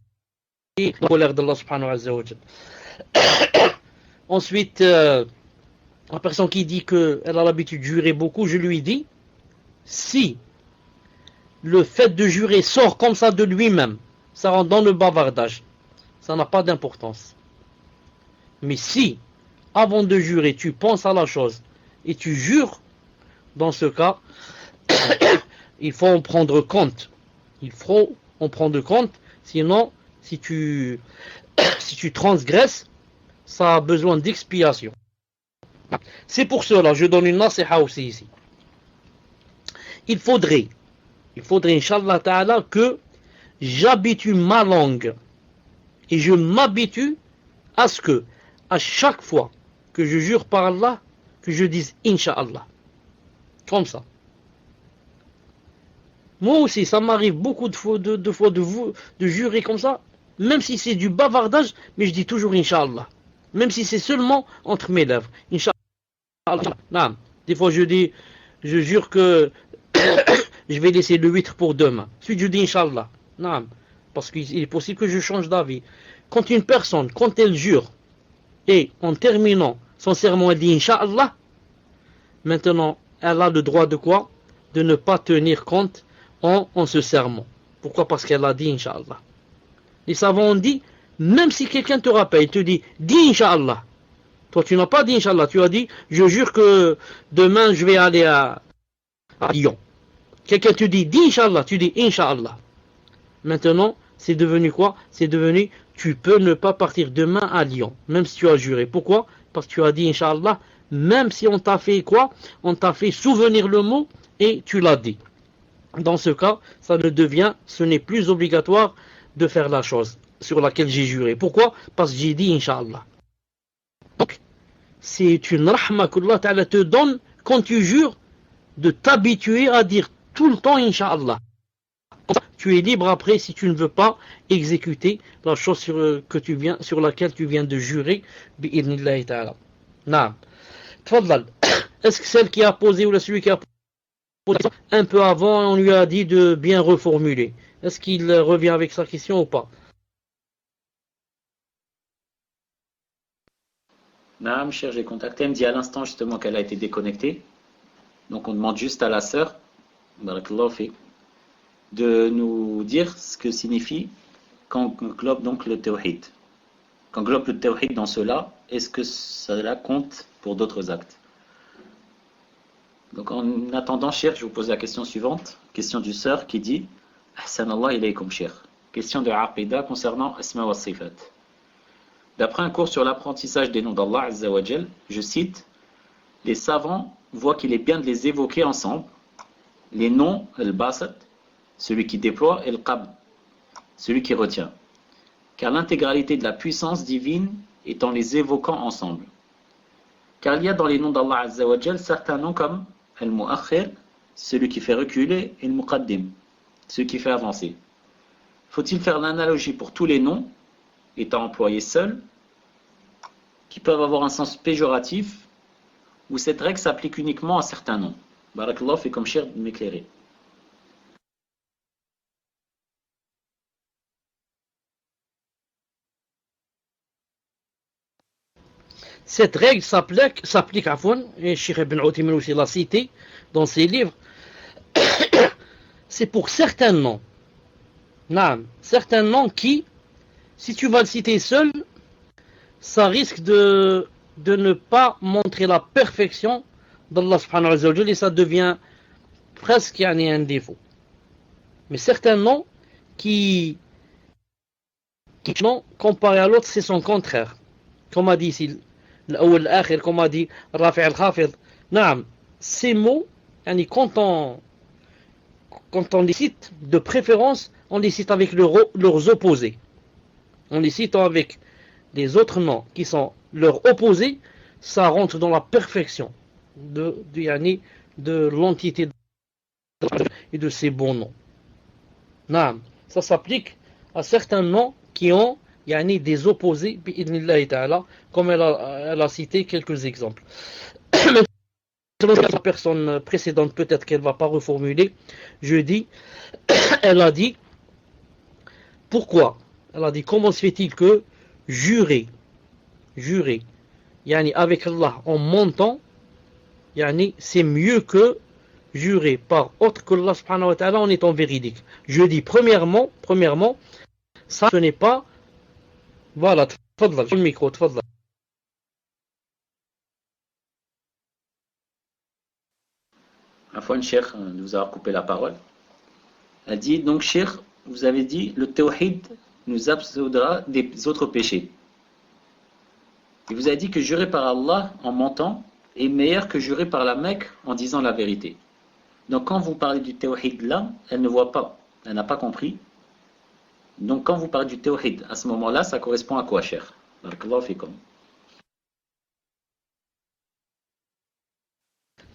et la colère d'Allah subhanahu wa ta'ala. Ensuite, la personne qui dit qu'elle a l'habitude de jurer beaucoup, je lui dis, si le fait de jurer sort comme ça de lui-même, ça rentre dans le bavardage, ça n'a pas d'importance. Mais si, avant de jurer, tu penses à la chose et tu jures, dans ce cas, il faut en prendre compte. Il faut en prendre compte, sinon, si tu transgresses, ça a besoin d'expiation. C'est pour cela, je donne une nasiha aussi ici. Il faudrait, Inch'Allah Ta'ala, que j'habitue ma langue et je m'habitue à ce que, à chaque fois que je jure par Allah, que je dise Inch'Allah. Comme ça. Moi aussi, ça m'arrive beaucoup de fois de jurer comme ça, même si c'est du bavardage, mais je dis toujours Inch'Allah. Même si c'est seulement entre mes lèvres. Inch'Allah. Non. Des fois, je jure que je vais laisser le huître pour demain. Ensuite, je dis Inch'Allah. Non. Parce qu'il est possible que je change d'avis. Quand une personne, quand elle jure, et en terminant son sermon, elle dit Inch'Allah, maintenant, elle a le droit de quoi? De ne pas tenir compte en ce sermon. Pourquoi? Parce qu'elle a dit Inch'Allah. Les savants ont dit, même si quelqu'un te rappelle, il te dit, dis Inch'Allah. Toi, tu n'as pas dit Inch'Allah, tu as dit, je jure que demain, je vais aller à Lyon. Quelqu'un te dit, dis Inch'Allah, tu dis Inch'Allah. Maintenant, c'est devenu quoi? C'est devenu, tu peux ne pas partir demain à Lyon, même si tu as juré. Pourquoi? Parce que tu as dit Inch'Allah, même si on t'a fait quoi? On t'a fait souvenir le mot et tu l'as dit. Dans ce cas, ce n'est plus obligatoire de faire la chose sur laquelle j'ai juré. Pourquoi? Parce que j'ai dit Inch'Allah. Donc, c'est une rahma qu'Allah Ta'ala te donne quand tu jures de t'habituer à dire tout le temps Inch'Allah. Tu es libre après si tu ne veux pas exécuter la chose sur laquelle tu viens de jurer. Bi'idnillahi ta'ala. Naam. Tfadlal. Est-ce que celle qui a posé ou celui qui a posé un peu avant, on lui a dit de bien reformuler? Est-ce qu'il revient avec sa question ou pas? Naam, cher, j'ai contacté. Elle me dit à l'instant justement qu'elle a été déconnectée. Donc on demande juste à la sœur, barakallahu fi, de nous dire ce que signifie qu'englobe donc le tawhid. Qu'englobe le tawhid dans cela, est-ce que cela compte pour d'autres actes? Donc en attendant, cher, je vous pose la question suivante. Question du sœur qui dit Ahsanallah ilaykum, cher. Question de Aqida concernant Asma wa Sifat. D'après un cours sur l'apprentissage des noms d'Allah Azza wa Jal, je cite, les savants voient qu'il est bien de les évoquer ensemble. Les noms, al-Basat, celui qui déploie, et al-Qab, celui qui retient. Car l'intégralité de la puissance divine est en les évoquant ensemble. Car il y a dans les noms d'Allah Azza wa Jal certains noms comme al-Mu'akhir, celui qui fait reculer, et al-Muqaddim, celui qui fait avancer. Faut-il faire l'analogie pour tous les noms, étant employés seuls, qui peuvent avoir un sens péjoratif, ou cette règle s'applique uniquement à certains noms? Barakallah fait comme cher de m'éclairer. Cette règle s'applique à Fon, et Cheikh Ibn Uthaymin aussi l'a cité dans ses livres, c'est pour certains noms. Non, certains noms qui, si tu vas le citer seul, ça risque de ne pas montrer la perfection d'Allah subhanahu wa ta'ala et ça devient presque un défaut. Mais certains noms qui non, comparé à l'autre, c'est son contraire. Comme a dit ici, l'awwal l'akhir, comme a dit Rafi' al-Khafid. Non, ces mots, quand on les cite, de préférence, on les cite avec leurs opposés. On les cite avec les autres noms qui sont leurs opposés, ça rentre dans la perfection de l'entité et de ces bons noms. Non, ça s'applique à certains noms qui ont yani des opposés, bi'idhnillahi ta'ala, comme elle a cité quelques exemples. La personne précédente, peut-être qu'elle ne va pas reformuler, je dis, elle a dit, pourquoi? Elle a dit, comment se fait-il que jurer, yani avec Allah en mentant, yani c'est mieux que jurer par autre que Allah subhanahu wa ta'ala en étant véridique. Je dis, premièrement, ça ce n'est pas, voilà, tfadlal, le micro, tfadlal. Afwan, Cheikh, de vous avoir coupé la parole. Elle dit, donc, Cheikh, vous avez dit, le tawhid nous absoudra des autres péchés. Il vous a dit que jurer par Allah en mentant est meilleur que jurer par la Mecque en disant la vérité. Donc quand vous parlez du tawhid là, elle ne voit pas, elle n'a pas compris. Donc quand vous parlez du tawhid, à ce moment-là, ça correspond à quoi, cher? Barakallahu fikum.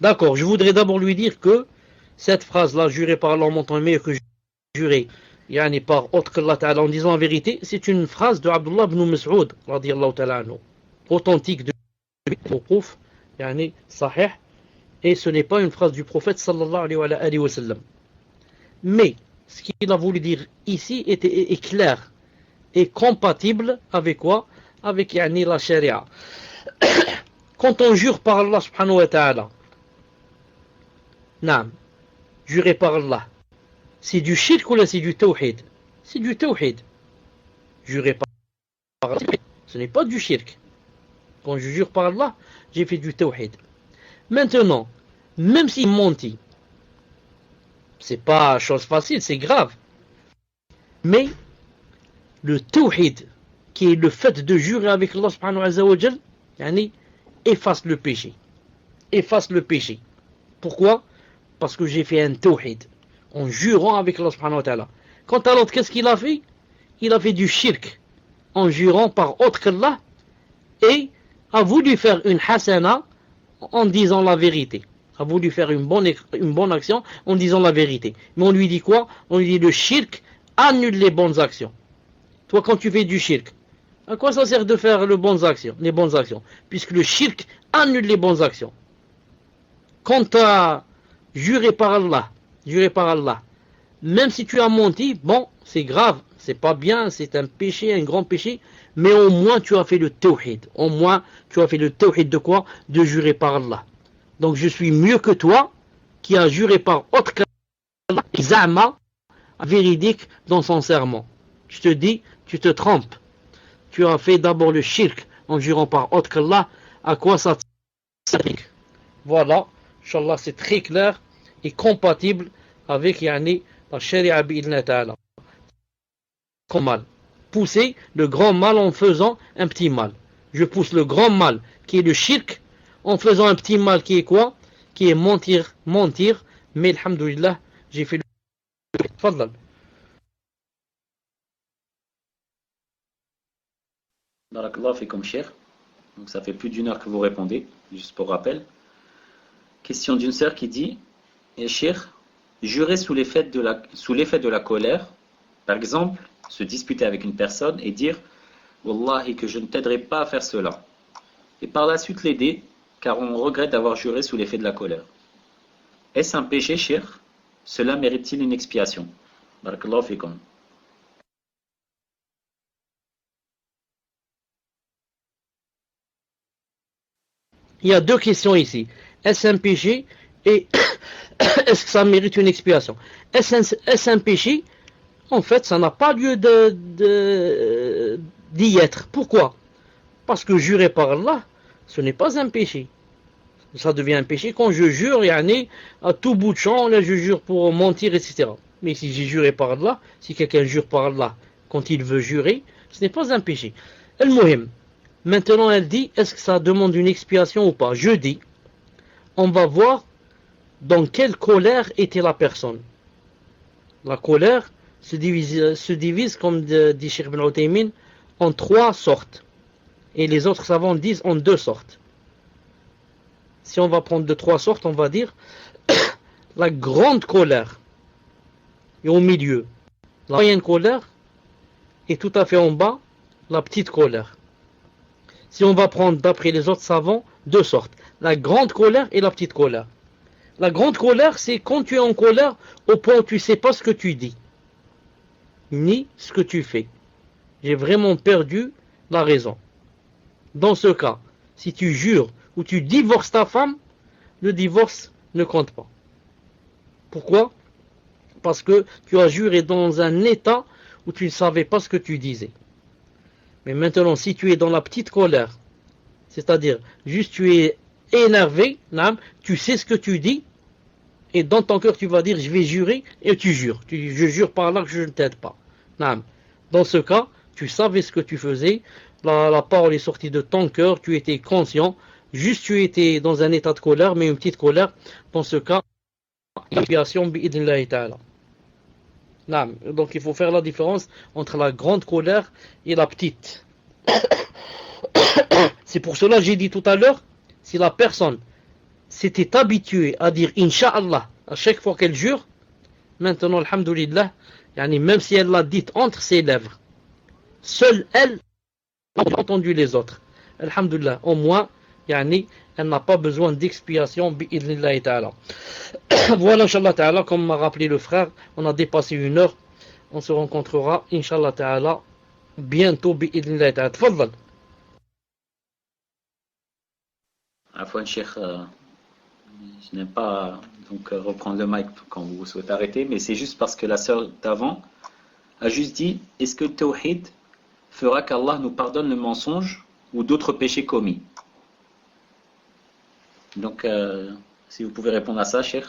D'accord, je voudrais d'abord lui dire que cette phrase-là, jurer par Allah en mentant est meilleur que jurer yani par autre que Allah Ta'ala en disant la vérité, c'est une phrase de Abdullah ibn Mas'ud, radiyallahu ta'ala anhu, authentique de Mawqouf, yani sahih, et ce n'est pas une phrase du prophète sallallahu alayhi wa sallam. Mais ce qu'il a voulu dire ici est clair et compatible avec quoi? Avec yani la sharia. Quand on jure par Allah subhanahu wa ta'ala, naam, jurer par Allah, c'est du shirk ou là c'est du tawhid? C'est du tawhid. Jurer par Allah, ce n'est pas du shirk. Quand je jure par Allah, j'ai fait du tawhid. Maintenant, même s'il mentit, c'est pas chose facile, c'est grave. Mais le tawhid, qui est le fait de jurer avec Allah subhanahu wa ta'ala, yani, efface le péché. Efface le péché. Pourquoi? Parce que j'ai fait un tawhid, en jurant avec Allah subhanahu wa ta'ala. Quant à l'autre, qu'est-ce qu'il a fait? Il a fait du shirk, en jurant par autre qu'Allah, et a voulu faire une hasana en disant la vérité. A voulu faire une bonne action en disant la vérité. Mais on lui dit quoi? On lui dit le shirk annule les bonnes actions. Toi, quand tu fais du shirk, à quoi ça sert de faire les bonnes actions? Puisque le shirk annule les bonnes actions. Quand tu as juré par Allah, même si tu as menti, bon, c'est grave, c'est pas bien, c'est un péché, un grand péché, mais au moins tu as fait le tawhid. Au moins tu as fait le tawhid de quoi? De jurer par Allah. Donc je suis mieux que toi qui a juré par autre qu'Allah, Zama, véridique dans son serment. Je te dis, tu te trompes. Tu as fait d'abord le shirk en jurant par autre qu'Allah. À quoi ça s'applique? Voilà, Inch'Allah, c'est très clair et compatible avec yani, la sharia bi'idna ta'ala. Mal. Pousser le grand mal en faisant un petit mal. Je pousse le grand mal qui est le shirk en faisant un petit mal qui est quoi? Qui est mentir. Mais alhamdoulilah, j'ai fait le Fadlan. Barakallahu fikum, cher. Donc ça fait plus d'une heure que vous répondez, juste pour rappel. Question d'une sœur qui dit, et cher, jurer sous l'effet de la colère, par exemple, se disputer avec une personne et dire Wallahi que je ne t'aiderai pas à faire cela. Et par la suite l'aider, car on regrette d'avoir juré sous l'effet de la colère. Est-ce un péché, cher? Cela mérite-t-il une expiation? Barakallahu fikum. Il y a deux questions ici. Est-ce un péché et est-ce que ça mérite une expiation? Est-ce un péché? En fait, ça n'a pas lieu d'y être. Pourquoi? Parce que jurer par Allah, ce n'est pas un péché. Ça devient un péché quand je jure, yani, à tout bout de champ, là je jure pour mentir, etc. Mais si j'ai juré par Allah, si quelqu'un jure par Allah quand il veut jurer, ce n'est pas un péché. Al-Muhim. Maintenant, elle dit, est-ce que ça demande une expiation ou pas? Je dis, on va voir dans quelle colère était la personne. La colère se divise comme dit Cheikh Ibn Uthaymin, en trois sortes. Et les autres savants disent en deux sortes. Si on va prendre de trois sortes, on va dire la grande colère est au milieu. La moyenne colère est tout à fait en bas. la petite colère. Si on va prendre d'après les autres savants, deux sortes. La grande colère et la petite colère. La grande colère, c'est quand tu es en colère au point où tu ne sais pas ce que tu dis, ni ce que tu fais. J'ai vraiment perdu la raison. Dans ce cas, si tu jures ou tu divorces ta femme, le divorce ne compte pas. Pourquoi? Parce que tu as juré dans un état où tu ne savais pas ce que tu disais. Mais maintenant, si tu es dans la petite colère, c'est-à-dire juste tu es énervé, tu sais ce que tu dis, et dans ton cœur tu vas dire je vais jurer, et tu jures. Je jure par là que je ne t'aide pas. Dans ce cas, tu savais ce que tu faisais, la parole est sortie de ton cœur, tu étais conscient, juste tu étais dans un état de colère, mais une petite colère. Dans ce cas, expiation bi'idnillahi ta'ala. Donc il faut faire la différence entre la grande colère et la petite. C'est pour cela que j'ai dit tout à l'heure, si la personne s'était habituée à dire Inch'Allah à chaque fois qu'elle jure, maintenant, alhamdoulilah, même si elle l'a dit entre ses lèvres, seule elle a entendu les autres. Alhamdoulilah, au moins, elle n'a pas besoin d'expiation bi'idnillahi ta'ala. Voilà, Inch'Allah ta'ala, comme m'a rappelé le frère, on a dépassé 1 heure. On se rencontrera, Inch'Allah ta'ala, bientôt bi'idnillahi ta'ala. Tfaddal. Afwan, Cheikh, je n'aime pas donc reprendre le mic quand vous souhaitez arrêter, mais c'est juste parce que la sœur d'avant a juste dit, est-ce que le tawhid fera qu'Allah nous pardonne le mensonge ou d'autres péchés commis? Donc, si vous pouvez répondre à ça, Cheikh.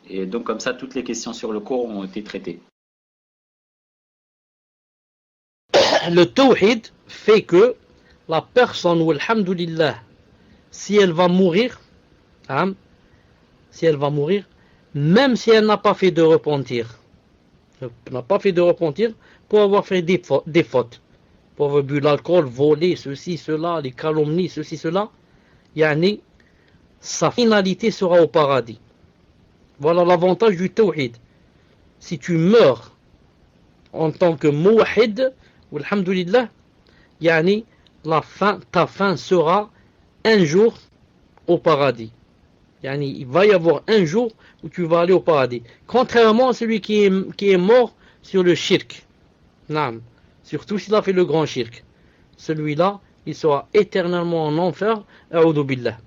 Et donc, comme ça, toutes les questions sur le cours ont été traitées. Le tawhid fait que la personne, ou alhamdulillah, si elle va mourir, même si elle n'a pas fait de repentir, pour avoir fait des fautes, pour avoir bu l'alcool, volé, ceci, cela, les calomnies, ceci, cela, sa finalité sera au paradis. Voilà l'avantage du tawhid. Si tu meurs en tant que mouahid, ou alhamdulillah, ta fin sera un jour au paradis. Il va y avoir un jour où tu vas aller au paradis. Contrairement à celui qui est mort sur le shirk. Surtout s'il a fait le grand shirk. Celui-là, il sera éternellement en enfer. A'udhu billah.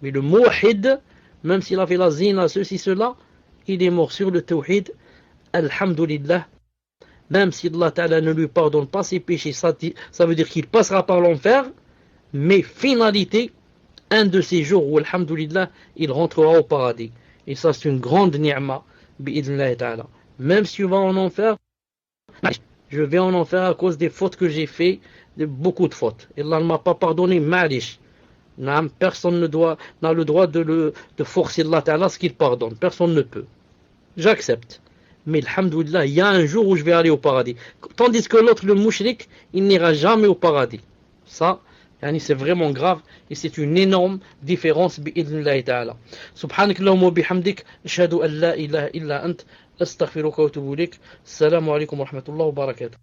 Mais le mouahid, même s'il a fait la zina, ceci, cela, il est mort sur le tawhid. Alhamdulillah. Même si Allah Ta'ala ne lui pardonne pas ses péchés, ça veut dire qu'il passera par l'enfer. Mais finalité, un de ces jours où, alhamdulillah, il rentrera au paradis. Et ça, c'est une grande ni'ma, bi'idnillahi ta'ala. Même si tu vas en enfer, je vais en enfer à cause des fautes que j'ai fait, beaucoup de fautes. Et Allah ne m'a pas pardonné, malish. Personne n'a le droit de forcer Allah Ta'ala ce qu'il pardonne. Personne ne peut. J'accepte. Mais alhamdulillah, il y a un jour où je vais aller au paradis. Tandis que l'autre, le mouchrik, il n'ira jamais au paradis. Ça, c'est vraiment grave et c'est une énorme différence bi'idnillahi ta'ala. Subhanakallahumma wa bihamdik, ashhadu an la ilaha illa ant, astaghfiruka wa atubu ilaik. Assalamu alaikum wa rahmatullahi wa barakatuh.